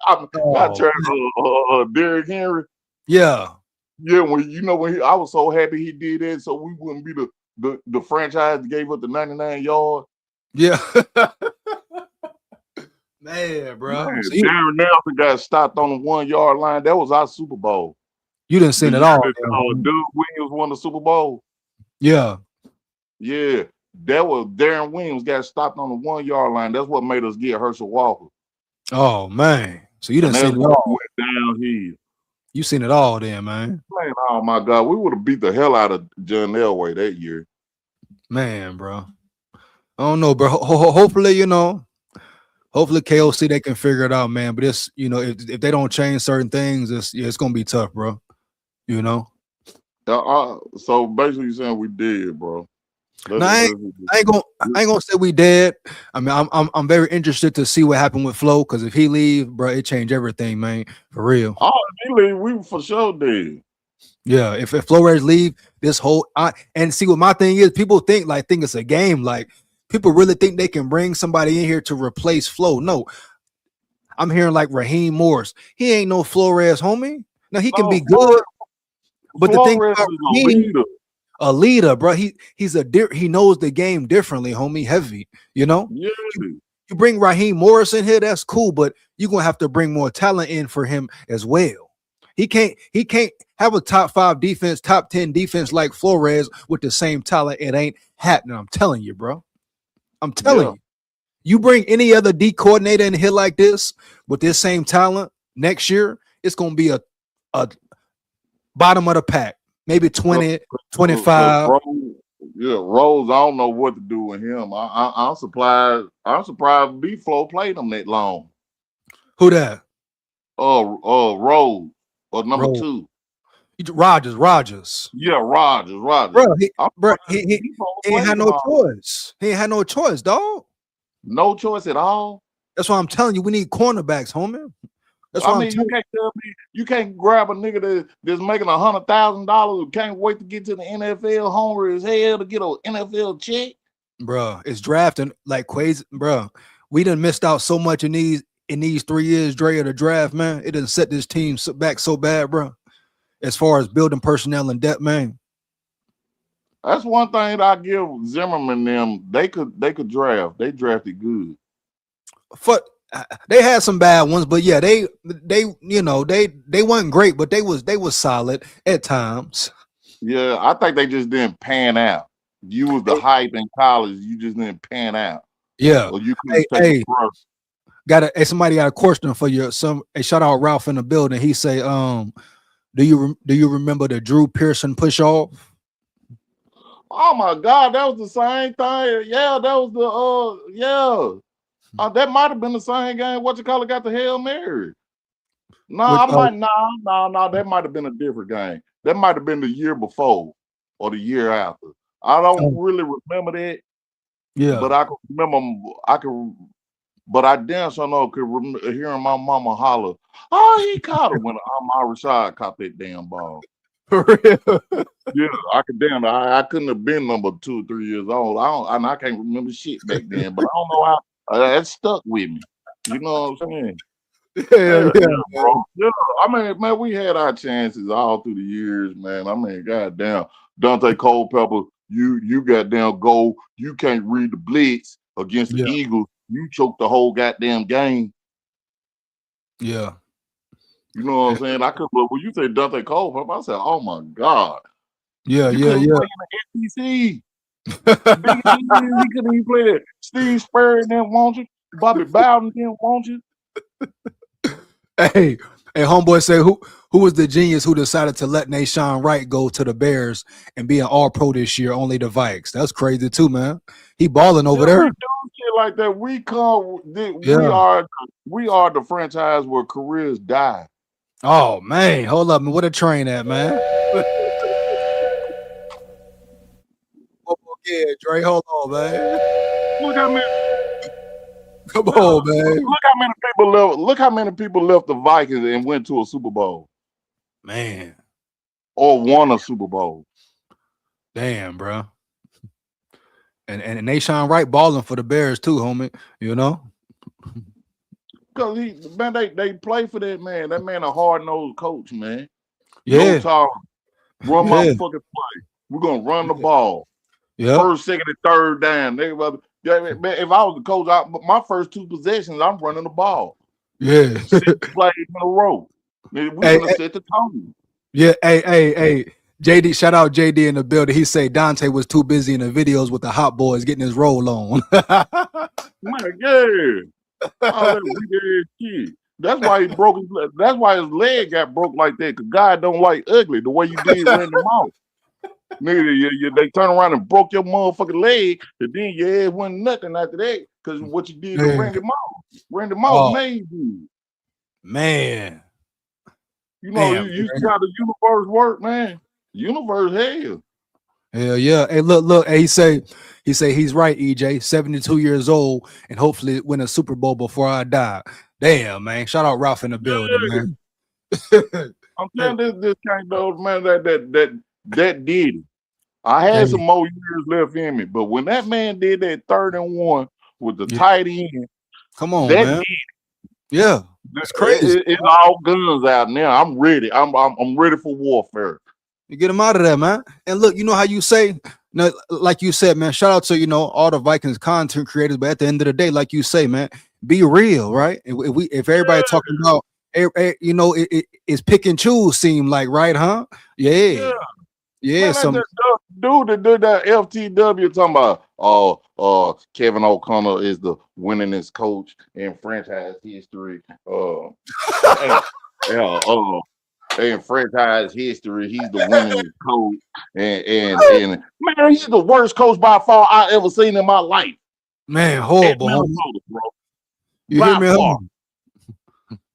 [SPEAKER 5] Not Travis, Derrick Henry.
[SPEAKER 1] Yeah.
[SPEAKER 5] Yeah, I was so happy he did that, so we wouldn't be the franchise that gave up the 99 yard.
[SPEAKER 1] Yeah. Man, bro.
[SPEAKER 5] Man,
[SPEAKER 1] So
[SPEAKER 5] Darren Nelson got stopped on the 1 yard line. That was our Super Bowl.
[SPEAKER 1] you didn't see it all.
[SPEAKER 5] Doug Williams won the Super Bowl.
[SPEAKER 1] Yeah.
[SPEAKER 5] Yeah, that was Darren Williams got stopped on the 1 yard line. That's what made us get Herschel Walker.
[SPEAKER 1] Oh man. So you didn't see it all.
[SPEAKER 5] Went downhill.
[SPEAKER 1] You seen it all then, man.
[SPEAKER 5] Man, oh my God, we would have beat the hell out of John Elway that year.
[SPEAKER 1] Man, bro. I don't know, bro. Hopefully, you know. Hopefully KOC they can figure it out, man. But it's, you know, if they don't change certain things, it's gonna be tough, bro. You know.
[SPEAKER 5] So basically, you're saying we did, bro.
[SPEAKER 1] No, I ain't gonna say we dead. I mean, I'm very interested to see what happened with Flo, because if he leave, bro, it changed everything, man, for real.
[SPEAKER 5] Oh, if he leave, we for sure dead.
[SPEAKER 1] Yeah, if Flores leave, this whole and see what my thing is, people think it's a game, like. People really think they can bring somebody in here to replace Flo. No, I'm hearing like Raheem Morris. He ain't no Flores, homie. Now he can be good, but the thing about Raheem, a leader, bro. He knows the game differently, homie. Heavy, you know.
[SPEAKER 5] Yeah.
[SPEAKER 1] You bring Raheem Morris in here, that's cool, but you're gonna have to bring more talent in for him as well. He can't have a top 5 defense, top 10 defense like Flores with the same talent. It ain't happening. I'm telling you, bro. I'm telling you, you bring any other D coordinator in here like this with this same talent next year, it's going to be a bottom of the pack, maybe 20, 25.
[SPEAKER 5] Rose, I don't know what to do with him. I'm surprised. I'm surprised B-Flow played him that long.
[SPEAKER 1] Who that?
[SPEAKER 5] Rose or number
[SPEAKER 1] Rose.
[SPEAKER 5] 2.
[SPEAKER 1] Rogers.
[SPEAKER 5] Yeah, Rogers.
[SPEAKER 1] Bro, he ain't had no choice. He ain't had no choice, dog.
[SPEAKER 5] No choice at all.
[SPEAKER 1] That's why I'm telling you, we need cornerbacks, homie. That's why
[SPEAKER 5] you can't tell me you can't grab a nigga that's making $100,000 who can't wait to get to the NFL, hungry as hell to get an NFL check.
[SPEAKER 1] Bro, it's drafting like crazy, bro. We done missed out so much in these 3 years, Dre, of the draft, man. It done set this team back so bad, bro. As far as building personnel and depth, man.
[SPEAKER 5] That's one thing that I give Zimmerman them. They could draft. They drafted good.
[SPEAKER 1] They had some bad ones, but yeah, they weren't great, but they was solid at times.
[SPEAKER 5] Yeah, I think they just didn't pan out. You was the hype in college, you just didn't pan out.
[SPEAKER 1] Yeah.
[SPEAKER 5] Or you couldn't take
[SPEAKER 1] somebody got a question for you. Shout out Ralph in the building. He say, do you remember the Drew Pearson push off?
[SPEAKER 5] Oh my God, that was the same thing. Yeah, that was That might have been the same game. What you call it? Got the Hail Mary. No,
[SPEAKER 1] Which,
[SPEAKER 5] I might no. That might have been a different game. That might have been the year before or the year after. I don't really remember that,
[SPEAKER 1] yeah.
[SPEAKER 5] but I can remember. But I damn sure know could remember hearing my mama holler, "Oh, he caught it!" When Amari Rashad caught that damn ball.
[SPEAKER 1] For real.
[SPEAKER 5] Yeah, I could damn. I couldn't have been number 2 or 3 years old. I can't remember shit back then. But I don't know how that stuck with me. You know what I'm saying?
[SPEAKER 1] Yeah,
[SPEAKER 5] Bro. Yeah, I mean, man, we had our chances all through the years, man. I mean, goddamn, Dante Culpepper, you goddamn go. You can't read the blitz against the Eagles. You choked the whole goddamn game.
[SPEAKER 1] Yeah.
[SPEAKER 5] You know what I'm saying? I could, but when you say Dante Culpepper, I said, oh my God.
[SPEAKER 1] Yeah,
[SPEAKER 5] you
[SPEAKER 1] yeah.
[SPEAKER 5] Play in the SEC. He couldn't even play that. Steve Spurrier didn't want you. Bobby Bowden didn't want you.
[SPEAKER 1] Hey, homeboy say who was the genius who decided to let Nashawn Wright go to the Bears and be an All-Pro this year, only the Vikes? That's crazy too, man. He balling over there.
[SPEAKER 5] We do shit like that. We are the franchise where careers die.
[SPEAKER 1] Oh man, hold up, man. What a train at, man. Yeah, Dre, hold on, man.
[SPEAKER 5] Look how many.
[SPEAKER 1] Come on, man.
[SPEAKER 5] Look how many people left the Vikings and went to a Super Bowl.
[SPEAKER 1] Man.
[SPEAKER 5] Or won a Super Bowl.
[SPEAKER 1] Damn, bro. And Nashawn Wright balling for the Bears too, homie. You know?
[SPEAKER 5] Because they play for that man. That man a hard-nosed coach, man.
[SPEAKER 1] Yeah.
[SPEAKER 5] No tolerance. Run my fucking play. We're gonna run the ball.
[SPEAKER 1] Yeah.
[SPEAKER 5] First, second, and third down. Man, if I was the coach, my first 2 possessions, I'm running the ball.
[SPEAKER 1] Yeah.
[SPEAKER 5] 6 plays in a row. We gonna set the tone.
[SPEAKER 1] Yeah. Hey. JD, shout out JD in the building. He say Dante was too busy in the videos with the hot boys getting his roll on.
[SPEAKER 5] Man, yeah. All that weird shit. That's why he broke his leg. That's why his leg got broke like that. Cause God don't like ugly the way you did Randy Moss. Nigga, they turn around and broke your motherfucking leg, and then your ass wasn't nothing after that. Cause what you did to Randy Moss. Randy Moss made you.
[SPEAKER 1] Man.
[SPEAKER 5] You know, you see how the universe work, man. Universe hell.
[SPEAKER 1] Hell yeah. Hey, look. Hey, he say he's right, EJ. 72 years old, and hopefully win a Super Bowl before I die. Damn, man. Shout out Ralph in the building, man.
[SPEAKER 5] I'm telling this kind of man that did it. I had some more years left in me, but when that man did that 3rd and 1 with the tight end,
[SPEAKER 1] come on, man. Yeah, it's crazy.
[SPEAKER 5] It's all guns out now. I'm ready. I'm ready for warfare.
[SPEAKER 1] You get him out of there, man. And look, you know how you say, like you said, man. Shout out to all the Vikings content creators, but at the end of the day, like you say, man, be real, right? If everybody talking about, it's pick and choose, seem like, right, huh? Yeah. Man,
[SPEAKER 5] some dude that did that FTW talking about Kevin O'Connell is the winningest coach in franchise history. In franchise history, he's the winningest coach, and man, he's the worst coach by far I ever seen in my life.
[SPEAKER 1] Man, horrible,
[SPEAKER 5] bro.
[SPEAKER 1] You hear me?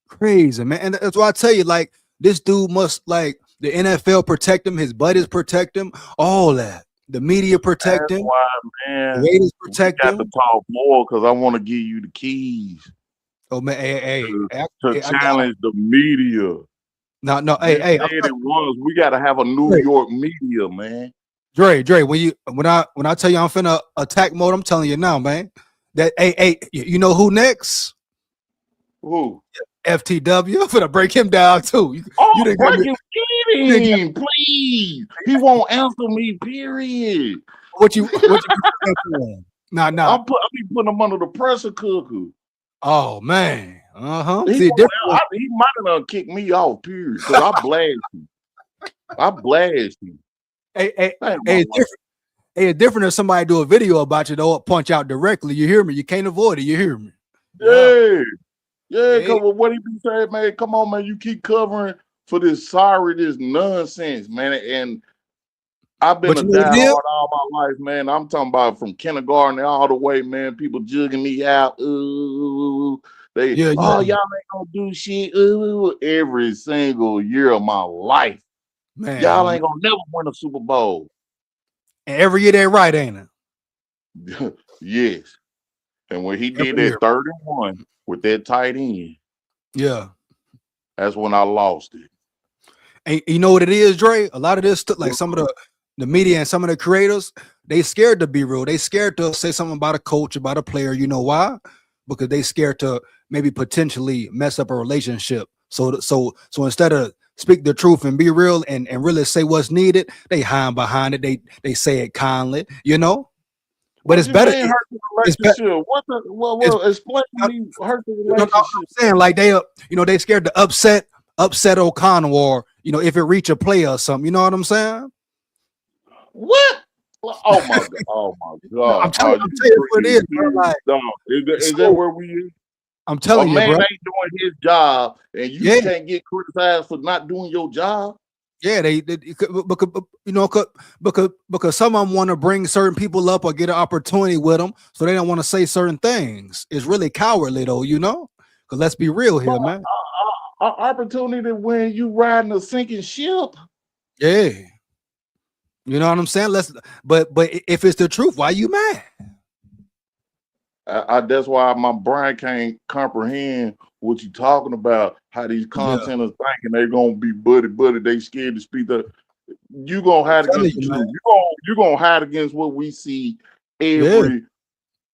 [SPEAKER 1] Crazy, man. And that's why I tell you, like, this dude must, like, the NFL protect him, his buddies protect him, all that. The media protect him.
[SPEAKER 5] Why, man?
[SPEAKER 1] The Raiders protect him.
[SPEAKER 5] We got to talk more because I want to give you the keys.
[SPEAKER 1] Oh man,
[SPEAKER 5] to challenge the media.
[SPEAKER 1] No,
[SPEAKER 5] we got to have a New York media, man.
[SPEAKER 1] Dre, when I tell you I'm finna attack mode, I'm telling you now, man. That you know who next?
[SPEAKER 5] Who?
[SPEAKER 1] FTW. I'm finna break him down too.
[SPEAKER 5] You break him, please. He won't answer me. Period.
[SPEAKER 1] What you Nah.
[SPEAKER 5] I'll be putting him under the pressure cooker.
[SPEAKER 1] Oh man.
[SPEAKER 5] He might have kicked me off, period. Because I blast him.
[SPEAKER 1] It's different if somebody do a video about you, though, punch out directly. You hear me? You can't avoid it. You hear me?
[SPEAKER 5] Yeah. Because what he be saying, man, come on, man, you keep covering for this nonsense, man. And I've been
[SPEAKER 1] But
[SPEAKER 5] a
[SPEAKER 1] you know what it
[SPEAKER 5] diehard
[SPEAKER 1] is?
[SPEAKER 5] all my life, man. I'm talking about from kindergarten all the way, man. People jugging me out. Ooh,
[SPEAKER 1] Yeah,
[SPEAKER 5] y'all
[SPEAKER 1] yeah,
[SPEAKER 5] ain't gonna do shit. Ooh, every single year of my life. Y'all
[SPEAKER 1] man.
[SPEAKER 5] ain't gonna never win a Super Bowl.
[SPEAKER 1] And every year they right, ain't it?
[SPEAKER 5] Yes. And when he did
[SPEAKER 1] Every year.
[SPEAKER 5] that 31 with that tight end,
[SPEAKER 1] Yeah.
[SPEAKER 5] that's when I lost it.
[SPEAKER 1] And you know what it is, Dre? A lot of this, like some of the media and some of the creators, they scared to be real. They scared to say something about a coach, about a player. You know why? Because they scared to maybe potentially mess up a relationship. So instead of speak the truth and be real and really say what's needed, they hide behind it. They say it kindly, you know. But
[SPEAKER 5] What
[SPEAKER 1] it's
[SPEAKER 5] you
[SPEAKER 1] better.
[SPEAKER 5] mean hurt the
[SPEAKER 1] It's better.
[SPEAKER 5] relationship? What explain to me hurt the
[SPEAKER 1] I'm
[SPEAKER 5] relationship?
[SPEAKER 1] saying like they scared to upset O'Connell, or if it reach a player or something. You know what I'm saying?
[SPEAKER 5] What? Oh my god! Oh my
[SPEAKER 1] No,
[SPEAKER 5] god!
[SPEAKER 1] I'm telling you what it is, bro.
[SPEAKER 5] Serious,
[SPEAKER 1] Like,
[SPEAKER 5] dog. Is that
[SPEAKER 1] so
[SPEAKER 5] where we is?
[SPEAKER 1] I'm
[SPEAKER 5] A
[SPEAKER 1] telling you,
[SPEAKER 5] man
[SPEAKER 1] bro.
[SPEAKER 5] ain't doing his job, and you
[SPEAKER 1] Yeah,
[SPEAKER 5] can't get criticized for not doing your job.
[SPEAKER 1] yeah. They because some of them want to bring certain people up or get an opportunity with them, so they don't want to say certain things. It's really cowardly, though. Because let's be real here, man.
[SPEAKER 5] Opportunity when you riding a sinking ship.
[SPEAKER 1] Yeah, you know what I'm saying. But if it's the truth, why you mad?
[SPEAKER 5] That's why my brain can't comprehend what you talking about. How these
[SPEAKER 1] Yeah,
[SPEAKER 5] contenders thinking they're gonna be buddy. They scared to speak up. You gonna
[SPEAKER 1] I'm
[SPEAKER 5] hide
[SPEAKER 1] telling
[SPEAKER 5] against the
[SPEAKER 1] you, man.
[SPEAKER 5] truth. You gonna hide against what we see
[SPEAKER 1] Yeah.
[SPEAKER 5] every.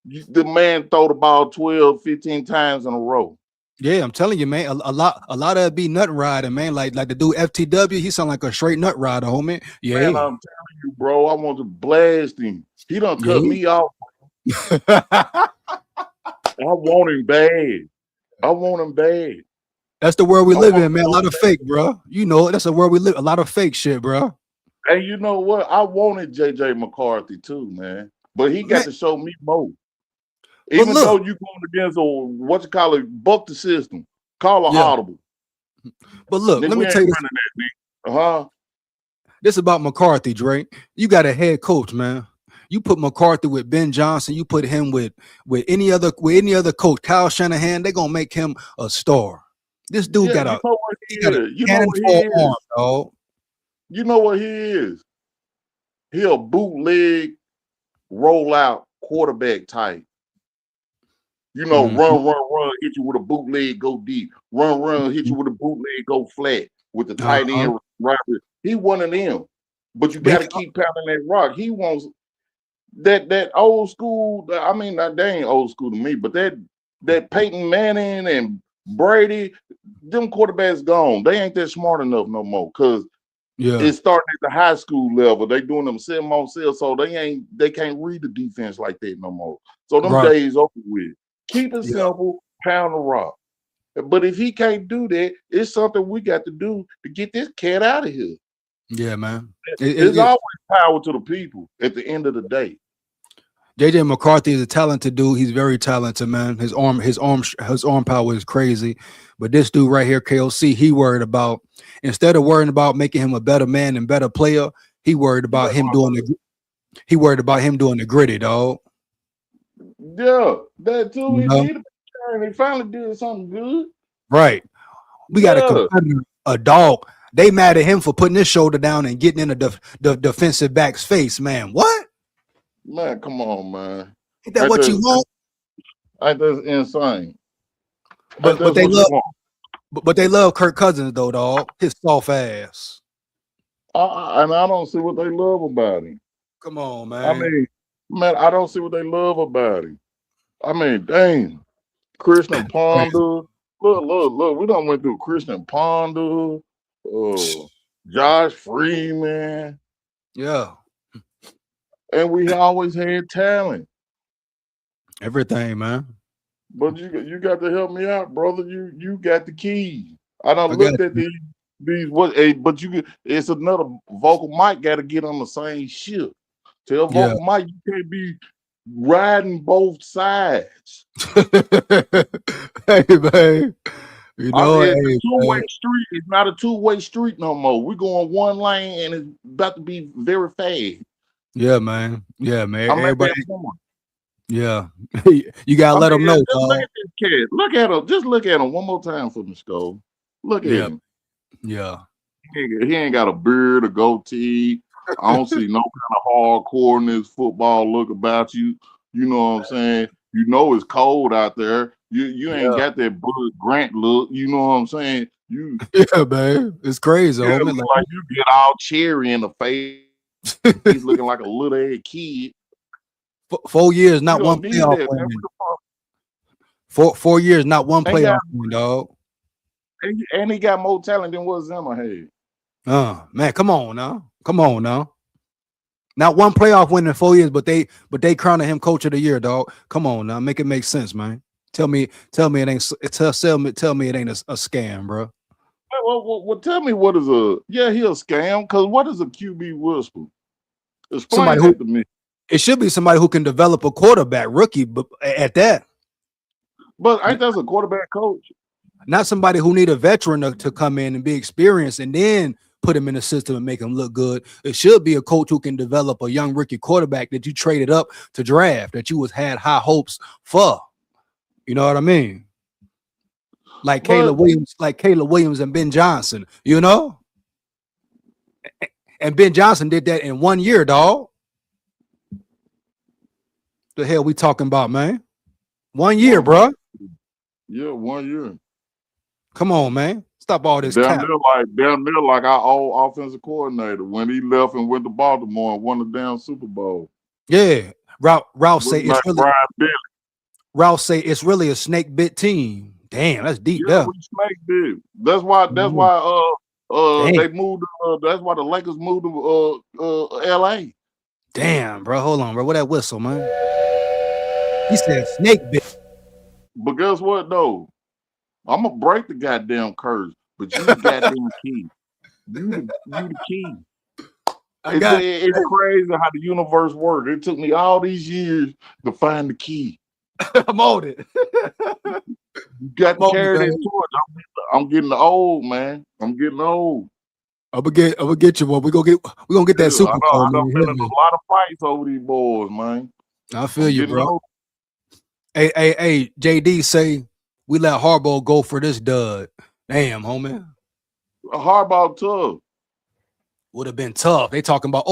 [SPEAKER 5] The man throw the ball 12, 15 times in a row.
[SPEAKER 1] Yeah, I'm telling you, man. A lot of it be nut riding, man. Like the dude FTW, he sound like a straight nut rider, homie.
[SPEAKER 5] Man,
[SPEAKER 1] Yeah,
[SPEAKER 5] I'm telling you, bro. I want to blast him. He done cut
[SPEAKER 1] yeah.
[SPEAKER 5] me off. I want him bad. I want him bad.
[SPEAKER 1] That's the world we
[SPEAKER 5] I
[SPEAKER 1] live
[SPEAKER 5] want
[SPEAKER 1] in,
[SPEAKER 5] him
[SPEAKER 1] man. A
[SPEAKER 5] so
[SPEAKER 1] lot of
[SPEAKER 5] bad.
[SPEAKER 1] fake, bro. That's the world we live. A lot of fake shit, bro.
[SPEAKER 5] And you know what? I wanted JJ McCarthy too, man. But he got
[SPEAKER 1] Man,
[SPEAKER 5] to show me more.
[SPEAKER 1] but
[SPEAKER 5] Even though
[SPEAKER 1] look,
[SPEAKER 5] you going against buck the system, call an
[SPEAKER 1] yeah.
[SPEAKER 5] audible.
[SPEAKER 1] But look,
[SPEAKER 5] Then
[SPEAKER 1] let
[SPEAKER 5] we
[SPEAKER 1] me
[SPEAKER 5] ain't
[SPEAKER 1] tell you this.
[SPEAKER 5] running that, nigga.
[SPEAKER 1] This about McCarthy, Drake. You got a head coach, man. You put McCarthy with Ben Johnson. You put him with any other coach, Kyle Shanahan. They're gonna make him a star. This dude
[SPEAKER 5] Yeah,
[SPEAKER 1] got
[SPEAKER 5] you
[SPEAKER 1] a
[SPEAKER 5] know what he
[SPEAKER 1] he got a
[SPEAKER 5] is. You know
[SPEAKER 1] cannon
[SPEAKER 5] what he
[SPEAKER 1] for an arm,
[SPEAKER 5] is.
[SPEAKER 1] dog.
[SPEAKER 5] You know what he is. He a bootleg rollout quarterback type.
[SPEAKER 1] Mhm.
[SPEAKER 5] Run, hit you with a bootleg, go deep. Run, hit you with a bootleg, go flat with the tight
[SPEAKER 1] Uh-huh.
[SPEAKER 5] end right. He one of them. But you
[SPEAKER 1] But
[SPEAKER 5] got to keep pounding that rock. He wants that old school. I mean, they ain't old school to me, but that Peyton Manning and Brady, them quarterbacks gone. They ain't that smart enough no more because
[SPEAKER 1] yeah,
[SPEAKER 5] it's starting at the high school level. They doing them 7-on-7, so they can't read the defense like that no more. So them
[SPEAKER 1] right.
[SPEAKER 5] days over with. Keep it
[SPEAKER 1] Yeah,
[SPEAKER 5] simple, pound the rock. But if he can't do that, it's something we got to do to get this cat out of here.
[SPEAKER 1] yeah, man.
[SPEAKER 5] It's always power to the people at the end of the day.
[SPEAKER 1] JJ McCarthy is a talented dude. He's very talented, man. His arm power is crazy. But this dude right here, KOC, instead of worrying about making him a better man and better player, he worried about him doing the gritty, dog.
[SPEAKER 5] Yeah, that too.
[SPEAKER 1] You
[SPEAKER 5] He
[SPEAKER 1] know?
[SPEAKER 5] needed to turn. He finally did something good.
[SPEAKER 1] Right. We got a
[SPEAKER 5] Yeah.
[SPEAKER 1] competitor, a dog. They mad at him for putting his shoulder down and getting in the defensive back's face, man. What?
[SPEAKER 5] Man, come on, man.
[SPEAKER 1] Ain't that what you want?
[SPEAKER 5] Ain't that insane?
[SPEAKER 1] But
[SPEAKER 5] That's
[SPEAKER 1] they
[SPEAKER 5] what you
[SPEAKER 1] love
[SPEAKER 5] want.
[SPEAKER 1] but they love Kirk Cousins though, dog. His soft ass.
[SPEAKER 5] And I don't see what they love about him.
[SPEAKER 1] Come on,
[SPEAKER 5] I
[SPEAKER 1] man.
[SPEAKER 5] mean, man, I don't see what they love about him. I mean, dang. Christian Ponder. Look. We done went through Christian Ponder, Josh Freeman,
[SPEAKER 1] Yeah.
[SPEAKER 5] and we always had talent.
[SPEAKER 1] Everything, man.
[SPEAKER 5] But you got to help me out, brother. You got the key. I done
[SPEAKER 1] I got
[SPEAKER 5] looked at these but it's another vocal mic got to get on the same ship. Tell
[SPEAKER 1] yeah.
[SPEAKER 5] vocal mic you can't be riding both sides.
[SPEAKER 1] Hey, man. You know,
[SPEAKER 5] It's
[SPEAKER 1] hey,
[SPEAKER 5] a two-way
[SPEAKER 1] man.
[SPEAKER 5] street. It's not a two-way street no more. We're going one lane and it's about to be very fast.
[SPEAKER 1] Yeah, man. Yeah, man.
[SPEAKER 5] I'm at
[SPEAKER 1] Everybody,
[SPEAKER 5] that point.
[SPEAKER 1] yeah. You gotta
[SPEAKER 5] I
[SPEAKER 1] let
[SPEAKER 5] mean,
[SPEAKER 1] them know,
[SPEAKER 5] just look
[SPEAKER 1] dog.
[SPEAKER 5] at this kid. Look at him. Just look at him one more time for me, SKOL. Look at
[SPEAKER 1] Yeah,
[SPEAKER 5] him.
[SPEAKER 1] yeah.
[SPEAKER 5] He ain't got a beard, a goatee. I don't see no kind of hardcoreness, football look about you. You know what I'm saying? You know it's cold out there. You ain't got that Bud Grant look. You know what I'm saying? You
[SPEAKER 1] Yeah, man. It's crazy,
[SPEAKER 5] yeah,
[SPEAKER 1] homie.
[SPEAKER 5] look like you get all cherry in the face. He's looking like a little ass kid.
[SPEAKER 1] 4 years,
[SPEAKER 5] You
[SPEAKER 1] not one
[SPEAKER 5] don't need
[SPEAKER 1] playoff
[SPEAKER 5] that, man.
[SPEAKER 1] win.
[SPEAKER 5] What the fuck?
[SPEAKER 1] 4 years, not one
[SPEAKER 5] And,
[SPEAKER 1] playoff win, dog.
[SPEAKER 5] and he got more talent than what Zimmer had.
[SPEAKER 1] Man, come on now. Come on now. Not one playoff win in 4 years, but they crowning him coach of the year, dog. Come on now. Make it make sense, man. Tell me it ain't tell me it ain't a scam, bro.
[SPEAKER 5] Well, tell me what is he a scam? Because what is a QB whisper? Explain
[SPEAKER 1] Somebody
[SPEAKER 5] that
[SPEAKER 1] who
[SPEAKER 5] to me.
[SPEAKER 1] it should be somebody who can develop a quarterback rookie, but at that.
[SPEAKER 5] But ain't that a quarterback coach?
[SPEAKER 1] Not somebody who need a veteran to come in and be experienced and then put him in the system and make him look good. It should be a coach who can develop a young rookie quarterback that you traded up to draft, that you had high hopes for. You know what I mean? Like Caleb Williams and Ben Johnson, you know? And Ben Johnson did that in 1 year, dog. The hell we talking about, man? 1 year, bro.
[SPEAKER 5] Yeah, 1 year.
[SPEAKER 1] Come on, man. Stop all this
[SPEAKER 5] Damn
[SPEAKER 1] cap.
[SPEAKER 5] near like our old offensive coordinator when he left and went to Baltimore and won the damn Super Bowl.
[SPEAKER 1] Yeah. Ralph say
[SPEAKER 5] Looking like Brian Billy.
[SPEAKER 1] Ralph say it's really a snake bit team. Damn, that's deep.
[SPEAKER 5] Yeah,
[SPEAKER 1] There.
[SPEAKER 5] we snake bit. That's why they moved. That's why the Lakers moved to LA.
[SPEAKER 1] Damn, bro. Hold on, bro. What that whistle, man? He said snake bit.
[SPEAKER 5] But guess what though? I'm gonna break the goddamn curse, but you the goddamn key. You the key. It's crazy how the universe works. It took me all these years to find the key.
[SPEAKER 1] I'm on it.
[SPEAKER 5] You got to carry that torch. I'm getting old, man. I'm getting old.
[SPEAKER 1] I'm gonna get you one. We're gonna get that Super Bowl.
[SPEAKER 5] I done been in a lot of fights over these boys, man.
[SPEAKER 1] I feel you, bro. Old. Hey, JD say we let Harbaugh go for this dud. Damn, homie.
[SPEAKER 5] Harbaugh tough.
[SPEAKER 1] Would have been tough. They talking about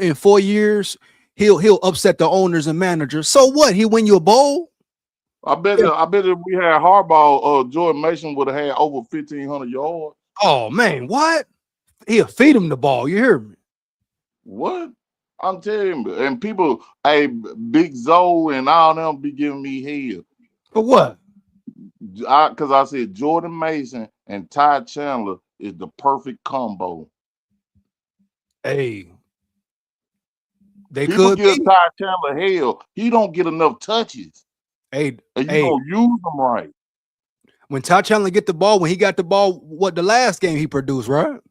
[SPEAKER 1] in 4 years he'll upset the owners and managers. So what? He win you a bowl?
[SPEAKER 5] I bet if we had Harbaugh, Jordan Mason would have had over 1,500 yards.
[SPEAKER 1] Oh man, what? He'll feed him the ball. You hear me?
[SPEAKER 5] What? I'm telling you, and people, hey, Big Zoe and all them be giving me hell.
[SPEAKER 1] For what?
[SPEAKER 5] Because I said Jordan Mason and Ty Chandler is the perfect combo.
[SPEAKER 1] Hey, they
[SPEAKER 5] people
[SPEAKER 1] could
[SPEAKER 5] give
[SPEAKER 1] be.
[SPEAKER 5] Ty Chandler hell. He don't get enough touches.
[SPEAKER 1] Hey,
[SPEAKER 5] and you don't use them right.
[SPEAKER 1] When Ty Chandler get the ball, when he got the ball, what the last game he produced, right?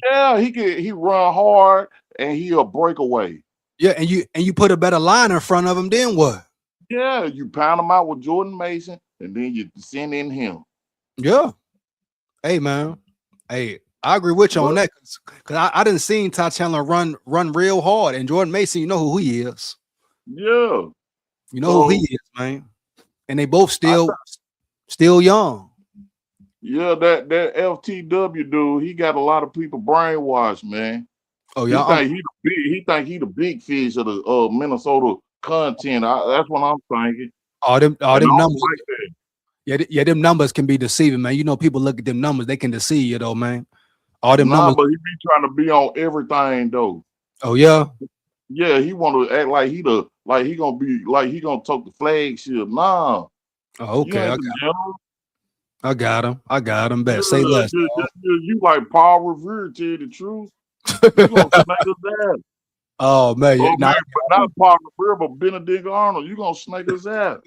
[SPEAKER 5] Yeah, he run hard and he'll break away.
[SPEAKER 1] Yeah, and you put a better line in front of him, then what?
[SPEAKER 5] Yeah, you pound him out with Jordan Mason, and then you send in him.
[SPEAKER 1] Yeah. Hey, man. Hey, I agree with you on that because I didn't see Ty Chandler run real hard, and Jordan Mason, you know who he is.
[SPEAKER 5] Yeah.
[SPEAKER 1] You know who he is, man. And they both still young.
[SPEAKER 5] Yeah, that FTW dude, he got a lot of people brainwashed, man.
[SPEAKER 1] Oh yeah,
[SPEAKER 5] he think he the big fish of the Minnesota content. That's what I'm thinking.
[SPEAKER 1] All them numbers.
[SPEAKER 5] Like
[SPEAKER 1] yeah, them numbers can be deceiving, man. You know, people look at them numbers, they can deceive you, though, man. All them numbers.
[SPEAKER 5] But he be trying to be on everything, though.
[SPEAKER 1] Oh yeah.
[SPEAKER 5] Yeah, he want to act like he gonna take the flagship. Nah.
[SPEAKER 1] Oh, okay. I got him. Better say less.
[SPEAKER 5] You like Paul Revere, tell you the truth. You gonna snake his ass.
[SPEAKER 1] Oh man,
[SPEAKER 5] but not Paul Revere, but Benedict Arnold. You gonna snake his ass.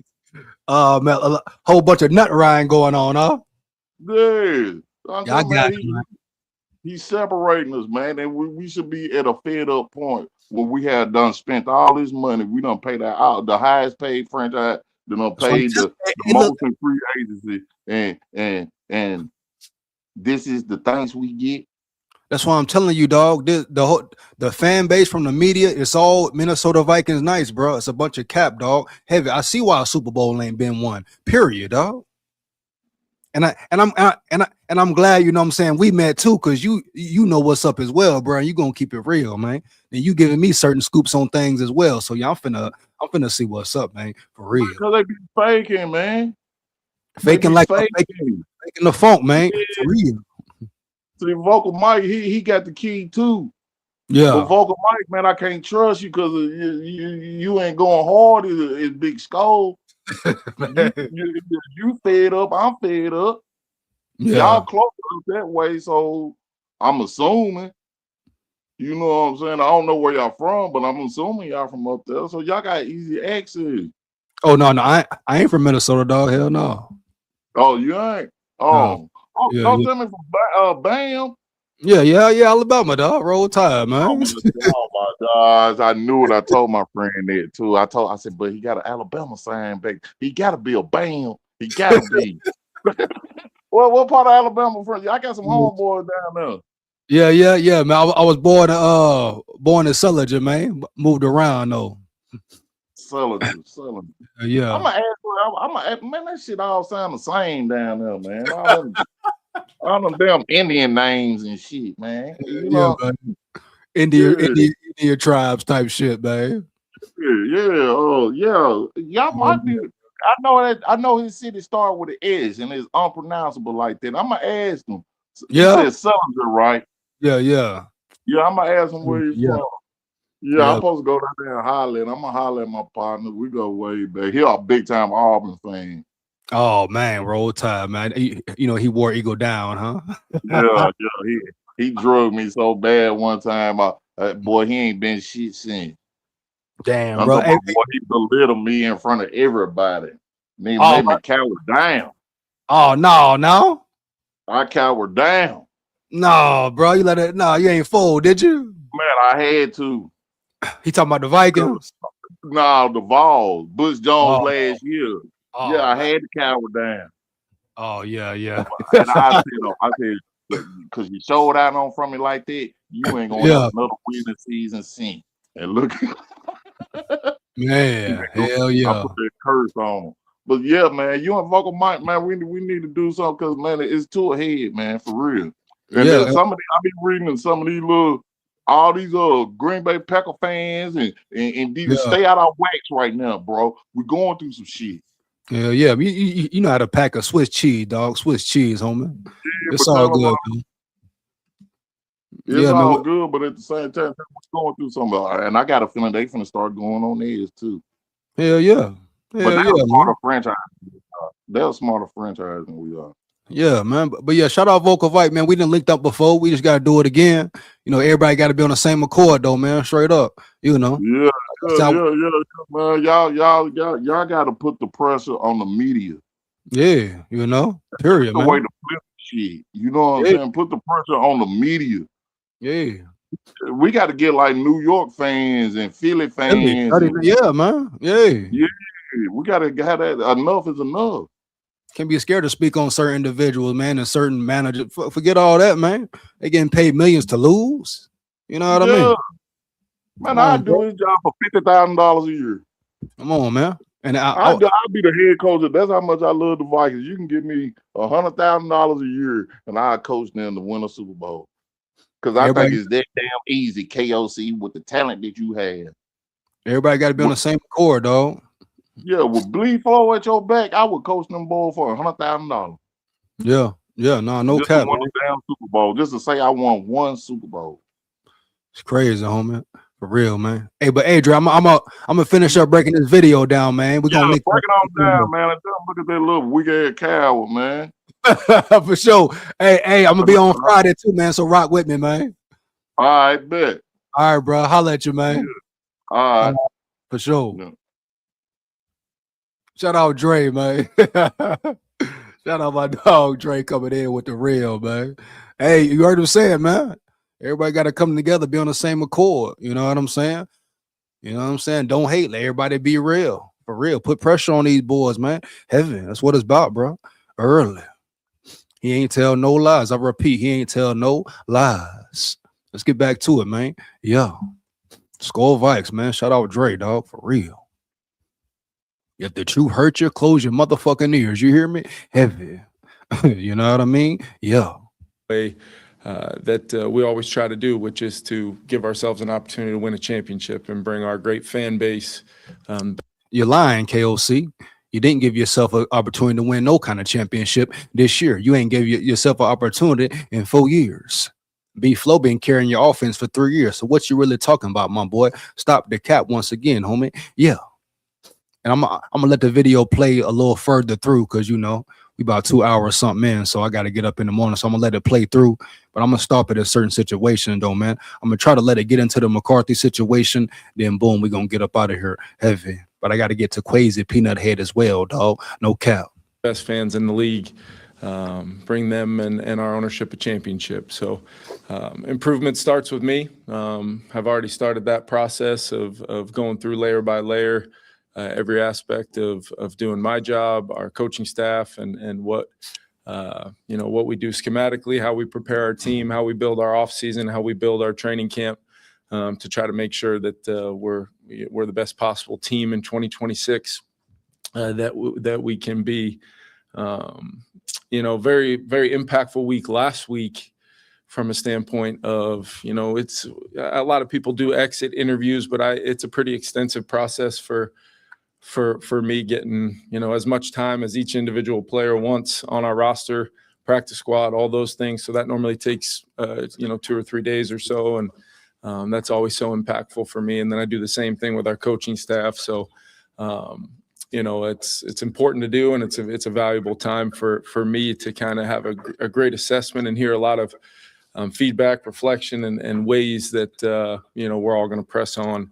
[SPEAKER 1] Man, a whole bunch of nut riding going on, huh?
[SPEAKER 5] Yeah,
[SPEAKER 1] I got you.
[SPEAKER 5] He's separating us, man, and we should be at a fed up point where we have done spent all this money. We done paid the highest paid franchise You know,
[SPEAKER 1] That's what I'm
[SPEAKER 5] paid the
[SPEAKER 1] hey, look,
[SPEAKER 5] most in free agency, and this is the things we get.
[SPEAKER 1] that's why I'm telling you, dog. The fan base from the media, it's all Minnesota Vikings nice, bro. It's a bunch of cap, dog. Heavy. I see why a Super Bowl ain't been won. Period, dog. And I'm glad, you know what I'm saying, we met too, because you know what's up as well, bro. And you gonna keep it real, man. And you giving me certain scoops on things as well. So yeah, I'm finna see what's up, man. For real.
[SPEAKER 5] Because they be faking, man.
[SPEAKER 1] Faking like faking the funk, man.
[SPEAKER 5] Yeah.
[SPEAKER 1] For real.
[SPEAKER 5] See, Vocal Mike, he got the key too.
[SPEAKER 1] Yeah.
[SPEAKER 5] But Vocal Mike, man, I can't trust you because you ain't going hard as Big SKOL. You fed up, I'm fed up.
[SPEAKER 1] Yeah.
[SPEAKER 5] Y'all close up that way, so I'm assuming. You know what I'm saying? I don't know where y'all from, but I'm assuming y'all from up there. So y'all got easy access.
[SPEAKER 1] Oh no, I ain't from Minnesota, dog. Hell no.
[SPEAKER 5] Oh, you ain't?
[SPEAKER 1] No.
[SPEAKER 5] Oh,
[SPEAKER 1] Yeah,
[SPEAKER 5] don't
[SPEAKER 1] yeah.
[SPEAKER 5] tell me from Bam.
[SPEAKER 1] Yeah, Alabama, dog. Roll Tide, man.
[SPEAKER 5] Oh my gosh, I knew it. I told my friend that too. I said, but he got an Alabama sign back. He gotta be a Bam. He gotta be. Well, what part of Alabama from? I got some homeboys down there.
[SPEAKER 1] Yeah, man. I was born in Sullinger, man. Moved around though.
[SPEAKER 5] Sullinger.
[SPEAKER 1] Yeah.
[SPEAKER 5] I'm gonna ask, man, that shit all sound the same down there, man. All them damn Indian names and shit, man. You know,
[SPEAKER 1] man. Indian tribes type shit, man.
[SPEAKER 5] Oh yeah. Y'all might be. I know his city started with an S and it's unpronounceable like that. I'm gonna ask him.
[SPEAKER 1] Yeah.
[SPEAKER 5] He said Sullinger, right?
[SPEAKER 1] Yeah.
[SPEAKER 5] Yeah, I'm gonna ask him where he's from. Yeah, I'm supposed to go down there and holler, and I'm gonna holler at my partner. We go way back. He a big time Auburn fan.
[SPEAKER 1] Oh man, Roll Tide, man. You know he wore Eagle down, huh?
[SPEAKER 5] Yeah. He drugged me so bad one time. Boy, he ain't been shit since.
[SPEAKER 1] Damn,
[SPEAKER 5] I'm
[SPEAKER 1] bro.
[SPEAKER 5] talking about, boy, he belittled me in front of everybody. He made me cower down.
[SPEAKER 1] Oh no.
[SPEAKER 5] I cowered down.
[SPEAKER 1] No, bro. You let it. No, you ain't fold, did you?
[SPEAKER 5] Man, I had to.
[SPEAKER 1] He talking about the Vikings.
[SPEAKER 5] No, the Vols. Butch Jones last year. Yeah, I had to cower down.
[SPEAKER 1] Oh yeah.
[SPEAKER 5] And I said, because you showed out on from me like that, you ain't gonna have another winning season since. And look,
[SPEAKER 1] man, hell yeah.
[SPEAKER 5] I put that curse on. But yeah, man, you and Vocal Mike, man, we need to do something because man, it's too ahead, man, for real. And then I be reading some of these all these Green Bay Packer fans and these stay out our wax right now, bro. We're going through some shit.
[SPEAKER 1] Yeah. You know how to pack a Swiss cheese, dog. Swiss cheese, homie.
[SPEAKER 5] Yeah,
[SPEAKER 1] it's all good, man.
[SPEAKER 5] It's all good, but at the same time, we're going through something. And I got a feeling they finna start going on theirs too.
[SPEAKER 1] Hell yeah.
[SPEAKER 5] But they're a smarter franchise. They're a smarter franchise than we are.
[SPEAKER 1] Yeah, man. But yeah, shout out Vocal Vike, man. We didn't linked up before. We just gotta do it again. You know, everybody gotta be on the same accord though, man. Straight up. You know.
[SPEAKER 5] Yeah, man. Y'all gotta put the pressure on the media.
[SPEAKER 1] Yeah, you know. Period, man.
[SPEAKER 5] The way to flip shit. You know what I'm saying? Put the pressure on the media.
[SPEAKER 1] Yeah.
[SPEAKER 5] We got to get like New York fans and Philly fans.
[SPEAKER 1] Yeah, man. Yeah.
[SPEAKER 5] We got to have that. Enough is enough.
[SPEAKER 1] Can't be scared to speak on certain individuals, man, and certain managers. Forget all that, man. They getting paid millions to lose. You know what I mean?
[SPEAKER 5] Man, I do his job for $50,000 a year.
[SPEAKER 1] Come on, man. And
[SPEAKER 5] I'll be the head coach. That's how much I love the Vikings. You can give me $100,000 a year, and I'll coach them to win a Super Bowl. Because I think it's that damn easy, KOC, with the talent that you have.
[SPEAKER 1] Everybody got to be on the same accord, dog.
[SPEAKER 5] Yeah, with bleed flow at your back, I would coach them boys for $100,000.
[SPEAKER 1] Yeah, no cap.
[SPEAKER 5] Just to win a damn Super Bowl. Just to say I won one Super Bowl.
[SPEAKER 1] It's crazy, homie. For real, man. Hey, but Adrian, I'm gonna finish up breaking this video down, man. We're gonna
[SPEAKER 5] break it on down, man. Look at that little weak ass coward, man.
[SPEAKER 1] For sure. Hey, I'm gonna be on Friday too, man. So rock with me, man.
[SPEAKER 5] All right, bet.
[SPEAKER 1] All right, bro. Holla at you, man.
[SPEAKER 5] Yeah. All right.
[SPEAKER 1] For sure. Yeah. Shout out Dre, man. Shout out my dog Dre coming in with the real, man. Hey, you heard him saying, man. Everybody got to come together, be on the same accord. You know what I'm saying? Don't hate. Let everybody be real. For real. Put pressure on these boys, man. Heavy. That's what it's about, bro. Early. He ain't tell no lies. I repeat, he ain't tell no lies. Let's get back to it, man. Yeah. SKOL Vikes, man. Shout out Dre, dog. For real. If the truth hurt you, close your motherfucking ears. You hear me? Heavy. You know what I mean? Yeah.
[SPEAKER 2] That we always try to do, which is to give ourselves an opportunity to win a championship and bring our great fan base.
[SPEAKER 1] You're lying, KOC. You didn't give yourself an opportunity to win no kind of championship this year. You ain't give yourself an opportunity in 4 years. B-Flow been carrying your offense for 3 years. So what you really talking about, my boy? Stop the cap once again, homie. Yeah. And I'm gonna let the video play a little further through because, you know, we about 2 hours something in. So I got to get up in the morning. So I'm going to let it play through. But I'm going to stop at a certain situation, though, man. I'm going to try to let it get into the McCarthy situation. Then, boom, we're going to get up out of here heavy. But I got to get to Kwesi Peanut Head as well, dog. No cap.
[SPEAKER 2] Best fans in the league, bring them and our ownership a championship. So improvement starts with me. I've already started that process of going through layer by layer, every aspect of doing my job, our coaching staff, and what what we do schematically, how we prepare our team, how we build our off season, how we build our training camp, to try to make sure that we're the best possible team in 2026 that we can be. Very, very impactful week last week from a standpoint of, it's a lot of people do exit interviews, but it's a pretty extensive process for me getting, as much time as each individual player wants on our roster, practice squad, all those things. So that normally takes, 2 or 3 days or so. And that's always so impactful for me. And then I do the same thing with our coaching staff. So, it's important to do, and it's a valuable time for me to kind of have a great assessment and hear a lot of feedback, reflection, and ways that, we're all going to press on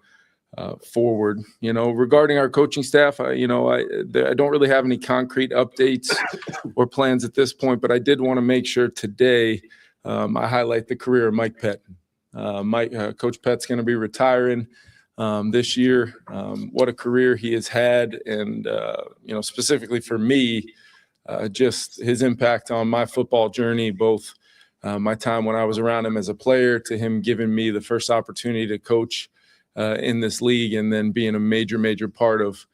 [SPEAKER 2] forward. Regarding our coaching staff, I don't really have any concrete updates or plans at this point, but I did want to make sure today I highlight the career of Mike Pettin. Coach Pett's going to be retiring this year. What a career he has had, and specifically for me, just his impact on my football journey, both my time when I was around him as a player to him giving me the first opportunity to coach in this league, and then being a major part of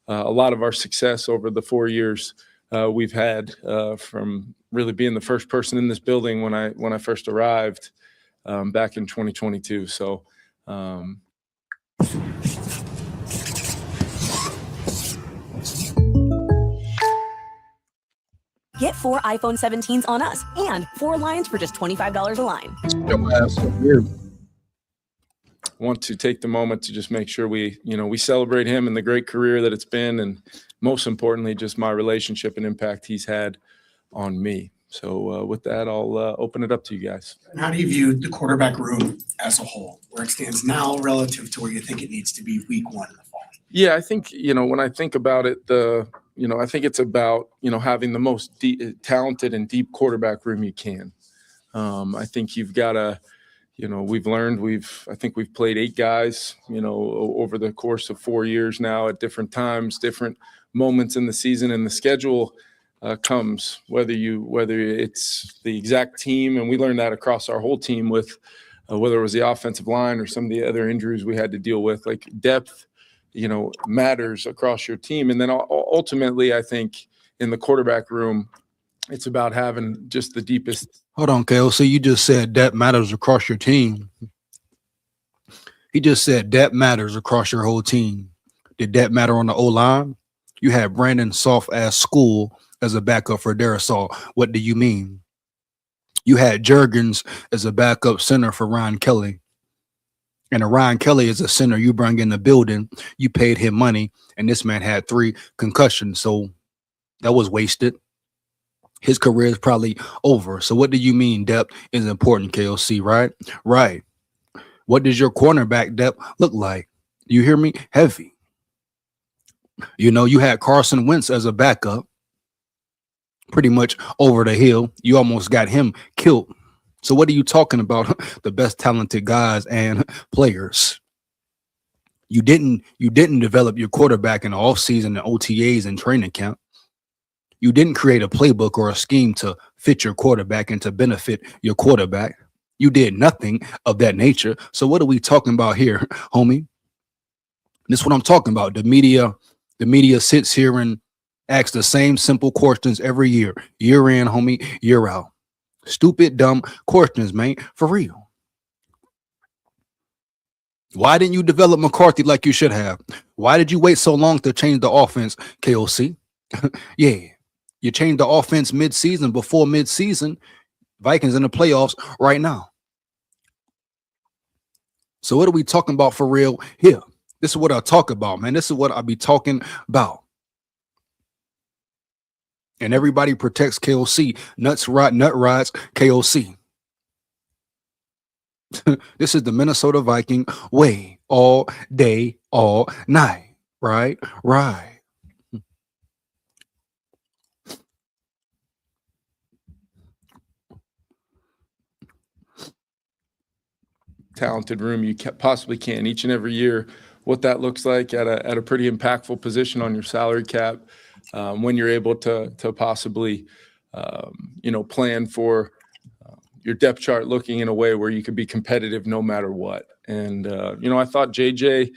[SPEAKER 2] a lot of our success over the 4 years we've had, from really being the first person in this building when I first arrived back in 2022. So
[SPEAKER 6] Get 4 iPhone 17s on us and 4 lines for just $25 a line.
[SPEAKER 2] Want to take the moment to just make sure we celebrate him and the great career that it's been, and most importantly, just my relationship and impact he's had on me. So with that, I'll open it up to you guys.
[SPEAKER 7] How do you view the quarterback room as a whole, where it stands now relative to where you think it needs to be week 1 in the fall?
[SPEAKER 2] Yeah, I think, when I think about it, I think it's about, having the most talented and deep quarterback room you can. I think you've got to, I think we've played 8 guys, over the course of 4 years now at different times, different moments in the season, and the schedule comes, whether it's the exact team, and we learned that across our whole team with whether it was the offensive line or some of the other injuries we had to deal with, like depth, matters across your team. And then ultimately, I think in the quarterback room, it's about having just the deepest.
[SPEAKER 1] Hold on, KOC. You just said depth matters across your team. He just said depth matters across your whole team. Did that matter on the O-line? You had Brandon soft-ass SKOL as a backup for Darisaw. What do you mean? You had Juergens as a backup center for Ryan Kelly. And Ryan Kelly is a center you bring in the building. You paid him money, and this man had 3 concussions. So that was wasted. His career is probably over. So what do you mean depth is important, KOC, right? Right. What does your cornerback depth look like? You hear me? Heavy. You had Carson Wentz as a backup, pretty much over the hill. You almost got him killed. So what are you talking about? The best talented guys and players. You didn't develop your quarterback in the offseason and OTAs and training camp. You didn't create a playbook or a scheme to fit your quarterback and to benefit your quarterback. You did nothing of that nature. So what are we talking about here, homie? This is what I'm talking about. The media sits here and asks the same simple questions every year in, homie, year out. Stupid, dumb questions, man, for real. Why didn't you develop McCarthy like you should have? Why did you wait so long to change the offense, KOC? Yeah, you changed the offense mid-season. Before mid-season, Vikings in the playoffs right now. So what are we talking about for real here? This is what I talk about, man. This is what I be talking about. And everybody protects KOC. Nut rides KOC. This is the Minnesota Viking way, all day, all night. Right? Right.
[SPEAKER 2] Talented room you possibly can each and every year. What that looks like at a pretty impactful position on your salary cap, when you're able to possibly plan for your depth chart looking in a way where you could be competitive no matter what. And I thought JJ,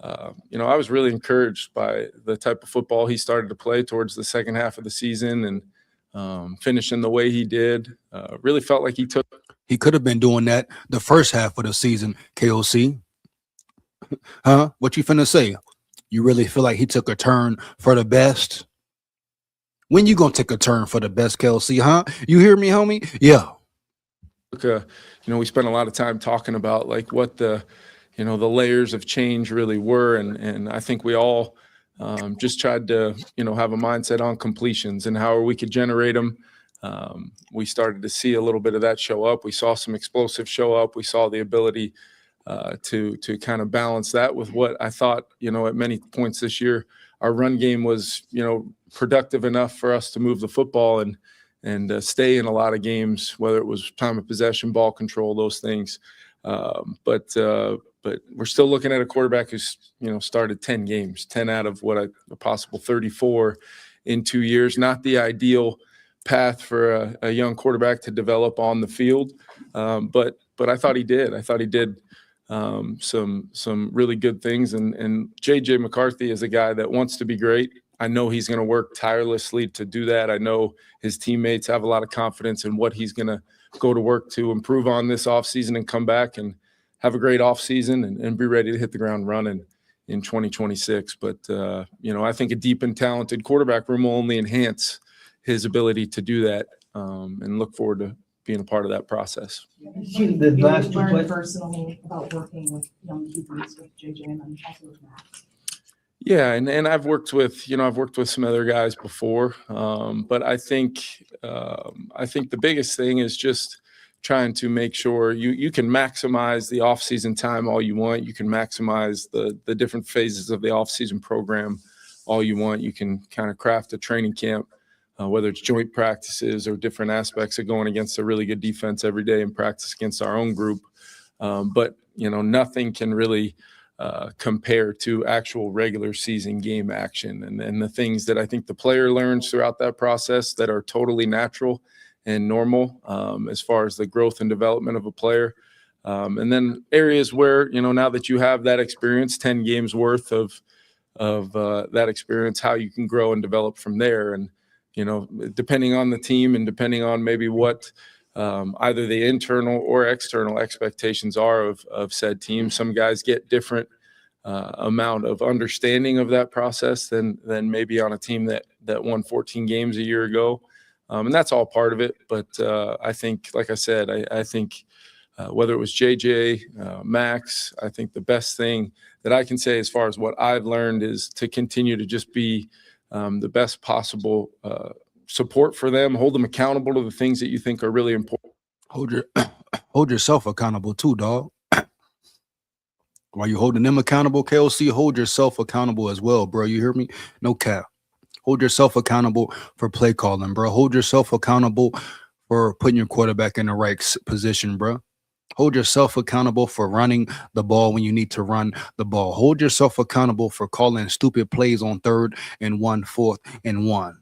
[SPEAKER 2] I was really encouraged by the type of football he started to play towards the second half of the season, and finishing the way he did. Really felt like
[SPEAKER 1] he could have been doing that the first half of the season, KOC. Huh? What you finna say? You really feel like he took a turn for the best? When you gonna take a turn for the best, KOC, huh? You hear me, homie? Yeah.
[SPEAKER 2] We spent a lot of time talking about like what the layers of change really were. And I think we all just tried to, have a mindset on completions and how we could generate them. We started to see a little bit of that show up. We saw some explosive show up. We saw the ability to kind of balance that with what I thought, at many points this year, our run game was, productive enough for us to move the football and stay in a lot of games, whether it was time of possession, ball control, those things. But we're still looking at a quarterback who's, started 10 games, 10 out of what a possible 34 in 2 years. Not the ideal path for a young quarterback to develop on the field. But I thought he did. I thought he did some really good things. And JJ McCarthy is a guy that wants to be great. I know he's going to work tirelessly to do that. I know his teammates have a lot of confidence in what he's going to go to work to improve on this offseason and come back and have a great offseason and be ready to hit the ground running in 2026. But, I think a deep and talented quarterback room will only enhance his ability to do that, and look forward to being a part of that process.
[SPEAKER 8] The last two learned personally about working with young QBs with JJ and then also with Max.
[SPEAKER 2] Yeah, and I've worked with some other guys before, but I think the biggest thing is just trying to make sure you can maximize the off-season time all you want. You can maximize the different phases of the off-season program all you want. You can kind of craft a training camp, whether it's joint practices or different aspects of going against a really good defense every day and practice against our own group. But nothing can really compare to actual regular season game action and the things that I think the player learns throughout that process that are totally natural and normal, as far as the growth and development of a player. And then areas where, now that you have that experience, 10 games worth of that experience, how you can grow and develop from there. And, depending on the team and depending on maybe what either the internal or external expectations are of said team. Some guys get different amount of understanding of that process than maybe on a team that won 14 games a year ago. And that's all part of it. But I think, like I said, I think whether it was JJ, Max, I think the best thing that I can say as far as what I've learned is to continue to just be the best possible support for them, hold them accountable to the things that you think are really important.
[SPEAKER 1] Hold yourself accountable too, dog. While you holding them accountable, KOC, hold yourself accountable as well, bro. You hear me? No cap. Hold yourself accountable for play calling, bro. Hold yourself accountable for putting your quarterback in the right position, bro. Hold yourself accountable for running the ball when you need to run the ball. Hold yourself accountable for calling stupid plays on 3rd and 1, 4th and 1.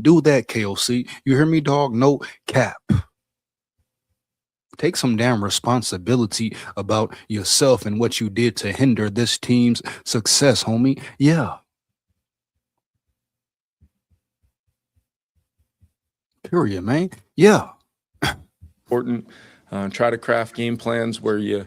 [SPEAKER 1] Do that, KOC. You hear me, dog? No cap. Take some damn responsibility about yourself and what you did to hinder this team's success, homie. Yeah. Period, man. Yeah.
[SPEAKER 2] Important. Try to craft game plans where you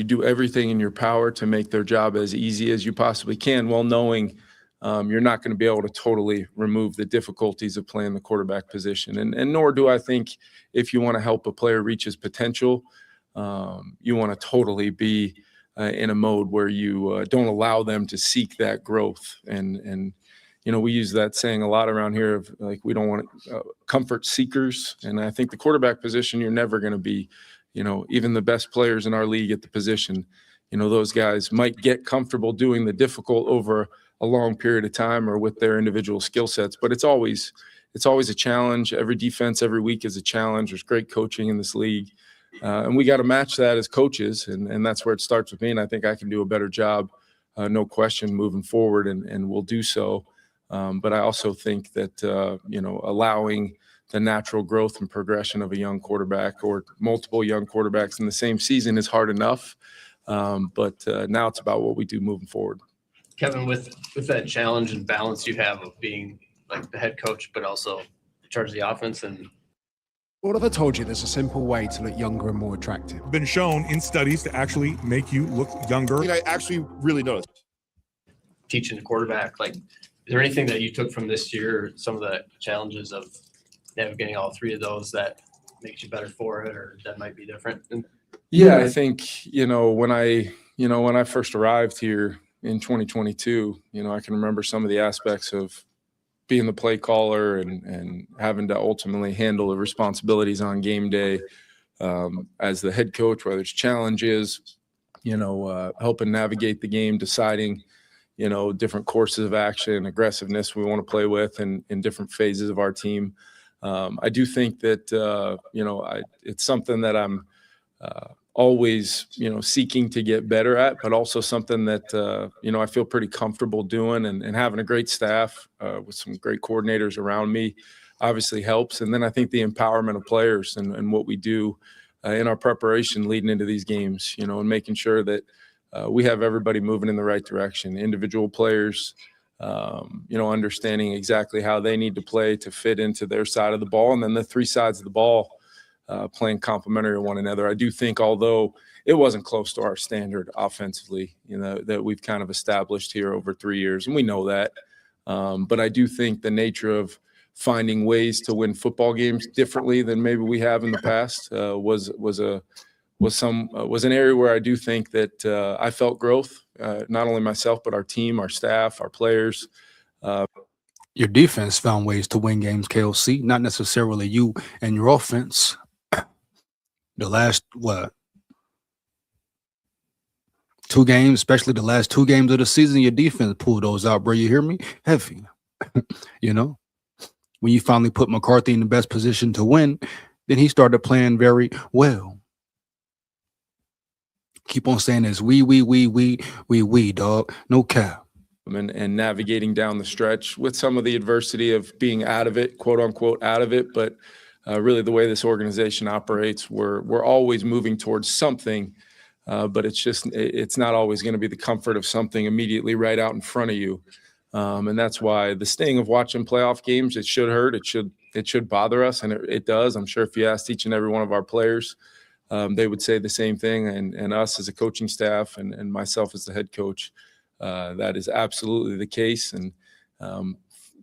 [SPEAKER 2] do everything in your power to make their job as easy as you possibly can, while knowing you're not going to be able to totally remove the difficulties of playing the quarterback position. And nor do I think, if you want to help a player reach his potential, you want to totally be in a mode where you don't allow them to seek that growth. And you know, we use that saying a lot around here of, like, we don't want comfort seekers. And I think the quarterback position, you're never going to be, you know, even the best players in our league at the position, you know, those guys might get comfortable doing the difficult over a long period of time or with their individual skill sets, but it's always a challenge. Every defense, every week is a challenge. There's great coaching in this league. And we got to match that as coaches. And that's where it starts with me. And I think I can do a better job, no question, moving forward, and we'll do so. But I also think that, you know, allowing the natural growth and progression of a young quarterback or multiple young quarterbacks in the same season is hard enough. But now it's about what we do moving forward.
[SPEAKER 9] Kevin, with that challenge and balance you have of being like the head coach, but also in charge of the offense, and
[SPEAKER 10] what if I told you there's a simple way to look younger and more attractive?
[SPEAKER 11] Been shown in studies to actually make you look younger.
[SPEAKER 12] I actually really noticed.
[SPEAKER 9] Teaching the quarterback, like, is there anything that you took from this year, or some of the challenges of navigating all three of those, that makes you better for it, or that might be different?
[SPEAKER 2] Yeah, I think, you know, when I first arrived here in 2022, you know, I can remember some of the aspects of being the play caller and having to ultimately handle the responsibilities on game day as the head coach, whether it's challenges, you know, helping navigate the game, deciding, you know, different courses of action, aggressiveness we want to play with in different phases of our team. I do think that, you know, it's something that I'm always, you know, seeking to get better at, but also something that, you know, I feel pretty comfortable doing, and having a great staff with some great coordinators around me obviously helps. And then I think the empowerment of players and what we do in our preparation leading into these games, you know, and making sure that we have everybody moving in the right direction, individual players, you know, understanding exactly how they need to play to fit into their side of the ball, and then the three sides of the ball playing complementary to one another. I do think, although it wasn't close to our standard offensively, you know, that we've kind of established here over 3 years, and we know that. But I do think the nature of finding ways to win football games differently than maybe we have in the past was an area where I do think that I felt growth, not only myself, but our team, our staff, our players.
[SPEAKER 1] Your defense found ways to win games, KOC, not necessarily you and your offense. The last, 2 games, especially the last 2 games of the season, your defense pulled those out, bro. You hear me? Heavy. You know, when you finally put McCarthy in the best position to win, then he started playing very well. Keep on saying this. We, dog. No cap.
[SPEAKER 2] And navigating down the stretch with some of the adversity of being out of it, quote unquote, out of it. But really the way this organization operates, we're always moving towards something, but it's not always going to be the comfort of something immediately right out in front of you. And that's why the sting of watching playoff games, it should hurt. It should bother us. And it does. I'm sure if you asked each and every one of our players, they would say the same thing. And us as a coaching staff and myself as the head coach, that is absolutely the case, and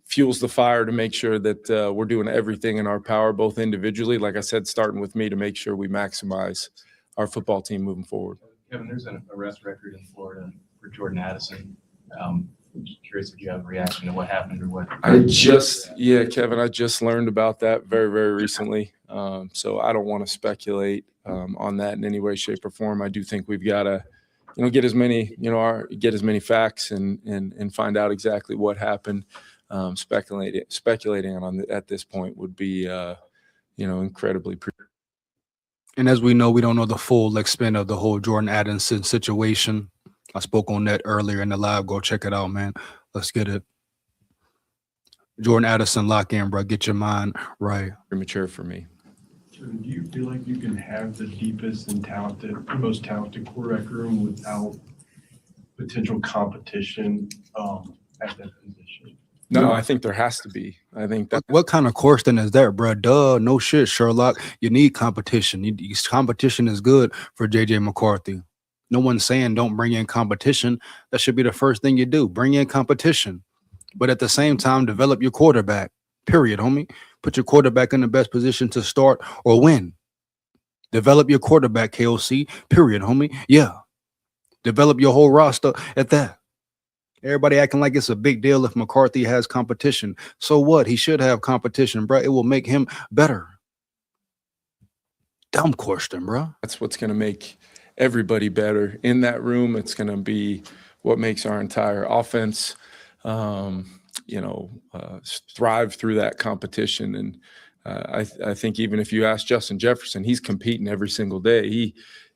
[SPEAKER 2] fuels the fire to make sure that we're doing everything in our power, both individually, like I said, starting with me, to make sure we maximize our football team moving forward.
[SPEAKER 13] Kevin, there's an arrest record in Florida for Jordan Addison. Curious if you have a reaction to what happened or what.
[SPEAKER 2] Kevin, I just learned about that very, very recently. So I don't want to speculate on that in any way, shape, or form. I do think we've got to, you know, get as many facts and find out exactly what happened. Speculating on at this point would be, you know, incredibly.
[SPEAKER 1] And as we know, we don't know the full extent of the whole Jordan Addison situation. I spoke on that earlier in the live. Go check it out, man. Let's get it. Jordan Addison, lock in, bro. Get your mind right.
[SPEAKER 2] Premature for me.
[SPEAKER 12] So do you feel like you can have the deepest and most talented quarterback room without potential competition at that position?
[SPEAKER 2] No, I think there has to be. I think that.
[SPEAKER 1] What kind of question is that, bro? Duh, no shit, Sherlock. You need competition. Competition is good for JJ McCarthy. No one's saying don't bring in competition. That should be the first thing you do. Bring in competition. But at the same time, develop your quarterback. Period, homie. Put your quarterback in the best position to start or win. Develop your quarterback, KOC. Period, homie. Yeah. Develop your whole roster at that. Everybody acting like it's a big deal if McCarthy has competition. So what? He should have competition, bro. It will make him better. Dumb question, bro.
[SPEAKER 2] That's what's going to make everybody better in that room. It's going to be what makes our entire offense, thrive through that competition. And I think even if you ask Justin Jefferson, he's competing every single day.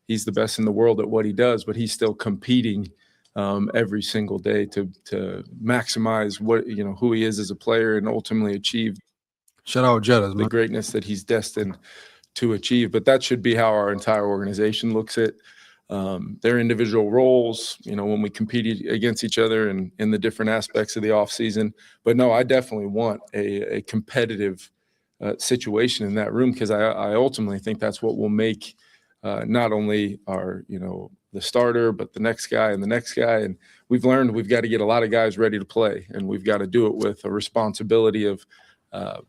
[SPEAKER 2] He's the best in the world at what he does, but he's still competing every single day to maximize who he is as a player and ultimately achieve.
[SPEAKER 1] Shout out Jettas,
[SPEAKER 2] the greatness that he's destined to achieve. But that should be how our entire organization looks at their individual roles, when we compete against each other and in the different aspects of the offseason. But no, I definitely want a competitive situation in that room, because I ultimately think that's what will make not only our, the starter, but the next guy and the next guy. And we've learned we've got to get a lot of guys ready to play, and we've got to do it with a responsibility of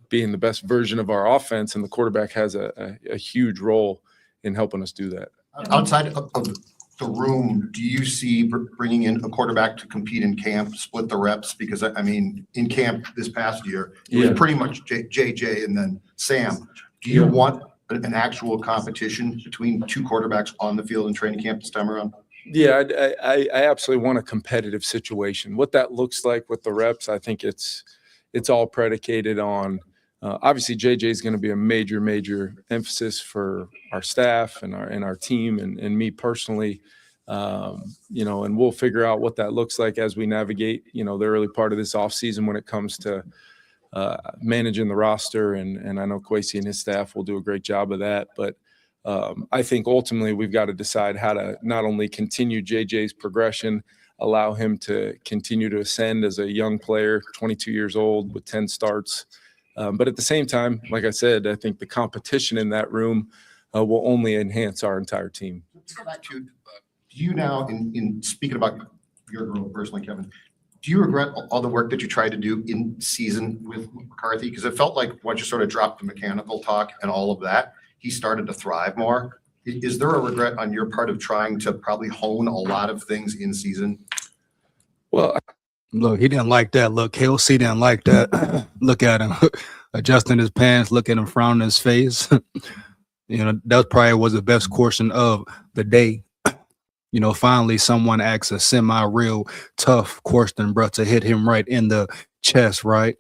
[SPEAKER 2] being the best version of our offense. And the quarterback has a huge role in helping us do that.
[SPEAKER 14] Outside of the room, do you see bringing in a quarterback to compete in camp, split the reps? Because I mean, in camp this past year, it was pretty much JJ and then Sam. Do you want an actual competition between two quarterbacks on the field in training camp this time around?
[SPEAKER 2] Yeah, I absolutely want a competitive situation. What that looks like with the reps, I think it's all predicated on obviously JJ is going to be a major emphasis for our staff and our team and me personally, and we'll figure out what that looks like as we navigate the early part of this offseason when it comes to managing the roster, and I know KWESI and his staff will do a great job of that. But I think ultimately we've got to decide how to not only continue JJ's progression, allow him to continue to ascend as a young player, 22 years old with 10 starts. But at the same time, like I said, I think the competition in that room will only enhance our entire team.
[SPEAKER 14] Let's go back to, do you now, in speaking about your role personally, Kevin, do you regret all the work that you tried to do in season with McCarthy? Because it felt like once you sort of dropped the mechanical talk and all of that, he started to thrive more. Is there a regret on your part of trying to probably hone a lot of things in season?
[SPEAKER 2] Well,
[SPEAKER 1] look, he didn't like that. Look, KOC didn't like that. Look at him adjusting his pants, look at him frowning his face. That probably was the best question of the day. Finally someone asks a semi-real tough question, bro, to hit him right in the chest, right?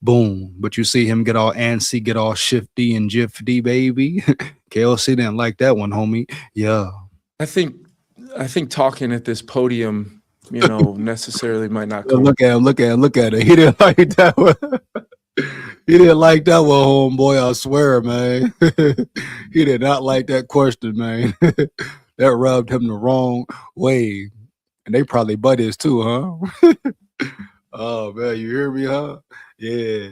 [SPEAKER 1] Boom. But you see him get all antsy, get all shifty and jifty, baby. KOC didn't like that one, homie. Yeah.
[SPEAKER 2] I think talking at this podium, necessarily might not come.
[SPEAKER 1] Look at him. He didn't like that one. He didn't like that one, homeboy. I swear, man. He did not like that question, man. That rubbed him the wrong way. And they probably buddies too, huh? Oh, man, you hear me, huh? Yeah.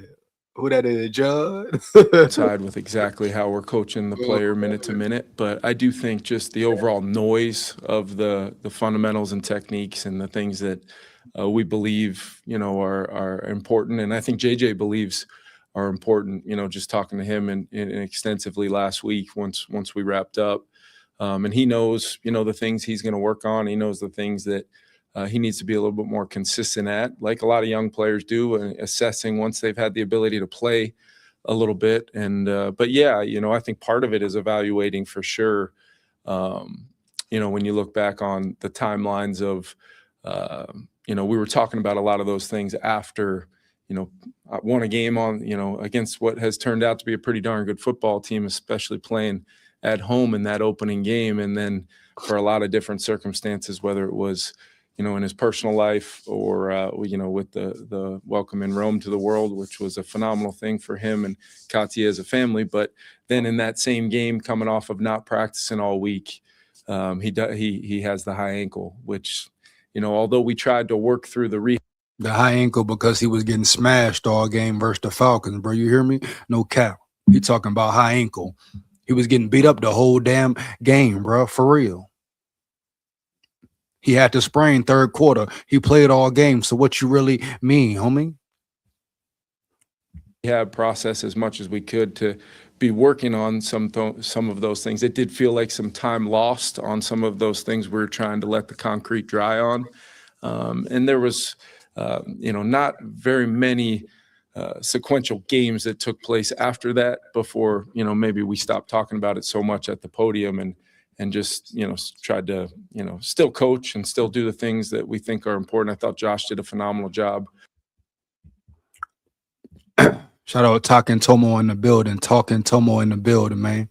[SPEAKER 1] Who that is, Judd?
[SPEAKER 2] Side with exactly how we're coaching the player minute to minute. But I do think just the overall noise of the fundamentals and techniques and the things that we believe, are important. And I think JJ believes are important, just talking to him and extensively last week once we wrapped up. And he knows, the things he's going to work on. He knows the things that he needs to be a little bit more consistent at, like a lot of young players do, assessing once they've had the ability to play a little bit. And but yeah, I think part of it is evaluating for sure. When you look back on the timelines of, we were talking about a lot of those things after won a game on, against what has turned out to be a pretty darn good football team, especially playing at home in that opening game. And then for a lot of different circumstances, whether it was, in his personal life or, with the welcome in Rome to the world, which was a phenomenal thing for him and Katia as a family. But then in that same game, coming off of not practicing all week, he has the high ankle, which, although we tried to work through the
[SPEAKER 1] high ankle because he was getting smashed all game versus the Falcons, bro. You hear me? No cap. He talking about high ankle. He was getting beat up the whole damn game, bro. For real. He had to sprain third quarter. He played all game. So what you really mean, homie?
[SPEAKER 2] We have processed as much as we could to be working on some of those things. It did feel like some time lost on some of those things we were trying to let the concrete dry on. And there was, not very many sequential games that took place after that before, maybe we stopped talking about it so much at the podium and just, tried to, still coach and still do the things that we think are important. I thought Josh did a phenomenal job.
[SPEAKER 1] Shout out Talking Tomo in the building. Talking Tomo in the building, man.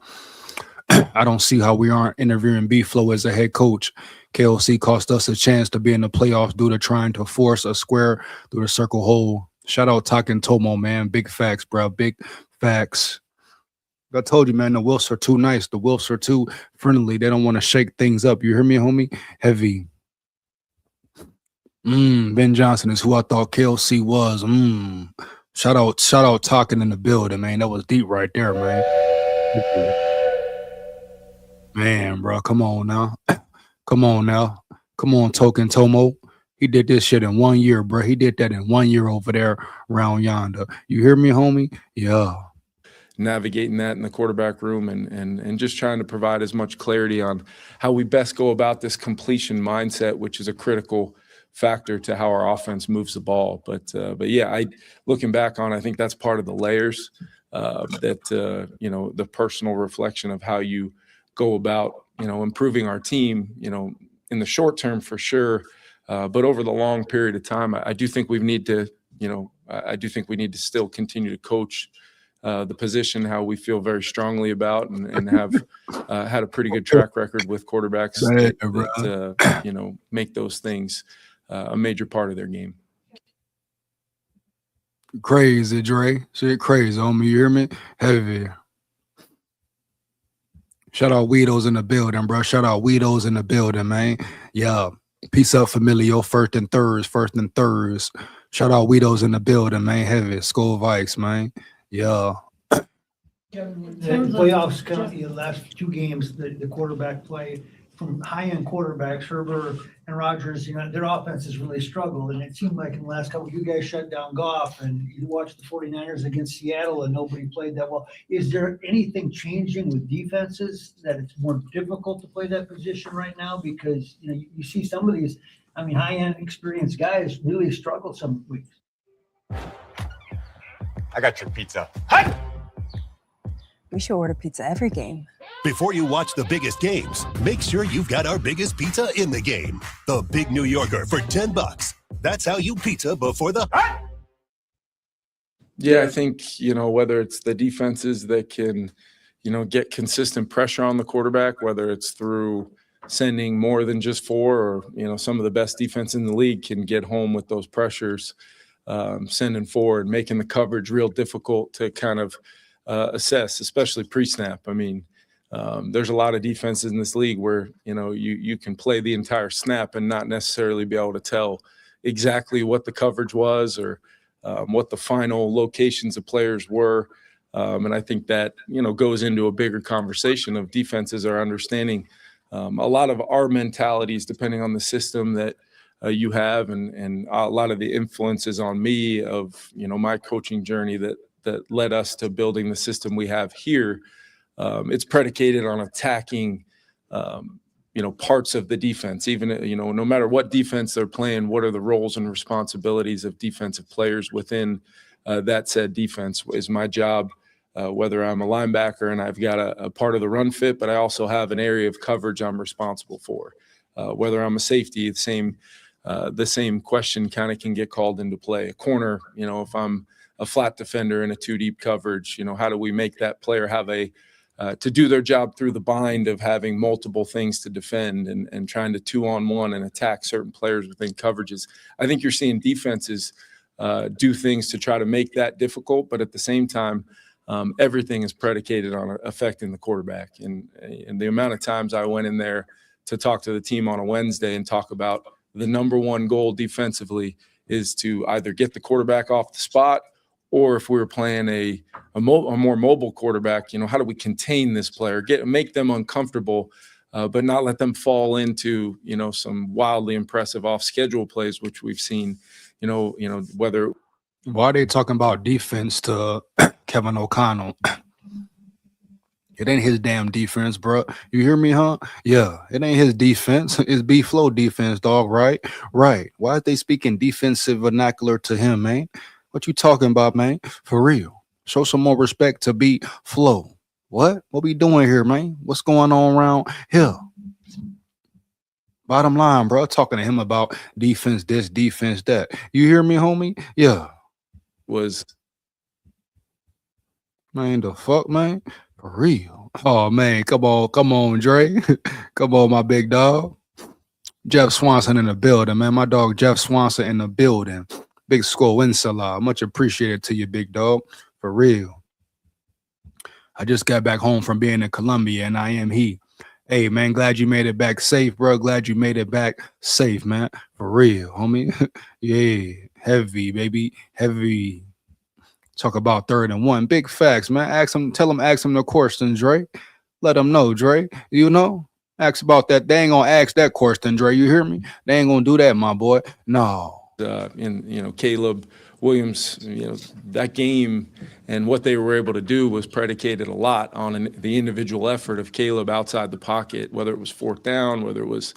[SPEAKER 1] I don't see how we aren't interviewing B-Flow as a head coach. KOC cost us a chance to be in the playoffs due to trying to force a square through the circle hole. Shout out Talking Tomo, man. Big facts, bro. Big facts. I told you, man, the Wilfs are too nice. The Wilfs are too friendly. They don't want to shake things up. You hear me, homie? Heavy. Ben Johnson is who I thought KOC was. Shout out Talking in the building, man. That was deep right there, man. Man, bro, come on now. Come on now. Come on, Token Tomo. He did this shit in 1 year, bro. He did that in 1 year over there around yonder. You hear me, homie? Yeah.
[SPEAKER 2] Navigating that in the quarterback room and just trying to provide as much clarity on how we best go about this completion mindset, which is a critical factor to how our offense moves the ball. But yeah, looking back on, I think that's part of the layers the personal reflection of how you go about, improving our team, in the short term for sure. But over the long period of time, I do think we need to still continue to coach the position how we feel very strongly about and have had a pretty good track record with quarterbacks that make those things a major part of their game.
[SPEAKER 1] Crazy, Dre. Shit crazy, homie. You hear me? Heavy. Shout out Weedos in the building, bro. Shout out Weedos in the building, man. Yeah. Peace up, familial. First and thirds. Shout out Weedos in the building, man. Heavy. SKOL Vikes, man. Yeah.
[SPEAKER 15] Kevin, the playoffs, the last two games, the quarterback play from high-end quarterbacks, Herbert and Rodgers, their offenses really struggled. And it seemed like in the last couple, you guys shut down Goff, and you watched the 49ers against Seattle, and nobody played that well. Is there anything changing with defenses that it's more difficult to play that position right now? Because, you see some of these, high-end experienced guys really struggle some weeks.
[SPEAKER 16] I got your pizza. Hi!
[SPEAKER 17] We should order pizza every game.
[SPEAKER 3] Before you watch the biggest games, make sure you've got our biggest pizza in the game. The Big New Yorker for $10. That's how you pizza before the...
[SPEAKER 2] Yeah, I think, whether it's the defenses that can, get consistent pressure on the quarterback, whether it's through sending more than just 4 or, some of the best defense in the league can get home with those pressures, sending forward, making the coverage real difficult to kind of assess, especially pre-snap. There's a lot of defenses in this league where, you can play the entire snap and not necessarily be able to tell exactly what the coverage was or what the final locations of players were. And I think that, goes into a bigger conversation of defenses are understanding a lot of our mentalities, depending on the system that you have and a lot of the influences on me of, my coaching journey that led us to building the system we have here. It's predicated on attacking, parts of the defense, even, no matter what defense they're playing, what are the roles and responsibilities of defensive players within that said defense is my job, whether I'm a linebacker and I've got a part of the run fit, but I also have an area of coverage I'm responsible for, whether I'm a safety, the same the same question kind of can get called into play. A corner, you know, if I'm a flat defender in a 2-deep coverage, you know, how do we make that player have to do their job through the bind of having multiple things to defend and trying to 2-on-1 and attack certain players within coverages. I think you're seeing defenses do things to try to make that difficult, but at the same time, everything is predicated on affecting the quarterback. And the amount of times I went in there to talk to the team on a Wednesday and talk about the number one goal defensively is to either get the quarterback off the spot, or if we were playing a more mobile quarterback, you know, how do we contain this player, make them uncomfortable, but not let them fall into, you know, some wildly impressive off-schedule plays, which we've seen, you know, whether.
[SPEAKER 1] Why are they talking about defense to Kevin O'Connell? It ain't his damn defense, bro. You hear me, huh? Yeah, it ain't his defense. It's B-Flow defense, dog, right? Right. Why are they speaking defensive vernacular to him, man? What you talking about, man? For real. Show some more respect to B-Flow. What we doing here, man? What's going on around here? Bottom line, bro, talking to him about defense this, defense that. You hear me, homie? Yeah. Man, the fuck, man? For real. Oh, man, come on, Dre. Come on, my big dog. Jeff Swanson in the building, man. My dog Jeff Swanson in the building. Big SKOL Insala. Much appreciated to you, big dog. For real. I just got back home from being in Colombia, and I am he. Hey, man, glad you made it back safe, bro. Glad you made it back safe, man. For real, homie. Yeah, heavy, baby. Heavy. Talk about 3rd and 1. Big facts, man. Ask him the question, Dre. Let him know, Dre. You know? Ask about that. They ain't gonna ask that question, Dre. You hear me? They ain't gonna do that, my boy. No.
[SPEAKER 2] And, you know, Caleb Williams, you know, that game and what they were able to do was predicated a lot on the individual effort of Caleb outside the pocket, whether it was 4th down, whether it was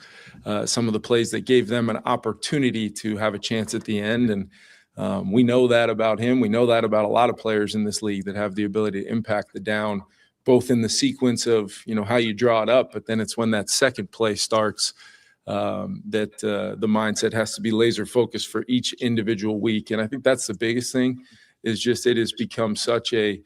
[SPEAKER 2] some of the plays that gave them an opportunity to have a chance at the end. And we know that about him. We know that about a lot of players in this league that have the ability to impact the down, both in the sequence of, you know, how you draw it up, but then it's when that second play starts that the mindset has to be laser focused for each individual week. And I think that's the biggest thing, is just it has become such a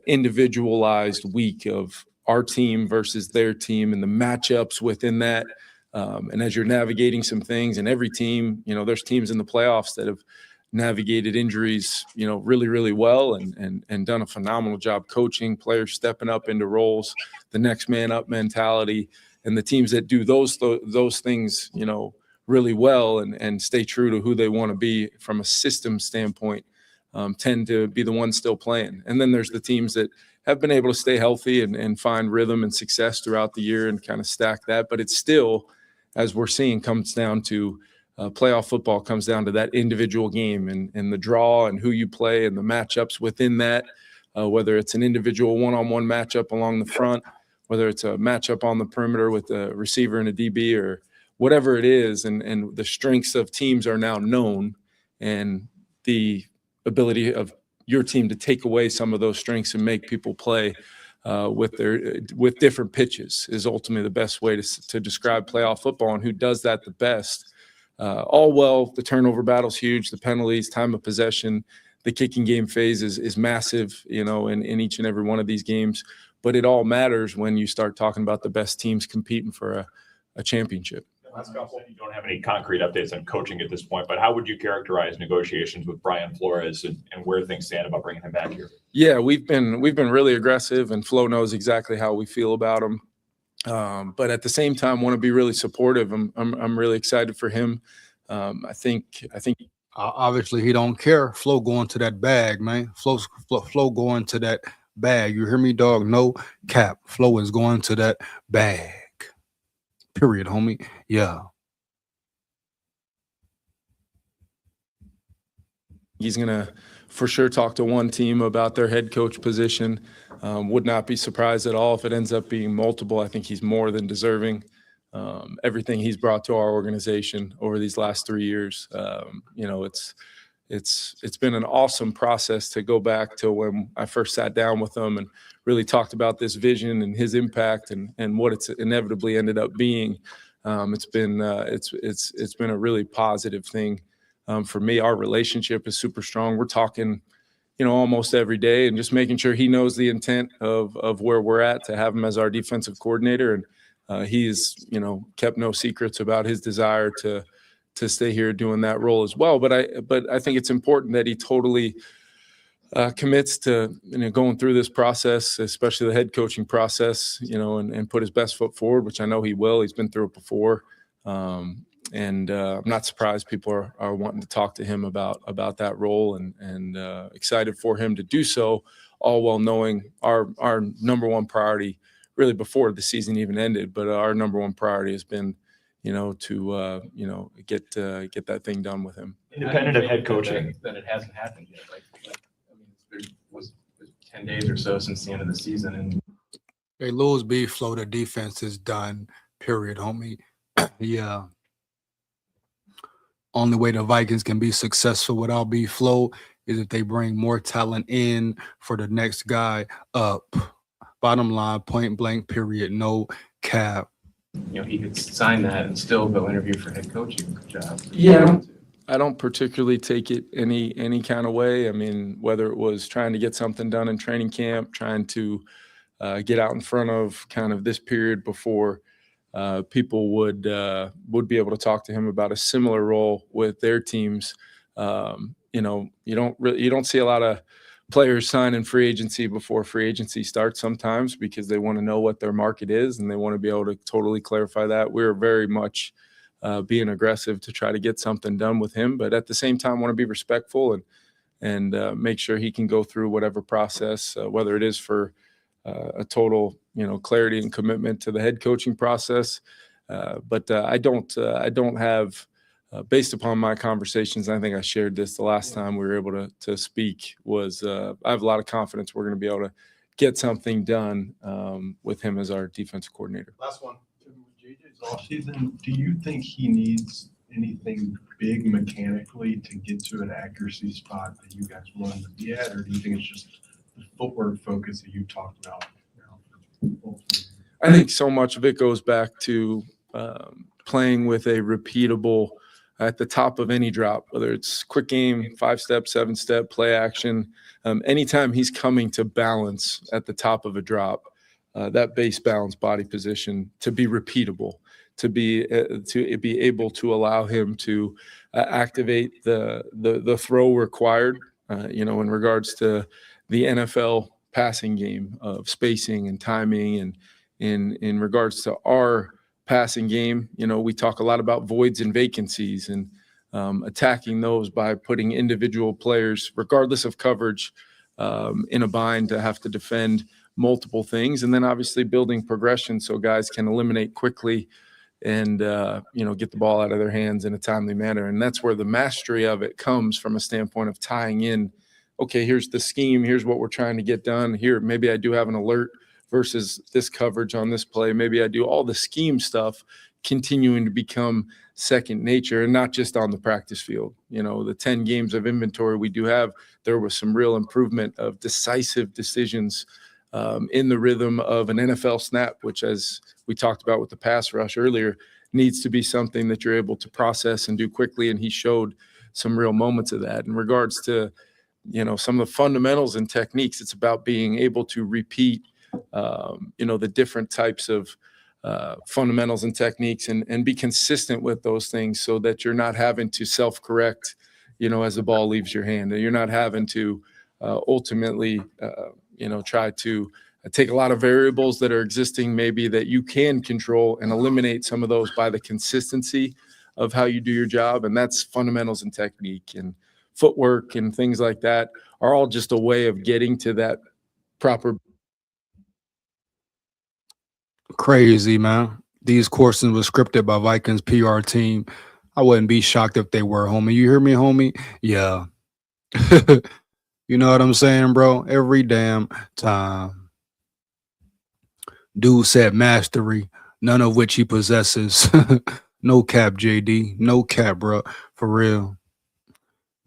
[SPEAKER 2] individualized week of our team versus their team and the matchups within that. And as you're navigating some things, and every team, you know, there's teams in the playoffs that have navigated injuries, you know, really, really well and done a phenomenal job coaching, players stepping up into roles, the next man up mentality. And the teams that do those things, you know, really well and stay true to who they want to be from a system standpoint tend to be the ones still playing. And then there's the teams that have been able to stay healthy and find rhythm and success throughout the year and kind of stack that. But it's still, as we're seeing, comes down to playoff football comes down to that individual game and the draw and who you play and the matchups within that, whether it's an individual one-on-one matchup along the front, whether it's a matchup on the perimeter with a receiver and a DB or whatever it is. And the strengths of teams are now known, and the ability of your team to take away some of those strengths and make people play with different pitches is ultimately the best way to describe playoff football. And who does that the best? The turnover battle's huge, the penalties, time of possession, the kicking game phase is massive, you know, in each and every one of these games. But it all matters when you start talking about the best teams competing for a championship.
[SPEAKER 18] Last couple, you don't have any concrete updates on coaching at this point, but how would you characterize negotiations with Brian Flores and where things stand about bringing him back here?
[SPEAKER 2] Yeah, we've been really aggressive, and Flo knows exactly how we feel about him. But at the same time, want to be really supportive. I'm really excited for him. I think
[SPEAKER 1] obviously he don't care. Flo going to that bag, man. Flo going to that bag. You hear me, dog? No cap. Flo is going to that bag. Period, homie. Yeah.
[SPEAKER 2] He's going to for sure talk to one team about their head coach position. Would not be surprised at all if it ends up being multiple. I think he's more than deserving. Everything he's brought to our organization over these last 3 years, you know, it's been an awesome process to go back to when I first sat down with him and really talked about this vision and his impact and what it's inevitably ended up being. It's been a really positive thing for me. Our relationship is super strong. We're talking, almost every day, and just making sure he knows the intent of where we're at to have him as our defensive coordinator. And he's, kept no secrets about his desire to stay here doing that role as well. But I think it's important that he totally commits to going through this process, especially the head coaching process, and put his best foot forward, which I know he will. He's been through it before. And I'm not surprised people are wanting to talk to him about that role, and excited for him to do so, all while knowing our number one priority, really before the season even ended, but our number one priority has been, to get that thing done with him.
[SPEAKER 18] Independent of head coaching.
[SPEAKER 13] That it hasn't happened yet. It was 10 days or so since the end of the season, and
[SPEAKER 1] They lose B-Flow, the defense is done, period, homie. Yeah. Only way the Vikings can be successful without B-Flow is if they bring more talent in for the next guy up. Bottom line, point blank, period, no cap.
[SPEAKER 13] He could sign that and still go interview for head coaching job.
[SPEAKER 2] Yeah, I don't particularly take it any kind of way. I mean, whether it was trying to get something done in training camp, trying to get out in front of kind of this period before people would be able to talk to him about a similar role with their teams. You don't see a lot of players signing free agency before free agency starts sometimes, because they want to know what their market is and they want to be able to totally clarify that. We're very much being aggressive to try to get something done with him, but at the same time want to be respectful and make sure he can go through whatever process, whether it is for a total, clarity and commitment to the head coaching process. But I don't have, based upon my conversations, I think I shared this the last time we were able to speak, was I have a lot of confidence we're going to be able to get something done with him as our defensive coordinator.
[SPEAKER 12] Last one. JJ's offseason, do you think he needs anything big mechanically to get to an accuracy spot that you guys want him to be at, or do you think it's just the footwork focus that you talked about?
[SPEAKER 2] I think so much of it goes back to playing with a repeatable at the top of any drop, whether it's quick game, 5-step, 7-step, play action. Anytime he's coming to balance at the top of a drop, that base balance body position to be repeatable, to be able to allow him to activate the throw required, in regards to the NFL passing game of spacing and timing, and in regards to our passing game, we talk a lot about voids and vacancies, and attacking those by putting individual players, regardless of coverage, in a bind to have to defend multiple things, and then obviously building progression so guys can eliminate quickly and get the ball out of their hands in a timely manner. And that's where the mastery of it comes, from a standpoint of tying in, okay, here's the scheme, here's what we're trying to get done here. Maybe I do have an alert versus this coverage on this play. Maybe I do all the scheme stuff, continuing to become second nature, and not just on the practice field. The 10 games of inventory we do have, there was some real improvement of decisive decisions in the rhythm of an NFL snap, which, as we talked about with the pass rush earlier, needs to be something that you're able to process and do quickly. And he showed some real moments of that. In regards to, some of the fundamentals and techniques, it's about being able to repeat, the different types of fundamentals and techniques, and be consistent with those things, so that you're not having to self-correct, as the ball leaves your hand, and you're not having to ultimately, try to take a lot of variables that are existing, maybe that you can control, and eliminate some of those by the consistency of how you do your job. And that's fundamentals and technique, and footwork and things like that are all just a way of getting to that proper.
[SPEAKER 1] Crazy, man. These courses were scripted by Vikings PR team. I wouldn't be shocked if they were, homie. You hear me, homie? Yeah. You know what I'm saying, bro? Every damn time. Dude said mastery, none of which he possesses. No cap, JD. No cap, bro. For real.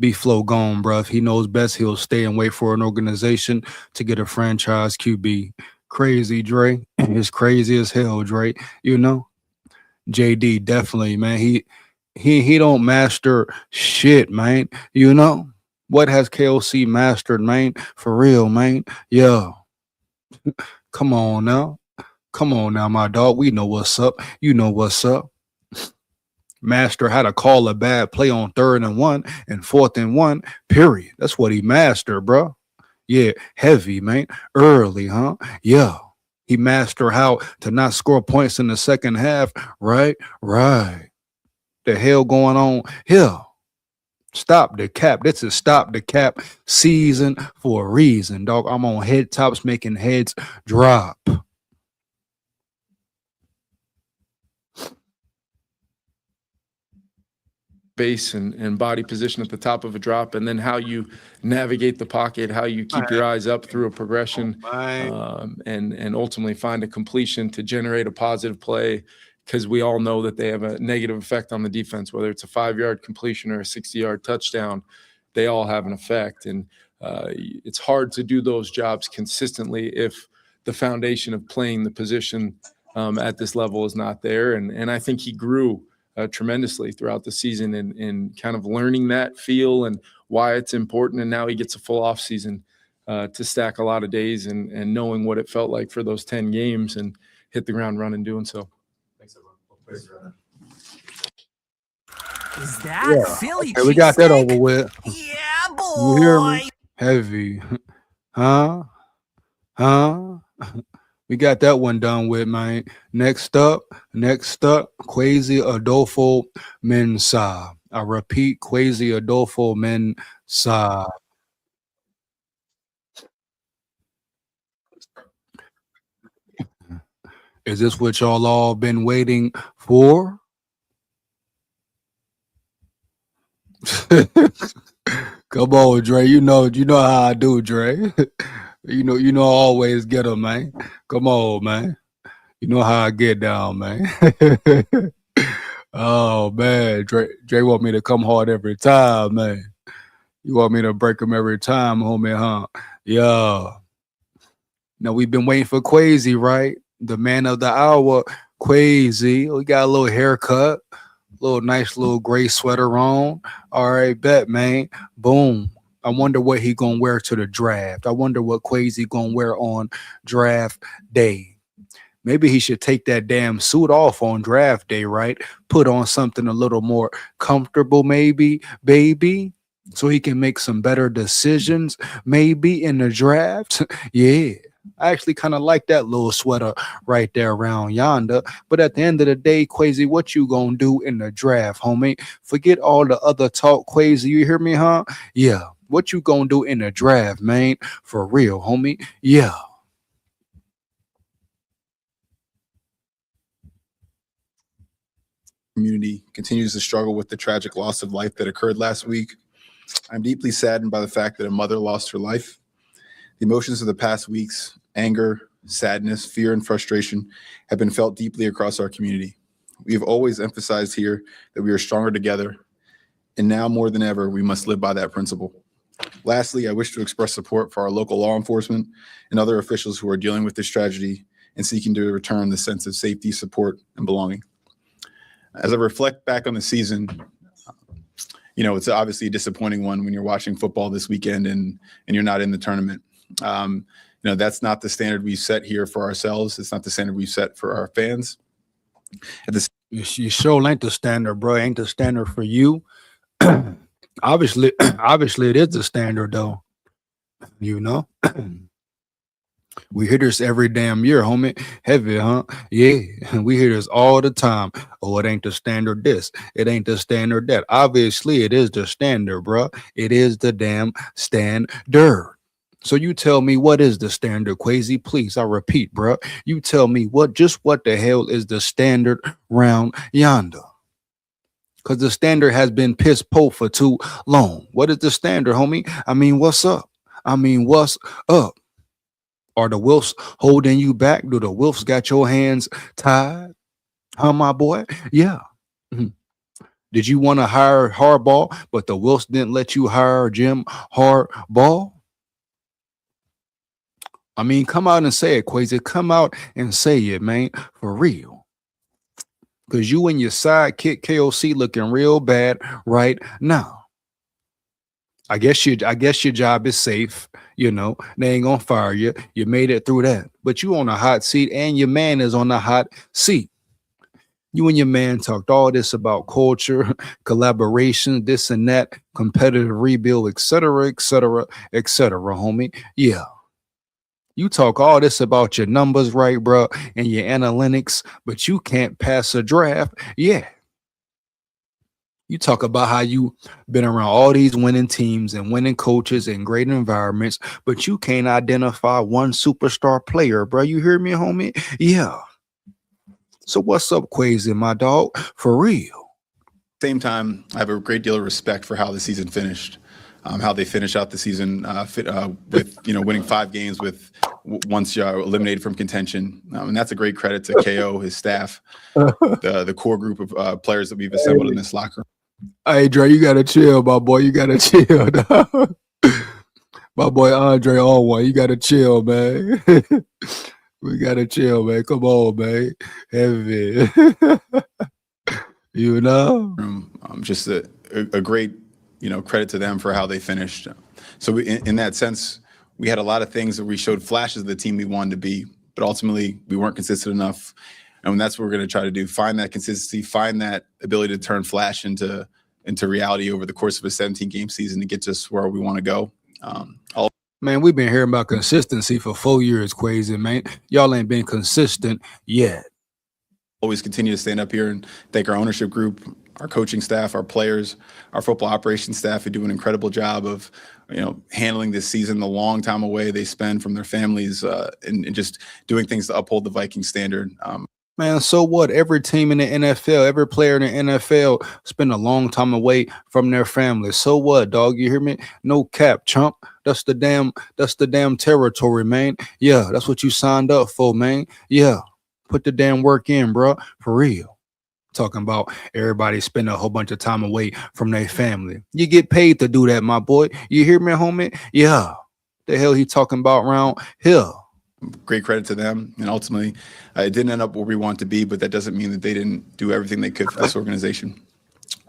[SPEAKER 1] B-Flow gone, bro. If he knows best, he'll stay and wait for an organization to get a franchise QB. Crazy, Dre. It's crazy as hell, Dre. JD definitely, man. He don't master shit, man. You know what has KOC mastered, man? For real, man. Yeah. Come on now. Come on now, my dog. We know what's up. You know what's up. Master how to call a bad play on 3rd and 1 and 4th and 1. Period. That's what he mastered, bro. Yeah, heavy, man. Early, huh? Yeah. He mastered how to not score points in the second half. Right. The hell going on here? Stop the cap. This is stop the cap season for a reason, dog. I'm on head tops making heads drop.
[SPEAKER 2] Base and body position at the top of a drop, and then how you navigate the pocket, how you keep your eyes up through a progression, and ultimately find a completion to generate a positive play, because we all know that they have a negative effect on the defense, whether it's a 5-yard completion or a 60-yard touchdown. They all have an effect, and it's hard to do those jobs consistently if the foundation of playing the position at this level is not there. And I think he grew tremendously throughout the season and kind of learning that feel and why it's important. And now he gets a full off season to stack a lot of days and knowing what it felt like for those 10 games and hit the ground running doing so.
[SPEAKER 13] Thanks, everyone.
[SPEAKER 19] Is that Philly
[SPEAKER 1] Okay, we got that
[SPEAKER 19] cheesesteak?
[SPEAKER 1] over with.
[SPEAKER 19] Yeah, boy.
[SPEAKER 1] You hear me? Heavy. Huh? We got that one done with, man. Next up, Kwesi Adolfo Mensah. I repeat, Kwesi Adolfo Mensah. Is this what y'all all been waiting for? Come on, Dre. You know how I do, Dre. you know I always get them, man. Come on, man. You know how I get down, man. Oh man, Dre want me to come hard every time, man. You want me to break him every time, homie, huh? Yeah. Now we've been waiting for Kwesi, right? The man of the hour, Kwesi. We got a little haircut, nice little gray sweater on. All right, bet, man. Boom. I wonder what he gonna wear to the draft. I wonder what Kwesi gonna wear on draft day. Maybe he should take that damn suit off on draft day, right? Put on something a little more comfortable, maybe, baby, so he can make some better decisions, maybe in the draft. Yeah. I actually kind of like that little sweater right there around yonder. But at the end of the day, Kwesi, what you gonna do in the draft, homie? Forget all the other talk, Kwesi. You hear me, huh? Yeah. What you gonna do in the draft, man? For real, homie? Yeah.
[SPEAKER 20] Community continues to struggle with the tragic loss of life that occurred last week. I'm deeply saddened by the fact that a mother lost her life. The emotions of the past weeks, anger, sadness, fear, and frustration have been felt deeply across our community. We have always emphasized here that we are stronger together, and now more than ever, we must live by that principle. Lastly, I wish to express support for our local law enforcement and other officials who are dealing with this tragedy and seeking to return the sense of safety, support, and belonging. As I reflect back on the season, it's obviously a disappointing one when you're watching football this weekend and you're not in the tournament. That's not the standard we set here for ourselves. It's not the standard we set for our fans.
[SPEAKER 1] You sure ain't the standard, bro. Ain't the standard for you. Obviously it is the standard, though. We hear this every damn year, homie. Heavy, huh? Yeah, we hear this all the time. Oh, it ain't the standard this. It ain't the standard that. Obviously, it is the standard, bro. It is the damn standard. So you tell me, what is the standard, Kwesi? Please, I repeat, bro. You tell me what the hell is the standard round yonder? Because the standard has been piss po for too long. What is the standard, homie? I mean, what's up? Are the Wilfs holding you back? Do the Wilfs got your hands tied? Huh, my boy? Yeah. Did you want to hire Harbaugh, but the Wilfs didn't let you hire Jim Harbaugh? I mean, come out and say it, Kwesi. Come out and say it, man. For real. because you and your sidekick KOC looking real bad right now. I guess your job is safe. You know, they ain't gonna fire you. You made it through that, but you on a hot seat, and your man is on the hot seat. You and your man talked all this about culture, collaboration, this and that, competitive rebuild, etc., etc., etc., homie. Yeah. You talk all this about your numbers, right, bro, and your analytics, but you can't pass a draft. Yeah. You talk about how you been around all these winning teams and winning coaches and great environments, but you can't identify one superstar player, bro. You hear me, homie? Yeah. So what's up, Quasi, my dog? For real.
[SPEAKER 20] Same time, I have a great deal of respect for how the season finished, how they finish out the season with winning 5 games with once you're eliminated from contention, and that's a great credit to KO, his staff, the core group of players that we've assembled in this locker room.
[SPEAKER 1] Hey, Dre, you gotta chill, my boy. You gotta chill, dog. My boy Andre Allwine, you gotta chill, man. We gotta chill, man. Come on, man. Heavy. You know?
[SPEAKER 20] Just a great, credit to them for how they finished. So in that sense, we had a lot of things that we showed flashes of the team we wanted to be, but ultimately we weren't consistent enough. And that's what we're going to try to do. Find that consistency, find that ability to turn flash into reality over the course of a 17-game season to get us where we want to go.
[SPEAKER 1] Man, we've been hearing about consistency for 4 years, Quasi, man. Y'all ain't been consistent yet.
[SPEAKER 20] Always continue to stand up here and thank our ownership group, our coaching staff, our players, our football operations staff who do an incredible job of, handling this season, the long time away they spend from their families, and just doing things to uphold the Viking standard.
[SPEAKER 1] Man, so what? Every team in the NFL, every player in the NFL spend a long time away from their family. So what, dog? You hear me? No cap, chump. That's the damn territory, man. Yeah, that's what you signed up for, man. Yeah. Put the damn work in, bro. For real. Talking about everybody spending a whole bunch of time away from their family. You get paid to do that, my boy. You hear me, homie? Yeah. The hell he talking about around here?
[SPEAKER 20] Great credit to them. And ultimately, it didn't end up where we want to be, but that doesn't mean that they didn't do everything they could for this organization.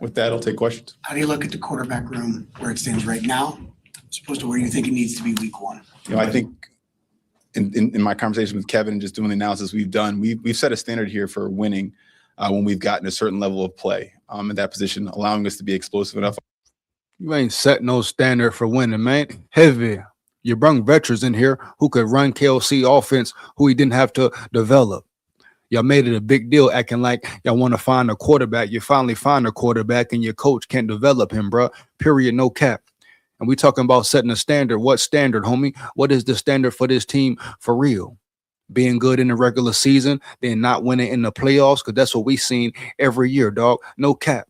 [SPEAKER 20] With that, I'll take questions.
[SPEAKER 7] How do you look at the quarterback room where it stands right now, as opposed to where you think it needs to be week 1?
[SPEAKER 20] I think in my conversation with Kevin and just doing the analysis we've done, we've set a standard here for winning when we've gotten a certain level of play in that position, allowing us to be explosive enough.
[SPEAKER 1] You ain't set no standard for winning, man. Heavy. You brung veterans in here who could run KOC offense who he didn't have to develop. Y'all made it a big deal acting like y'all want to find a quarterback. You finally find a quarterback and your coach can't develop him, bro. Period, no cap. And we talking about setting a standard. What standard, homie? What is the standard for this team for real? Being good in the regular season, then not winning in the playoffs, because that's what we seen every year, dog. No cap.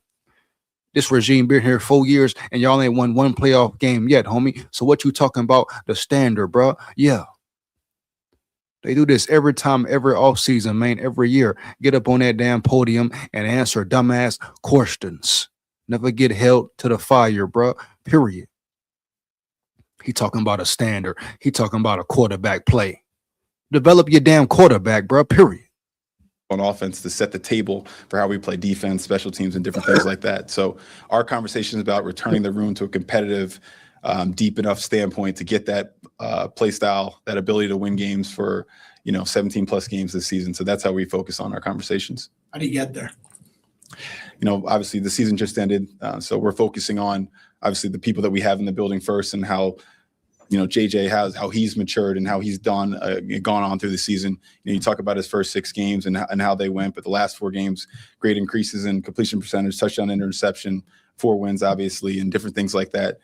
[SPEAKER 1] This regime been here 4 years and y'all ain't won one playoff game yet, homie. So what you talking about? The standard, bro? Yeah. They do this every time, every offseason, man, every year. Get up on that damn podium and answer dumbass questions. Never get held to the fire, bro. Period. He talking about a standard. He talking about a quarterback play. Develop your damn quarterback, bro. Period.
[SPEAKER 20] On offense to set the table for how we play defense, special teams, and different things like that. So our conversation is about returning the room to a competitive, deep enough standpoint to get that play style, that ability to win games for 17 plus games this season. So that's how we focus on our conversations.
[SPEAKER 7] How do you get there?
[SPEAKER 20] Obviously the season just ended, so we're focusing on obviously the people that we have in the building first and how JJ has, how he's matured and how he's gone on through the season. You talk about his first 6 games and how they went, but the last 4 games, great increases in completion percentage, touchdown, interception, 4 wins, obviously, and different things like that.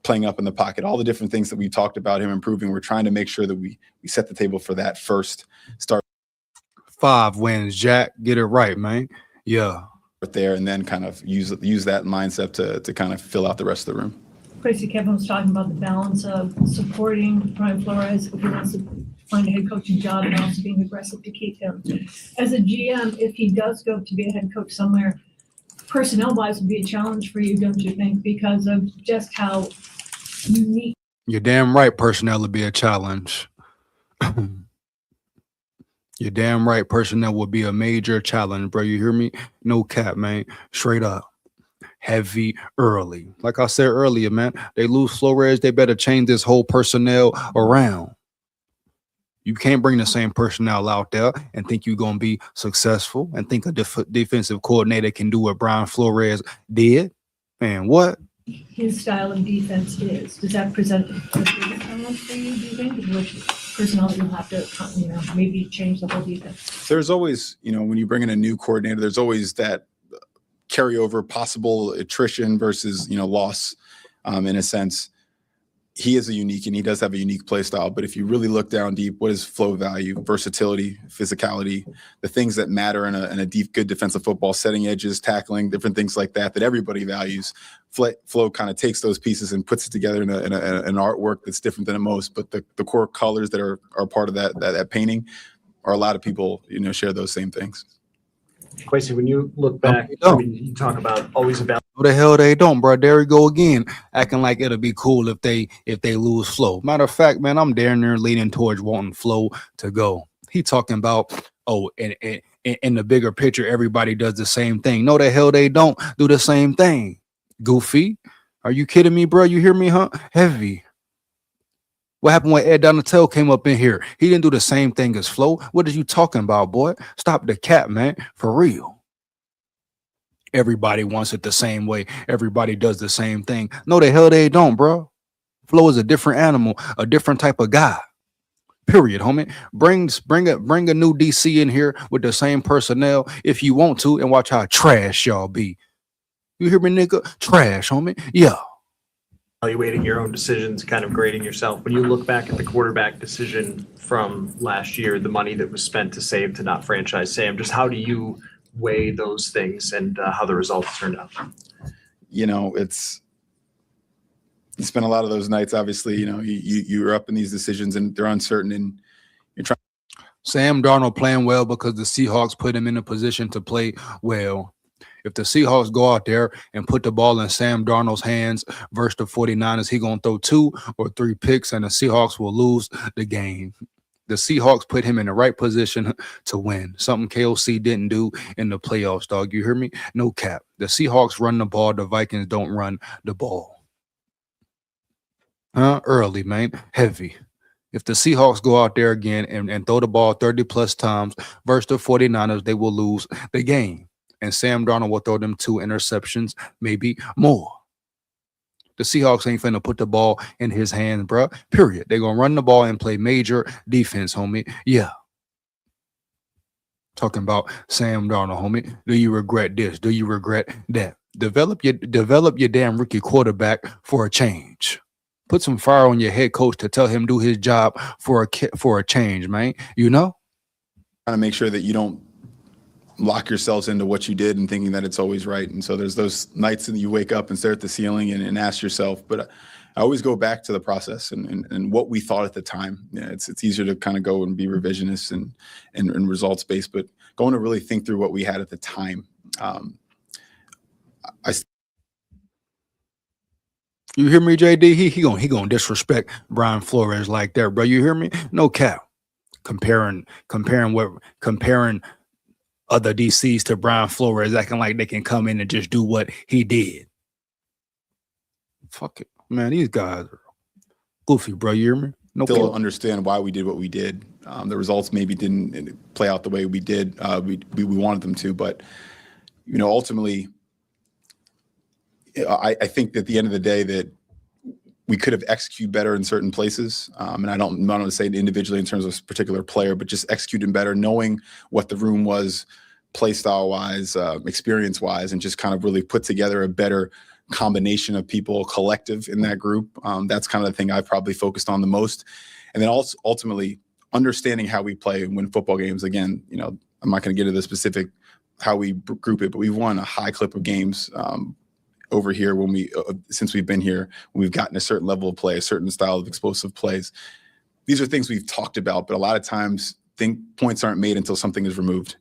[SPEAKER 20] Playing up in the pocket, all the different things that we talked about him improving. We're trying to make sure that we set the table for that first start.
[SPEAKER 1] 5 wins, Jack. Get it right, man. Yeah.
[SPEAKER 20] There and then kind of use that mindset to kind of fill out the rest of the room.
[SPEAKER 8] Crazy Kevin was talking about the balance of supporting Brian Flores if he wants to find a head coaching job and also being aggressive to keep him. As a GM, if he does go to be a head coach somewhere, personnel-wise would be a challenge for you, don't you think? Because of just how unique.
[SPEAKER 1] You're damn right. Personnel would be a challenge. You're damn right. Personnel will be a major challenge, bro. You hear me? No cap, man. Straight up. Heavy early. Like I said earlier, man, they lose Flores. They better change this whole personnel around. You can't bring the same personnel out there and think you're going to be successful and think a defensive coordinator can do what Brian Flores did. Man, what?
[SPEAKER 8] His style of defense is, does that present a bigger challenge for you, do you think? Which personnel you'll have to, maybe change the whole defense?
[SPEAKER 20] There's always, when you bring in a new coordinator, there's always that carryover, possible attrition versus, loss in a sense. He is and he does have a unique play style. But if you really look down deep, what is flow value, versatility, physicality, the things that matter in a deep, good defensive football, setting edges, tackling, different things like that everybody values. Flow kind of takes those pieces and puts it together in an artwork that's different than most. But the core colors that are part of that painting are a lot of people, share those same things.
[SPEAKER 21] Kwesi, when you look back, you talk about always about.
[SPEAKER 1] What the hell they don't, bro? There we go again, acting like it'll be cool if they lose Flow. Matter of fact, man, I'm damn near leaning towards wanting Flow to go. He talking about, in the bigger picture, everybody does the same thing. No, the hell they don't do the same thing. Goofy, are you kidding me, bro? You hear me, huh? Heavy. What happened when Ed Donatel came up in here? He didn't do the same thing as Flo. What are you talking about, boy? Stop the cap, man. For real. Everybody wants it the same way. Everybody does the same thing. No, the hell they don't, bro. Flo is a different animal, a different type of guy. Period, homie. Bring a new DC in here with the same personnel if you want to, and watch how trash y'all be. You hear me, nigga? Trash, homie. Yeah.
[SPEAKER 21] Evaluating your own decisions, kind of grading yourself. When you look back at the quarterback decision from last year, the money that was spent to save to not franchise Sam, just how do you weigh those things and how the results turned out?
[SPEAKER 20] You spend a lot of those nights, obviously, you're up in these decisions and they're uncertain and you're trying.
[SPEAKER 1] Sam Darnold playing well because the Seahawks put him in a position to play well. If the Seahawks go out there and put the ball in Sam Darnold's hands versus the 49ers, he going to throw 2 or 3 picks and the Seahawks will lose the game. The Seahawks put him in the right position to win, something KOC didn't do in the playoffs, dog. You hear me? No cap. The Seahawks run the ball. The Vikings don't run the ball. Early, man. Heavy. If the Seahawks go out there again and throw the ball 30-plus times versus the 49ers, they will lose the game. And Sam Darnold will throw them 2 interceptions, maybe more. The Seahawks ain't finna put the ball in his hands, bro. Period. They're going to run the ball and play major defense, homie. Yeah. Talking about Sam Darnold, homie. Do you regret this? Do you regret that? Develop your damn rookie quarterback for a change. Put some fire on your head coach to tell him do his job for a change, man. Trying
[SPEAKER 20] to make sure that you don't lock yourselves into what you did and thinking that it's always right. And so there's those nights that you wake up and stare at the ceiling and ask yourself, but I always go back to the process and what we thought at the time. Yeah, it's easier to kind of go and be revisionist and results based, but going to really think through what we had at the time.
[SPEAKER 1] You hear me, JD? He gonna disrespect Brian Flores like that, bro. You hear me? No cap. Comparing other DCs to Brian Flores, acting like they can come in and just do what he did. Fuck it, man. These guys are goofy, bro. You hear me? No.
[SPEAKER 20] Still understand why we did what we did. The results maybe didn't play out the way we did. We wanted them to, but ultimately, I think that at the end of the day that we could have executed better in certain places. And I don't want to say it individually in terms of a particular player, but just executing better, knowing what the room was, play style wise, experience wise, and just kind of really put together a better combination of people, collective in that group. That's kind of the thing I probably focused on the most. And then also ultimately understanding how we play and win football games. Again, I'm not going to get into the specific how we group it, but we've won a high clip of games over here since we've been here. We've gotten a certain level of play, a certain style of explosive plays. These are things we've talked about, but a lot of times points aren't made until something is removed.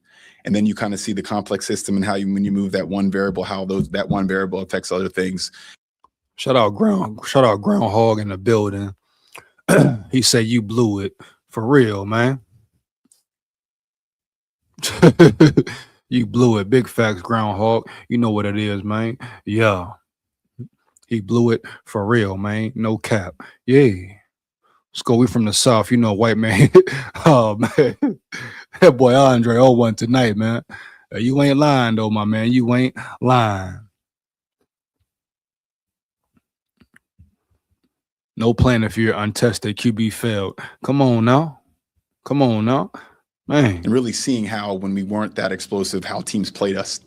[SPEAKER 20] And then you kind of see the complex system and how when you move that one variable, how that one variable affects other things.
[SPEAKER 1] Shout out Groundhog in the building. He said you blew it for real, man. You blew it. Big facts, groundhog. You know what it is, man. Yeah. He blew it for real, man. No cap. Yeah. SKOL, we from the South. You know, white man. Oh, man. That boy Andre 0-1 tonight, man. You ain't lying, though, my man. You ain't lying. No plan if you're untested. QB failed. Come on now. Come on now. Man.
[SPEAKER 20] And really seeing how, when we weren't that explosive, how teams played us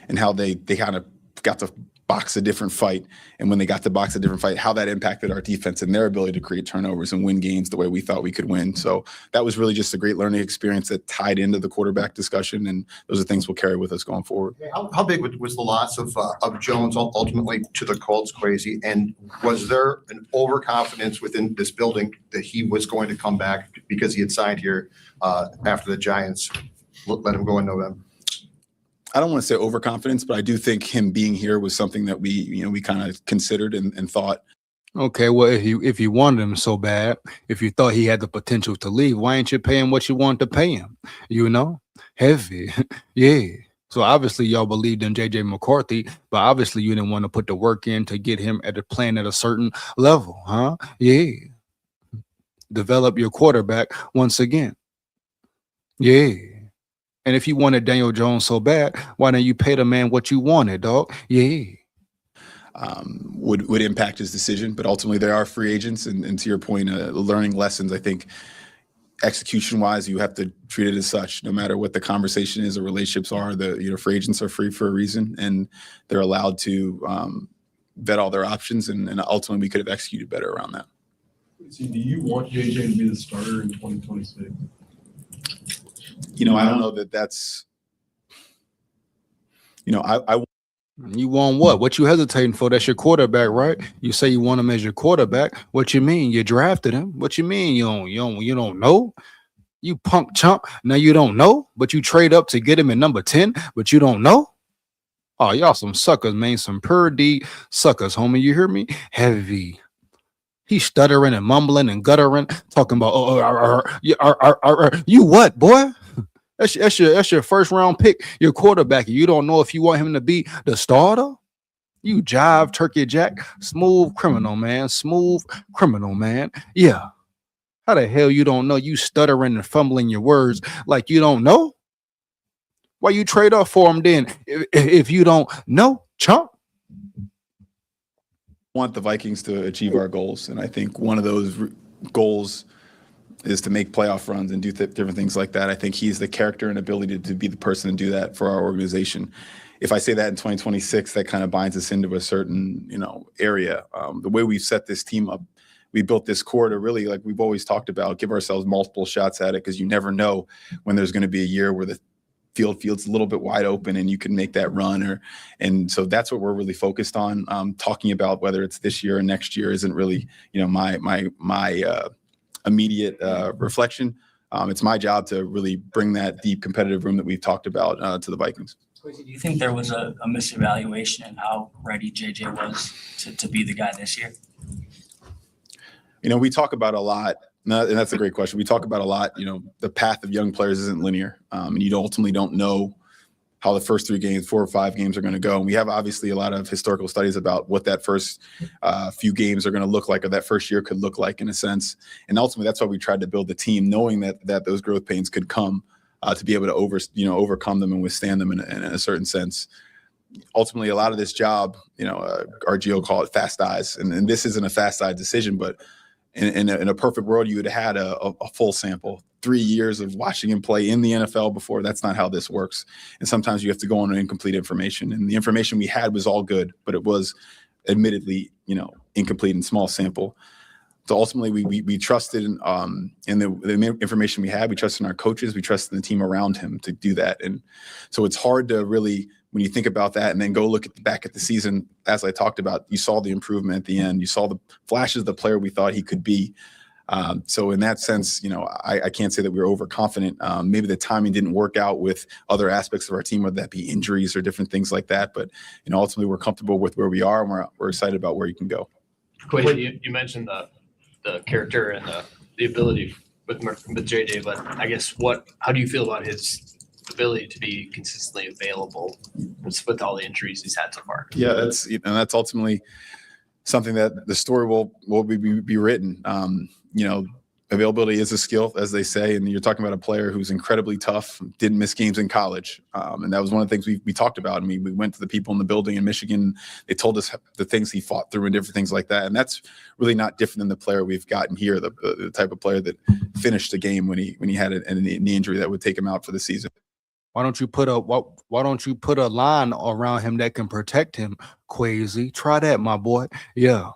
[SPEAKER 20] and how they kind of got to box a different fight. And when they got to box a different fight, how that impacted our defense and their ability to create turnovers and win games the way we thought we could win. So that was really just a great learning experience that tied into the quarterback discussion. And those are things we'll carry with us going forward.
[SPEAKER 14] How big was the loss of Jones ultimately to the Colts, Kwesi? And was there an overconfidence within this building that he was going to come back because he had signed here after the Giants let him go in November?
[SPEAKER 20] I don't want to say overconfidence, but I do think him being here was something that we kind of considered and thought.
[SPEAKER 1] Okay, well, if you wanted him so bad, if you thought he had the potential to leave, why ain't you paying what you wanted to pay him? You know, heavy, yeah. So obviously y'all believed in JJ McCarthy, but obviously you didn't want to put the work in to get him playing at a certain level, huh? Yeah. Develop your quarterback once again. Yeah. And if you wanted Daniel Jones so bad, why didn't you pay the man what you wanted, dog? Yeah.
[SPEAKER 20] Would impact his decision, but ultimately they are free agents. And to your point, learning lessons, I think execution wise, you have to treat it as such, no matter what the conversation is or relationships are. Free agents are free for a reason, and they're allowed to vet all their options. And ultimately we could have executed better around that.
[SPEAKER 12] So do you want JJ to be the starter in 2026?
[SPEAKER 20] I don't know that's, I
[SPEAKER 1] you want what? What you hesitating for? That's your quarterback, right? You say you want him as your quarterback. What you mean? You drafted him. What you mean? You don't know? You punk chump. Now you don't know, but you trade up to get him at number 10, but you don't know? Oh, y'all some suckers, man. Some pure D suckers, homie. You hear me? Heavy. He's stuttering and mumbling and guttering, talking about you what, boy? That's your first round pick, your quarterback. You don't know if you want him to be the starter. You jive turkey jack, smooth criminal, man. Smooth criminal, man. Yeah. How the hell you don't know? You stuttering and fumbling your words like you don't know? Why you trade up for him then if you don't know, chump?
[SPEAKER 20] Want the Vikings to achieve our goals, and I think one of those goals is to make playoff runs and do different things like that. I think he's the character and ability to be the person to do that for our organization. If I say that in 2026, that kind of binds us into a certain area. The way we've set this team up, we built this core to really, like we've always talked about, give ourselves multiple shots at it, because you never know when there's going to be a year where the field's a little bit wide open and you can make that run. And so that's what we're really focused on. Talking about whether it's this year or next year isn't really my immediate reflection. It's my job to really bring that deep competitive room that we've talked about to the Vikings.
[SPEAKER 4] Do you think there was a misevaluation in how ready JJ was to be the guy this year?
[SPEAKER 20] We talk about a lot, and that's a great question. We talk about a lot, the path of young players isn't linear, and you ultimately don't know how the first 4 or 5 games are going to go. And we have obviously a lot of historical studies about what that first few games are going to look like, or that first year could look like in a sense. And ultimately, that's why we tried to build the team, knowing that those growth pains could come to be able to overcome them and withstand them in a certain sense. Ultimately, a lot of this job, our GO call it fast eyes, and this isn't a fast eye decision, but in a perfect world, you would have had a full sample, 3 years of watching him play in the NFL before. That's not how this works. And sometimes you have to go on incomplete information. And the information we had was all good, but it was admittedly, incomplete and small sample. So ultimately, we trusted in the information we had. We trusted in our coaches. We trusted in the team around him to do that. And so it's hard to really, when you think about that and then go look back at the season, as I talked about, you saw the improvement at the end. You saw the flashes of the player we thought he could be. So in that sense, I can't say that we were overconfident. Maybe the timing didn't work out with other aspects of our team, whether that be injuries or different things like that. But ultimately, we're comfortable with where we are, and we're excited about where you can go.
[SPEAKER 9] Kwesi, you mentioned the character and the ability with JJ, but I guess how do you feel about his ability to be consistently available with all the injuries he's had so far.
[SPEAKER 20] Yeah, that's ultimately something that the story will be written. Availability is a skill, as they say, and you're talking about a player who's incredibly tough, didn't miss games in college, and that was one of the things we talked about. I mean, we went to the people in the building in Michigan. They told us the things he fought through and different things like that, and that's really not different than the player we've gotten here, the type of player that finished the game when he had an knee injury that would take him out for the season.
[SPEAKER 1] Why don't you put a line around him that can protect him, Kwesi? Try that, my boy. Yeah.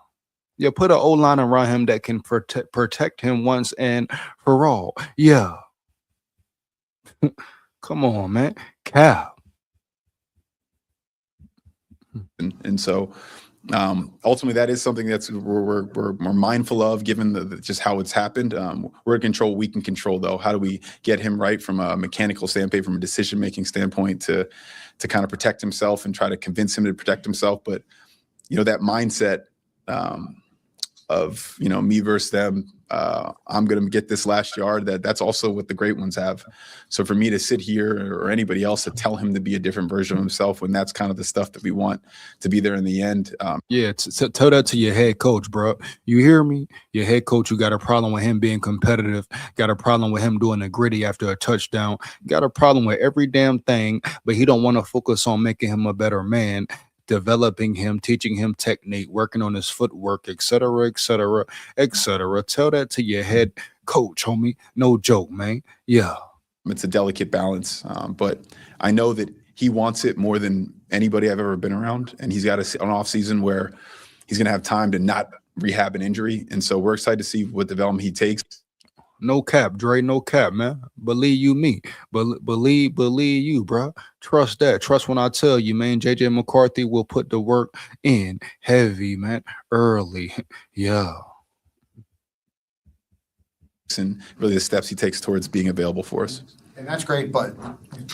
[SPEAKER 1] Yeah, put an O-line around him that can protect him once and for all. Yeah. Come on, man. Cap.
[SPEAKER 20] And so ultimately that is something that's we're mindful of, given just how it's happened. We're in control. We can control, though. How do we get him right from a mechanical standpoint, from a decision-making standpoint, to kind of protect himself and try to convince him to protect himself? But that mindset of me versus them, I'm going to get this last yard. That's also what the great ones have. So for me to sit here or anybody else to tell him to be a different version of himself, when that's kind of the stuff that we want to be there in the end.
[SPEAKER 1] Yeah, tell that to your head coach, bro. You hear me? Your head coach, who got a problem with him being competitive, got a problem with him doing the gritty after a touchdown, got a problem with every damn thing, but he don't want to focus on making him a better man, developing him, teaching him technique, working on his footwork, et cetera, et cetera, et cetera. Tell that to your head coach, homie. No joke, man. Yeah.
[SPEAKER 20] It's a delicate balance, but I know that he wants it more than anybody I've ever been around, and he's got an off season where he's going to have time to not rehab an injury, and so we're excited to see what development he takes.
[SPEAKER 1] No cap, Dre, no cap, man. Believe you me. Believe you, bro. Trust that. Trust when I tell you, man. JJ McCarthy will put the work in heavy, man, early. Yeah.
[SPEAKER 20] And really the steps he takes towards being available for us.
[SPEAKER 14] And that's great, but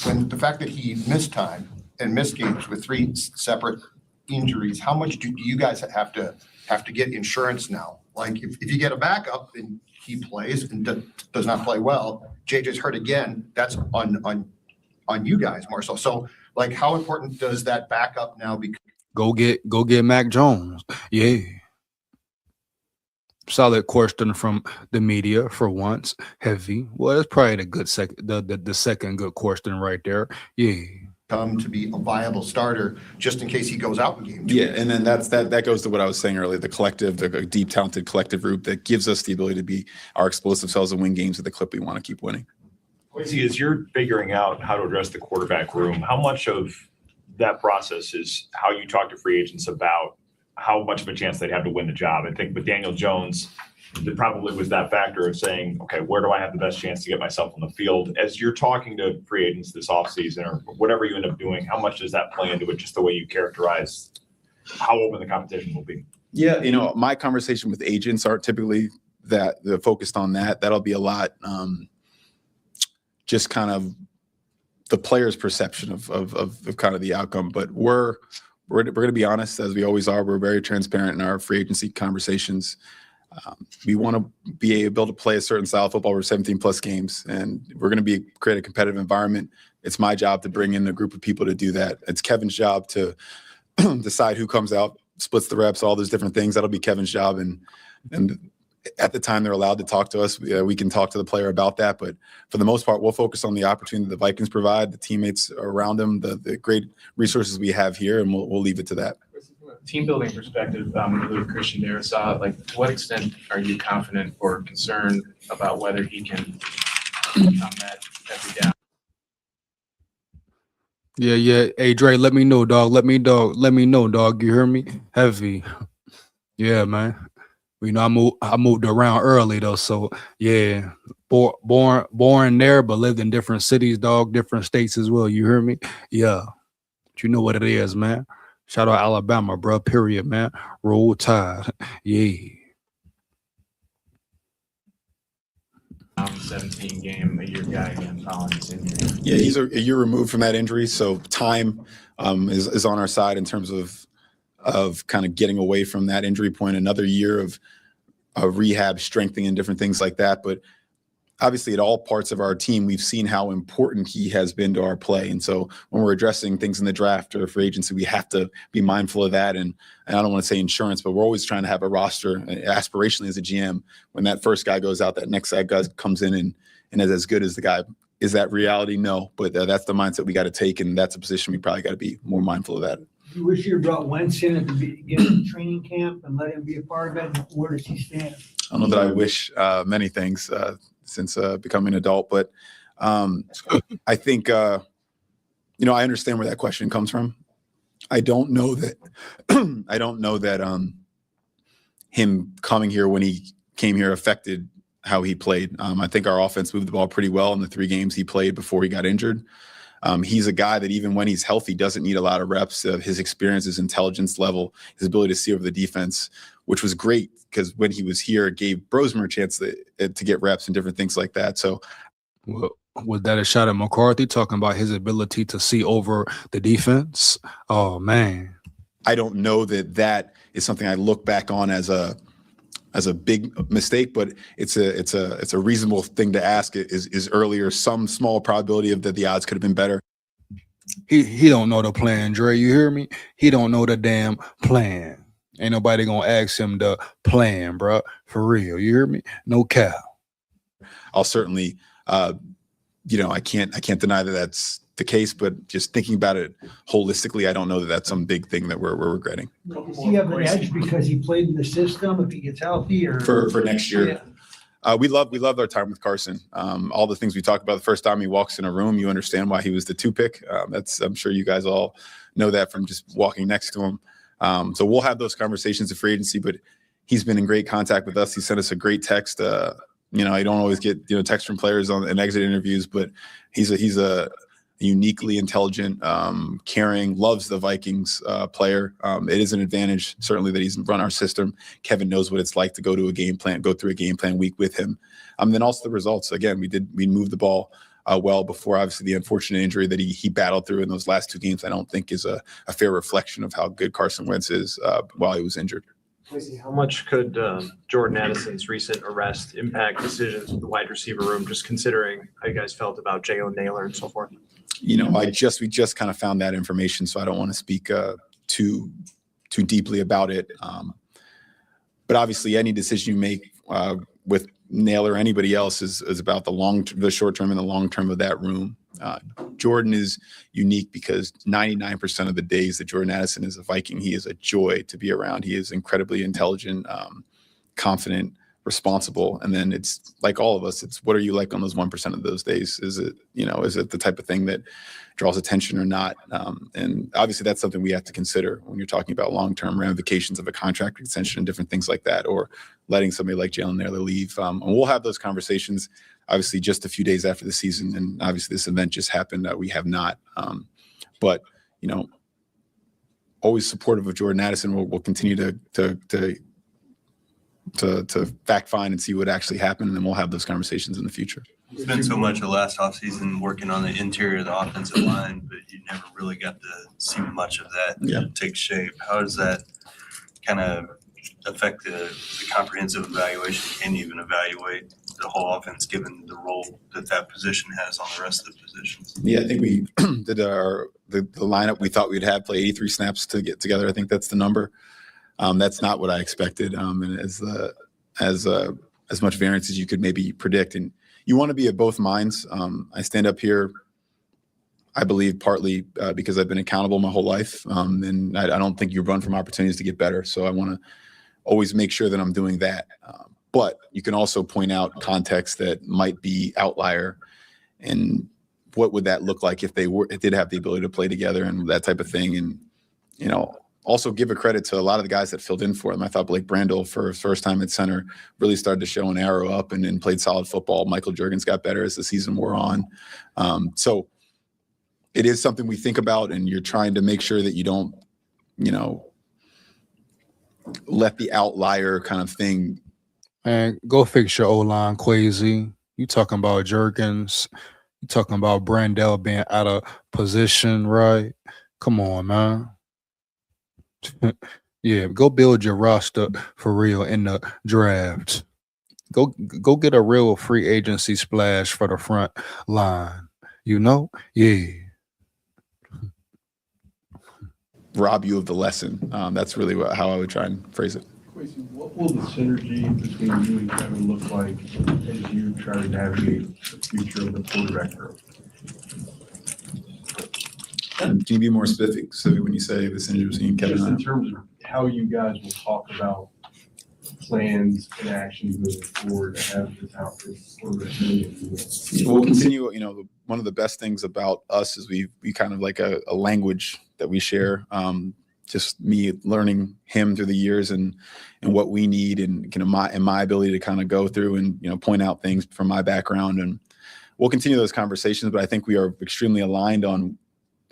[SPEAKER 14] when the fact that he missed time and missed games with 3 separate injuries, how much do you guys have to get insurance now? Like if you get a backup and he plays and does not play well, JJ's hurt again, that's on you guys more so. So like, how important does that backup now become?
[SPEAKER 1] Go get Mac Jones. Yeah. Solid question from the media for once. Heavy. Well, that's probably the second good question right there. Yeah.
[SPEAKER 14] Come to be a viable starter just in case he goes out in game 2.
[SPEAKER 20] Yeah, and then that goes to what I was saying earlier, the collective, the deep talented collective group that gives us the ability to be our explosive selves and win games at the clip we want to keep winning.
[SPEAKER 18] Kwesi, as you're figuring out how to address the quarterback room, how much of that process is how you talk to free agents about how much of a chance they'd have to win the job? I think with Daniel Jones, there probably was that factor of saying, okay, where do I have the best chance to get myself on the field? As you're talking to free agents this offseason or whatever you end up doing, how much does that play into it, just the way you characterize how open the competition will be?
[SPEAKER 20] Yeah, my conversation with agents aren't typically that they're focused on that. That'll be a lot just kind of the player's perception of kind of the outcome. But we're going to be honest, as we always are. We're very transparent in our free agency conversations. We want to be able to play a certain style of football over 17 plus games, and we're going to create a competitive environment. It's my job to bring in a group of people to do that. It's Kevin's job to decide who comes out, splits the reps, all those different things. That'll be Kevin's job. And at the time they're allowed to talk to us, we can talk to the player about that. But for the most part, we'll focus on the opportunity the Vikings provide, the teammates around them, the great resources we have here, and we'll leave it to that.
[SPEAKER 13] Team building perspective, with Christian Darrisaw, like to what extent are you confident or concerned about whether he can become that every down?
[SPEAKER 1] Yeah. Hey, Dre, let me know, dog. Let me know, dog. You hear me? Heavy. Yeah, man. I moved around early though, so yeah. Born there, but lived in different cities, dog, different states as well. You hear me? Yeah. But you know what it is, man. Shout out Alabama, bro. Period, man. Roll Tide. Yeah.
[SPEAKER 13] 17 game, a year guy again following his injury.
[SPEAKER 20] Yeah, he's a year removed from that injury, so time is on our side in terms of kind of getting away from that injury point. Another year of rehab, strengthening, and different things like that. But obviously at all parts of our team, we've seen how important he has been to our play. And so when we're addressing things in the draft or free agency, we have to be mindful of that. And I don't want to say insurance, but we're always trying to have a roster aspirationally as a GM. When that first guy goes out, that next guy comes in and is as good as the guy. Is that reality? No, but that's the mindset we got to take. And that's a position we probably got to be more mindful of that.
[SPEAKER 15] You wish you brought Wentz in at the beginning of training camp and let him be a part of it. Where does he stand?
[SPEAKER 20] I don't know that I wish many things since becoming an adult, but I think, I understand where that question comes from. I don't know that, him coming here when he came here affected how he played. I think our offense moved the ball pretty well in the 3 games he played before he got injured. He's a guy that even when he's healthy doesn't need a lot of reps. His experience, his intelligence level, his ability to see over the defense, which was great because when he was here, it gave Brosmer a chance to get reps and different things like that. So,
[SPEAKER 1] well, was that a shot at McCarthy talking about his ability to see over the defense? Oh man,
[SPEAKER 20] I don't know that is something I look back on as a big mistake, but it's a reasonable thing to ask. Is earlier some small probability of that the odds could have been better?
[SPEAKER 1] He don't know the plan, Dre. You hear me? He don't know the damn plan. Ain't nobody gonna ask him the plan, bro. For real, you hear me? No cap.
[SPEAKER 20] I'll certainly, I can't deny that that's the case, but just thinking about it holistically, I don't know that that's some big thing that we're regretting.
[SPEAKER 15] Does he have an edge because he played in the system if he gets healthy, or
[SPEAKER 20] for next year? Yeah. We loved our time with Carson. All the things we talked about the first time he walks in a room, you understand why he was the 2 pick. I'm sure you guys all know that from just walking next to him. So we'll have those conversations at free agency, but he's been in great contact with us. He sent us a great text. I don't always get text from players in exit interviews, but he's a uniquely intelligent, caring, loves the Vikings player. It is an advantage certainly that he's run our system. Kevin knows what it's like to go through a game plan week with him. Then also the results. Again, we moved the ball well before obviously the unfortunate injury that he battled through in those last 2 games. I don't think is a fair reflection of how good Carson Wentz is while he was injured.
[SPEAKER 21] How much could Jordan Addison's recent arrest impact decisions with the wide receiver room, just considering how you guys felt about Jalen Naylor and so forth?
[SPEAKER 20] We just kind of found that information, so I don't want to speak too deeply about it. But obviously, any decision you make with Naylor or anybody else is about the short term and the long term of that room. Jordan is unique because 99% of the days that Jordan Addison is a Viking, he is a joy to be around. He is incredibly intelligent, confident, responsible. And then it's like all of us, it's what are you like on those 1% of those days? Is it the type of thing that draws attention or not? And obviously that's something we have to consider when you're talking about long-term ramifications of a contract extension and different things like that, or letting somebody like Jalen Naylor leave. And we'll have those conversations obviously just a few days after the season. And obviously this event just happened. We have not, but always supportive of Jordan Addison. We'll continue to fact find and see what actually happened, and then we'll have those conversations in the future.
[SPEAKER 5] You spent so much of last offseason working on the interior of the offensive line, but you never really got to see much of that take shape. How does that kind of affect the comprehensive evaluation? Can you even evaluate the whole offense given the role that position has on the rest of the positions?
[SPEAKER 20] Yeah, I think we did the lineup we thought we'd have play 83 snaps to get together. I think that's the number. That's not what I expected, and as much variance as you could maybe predict. And you want to be at both minds. I stand up here, I believe, partly because I've been accountable my whole life, and I don't think you run from opportunities to get better. So I want to always make sure that I'm doing that. But you can also point out context that might be outlier, and what would that look like if they did have the ability to play together and that type of thing. And also give a credit to a lot of the guys that filled in for him. I thought Blake Brandel, for his first time at center, really started to show an arrow up and played solid football. Michael Juergens got better as the season wore on. So it is something we think about, and you're trying to make sure that you don't, let the outlier kind of thing.
[SPEAKER 1] And go fix your O-line, KWESI. You talking about Juergens. You talking about Brandel being out of position, right? Come on, man. Yeah, go build your roster for real in the draft. Go get a real free agency splash for the front line. You know? Yeah.
[SPEAKER 20] Rob you of the lesson. That's really how I would try and phrase it.
[SPEAKER 12] KWESI, what will the synergy between you and Kevin look like as you try to navigate the future of the quarterback room?
[SPEAKER 20] Can you be more specific when you say the synergy between Kevin
[SPEAKER 12] Just
[SPEAKER 20] and
[SPEAKER 12] in terms of how you guys will talk about plans and actions moving forward to have this outfit quarterback room?
[SPEAKER 20] We'll continue. One of the best things about us is we kind of like a language that we share. Just me learning him through the years and what we need and my ability to kind of go through and point out things from my background, and we'll continue those conversations. But I think we are extremely aligned on,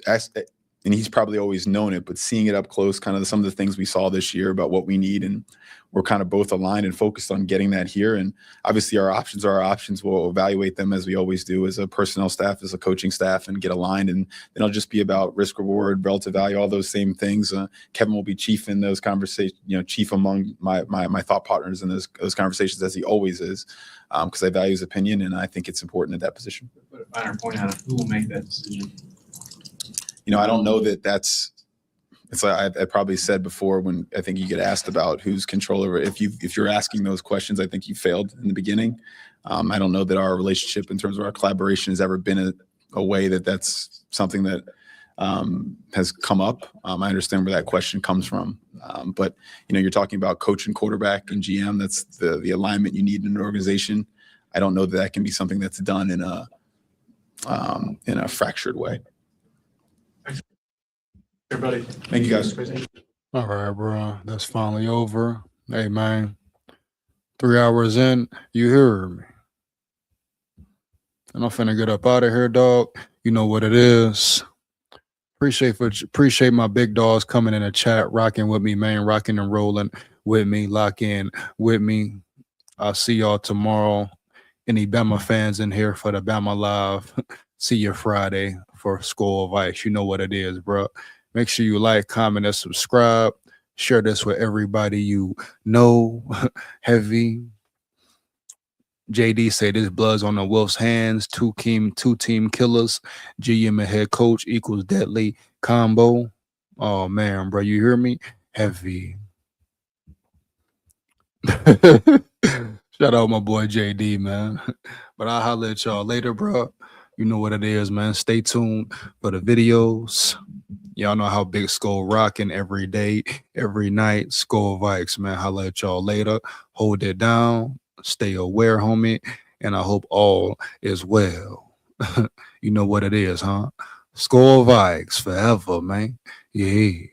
[SPEAKER 20] and he's probably always known it, but seeing it up close, kind of some of the things we saw this year about what we need, and we're kind of both aligned and focused on getting that here. And obviously our options are our options. We'll evaluate them as we always do as a personnel staff, as a coaching staff, and get aligned. And then it'll just be about risk, reward, relative value, all those same things. Kevin will be chief in those conversations, chief among my thought partners in those conversations, as he always is, because I value his opinion, and I think it's important at that position.
[SPEAKER 13] Put a finer point on it, who will make that decision?
[SPEAKER 20] I don't know that that's. It's like I probably said before when I think you get asked about who's control over it. If you're asking those questions, I think you failed in the beginning. I don't know that our relationship in terms of our collaboration has ever been a way that's something that has come up. I understand where that question comes from, but you're talking about coach and quarterback and GM. That's the alignment you need in an organization. I don't know that can be something that's done in a fractured way.
[SPEAKER 13] Everybody.
[SPEAKER 20] Thank you, guys.
[SPEAKER 1] All right, bro. That's finally over. Hey, man. 3 hours in, you hear me. And I'm finna get up out of here, dog. You know what it is. Appreciate my big dogs coming in the chat, rocking with me, man. Rocking and rolling with me. Lock in with me. I'll see y'all tomorrow. Any Bama fans in here for the Bama Live? See you Friday for SKOL VIKES. You know what it is, bro. Make sure you like, comment, and subscribe. Share this with everybody you know. Heavy. JD say this blood's on the Wolves' hands. Two team killers. GM and head coach equals deadly combo. Oh, man, bro. You hear me? Heavy. Shout out my boy JD, man. But I'll holler at y'all later, bro. You know what it is, man. Stay tuned for the videos. Y'all know how big SKOL rocking every day, every night. SKOL VIKES, man. Holla at y'all later. Hold it down. Stay aware, homie. And I hope all is well. You know what it is, huh? SKOL VIKES forever, man. Yeah.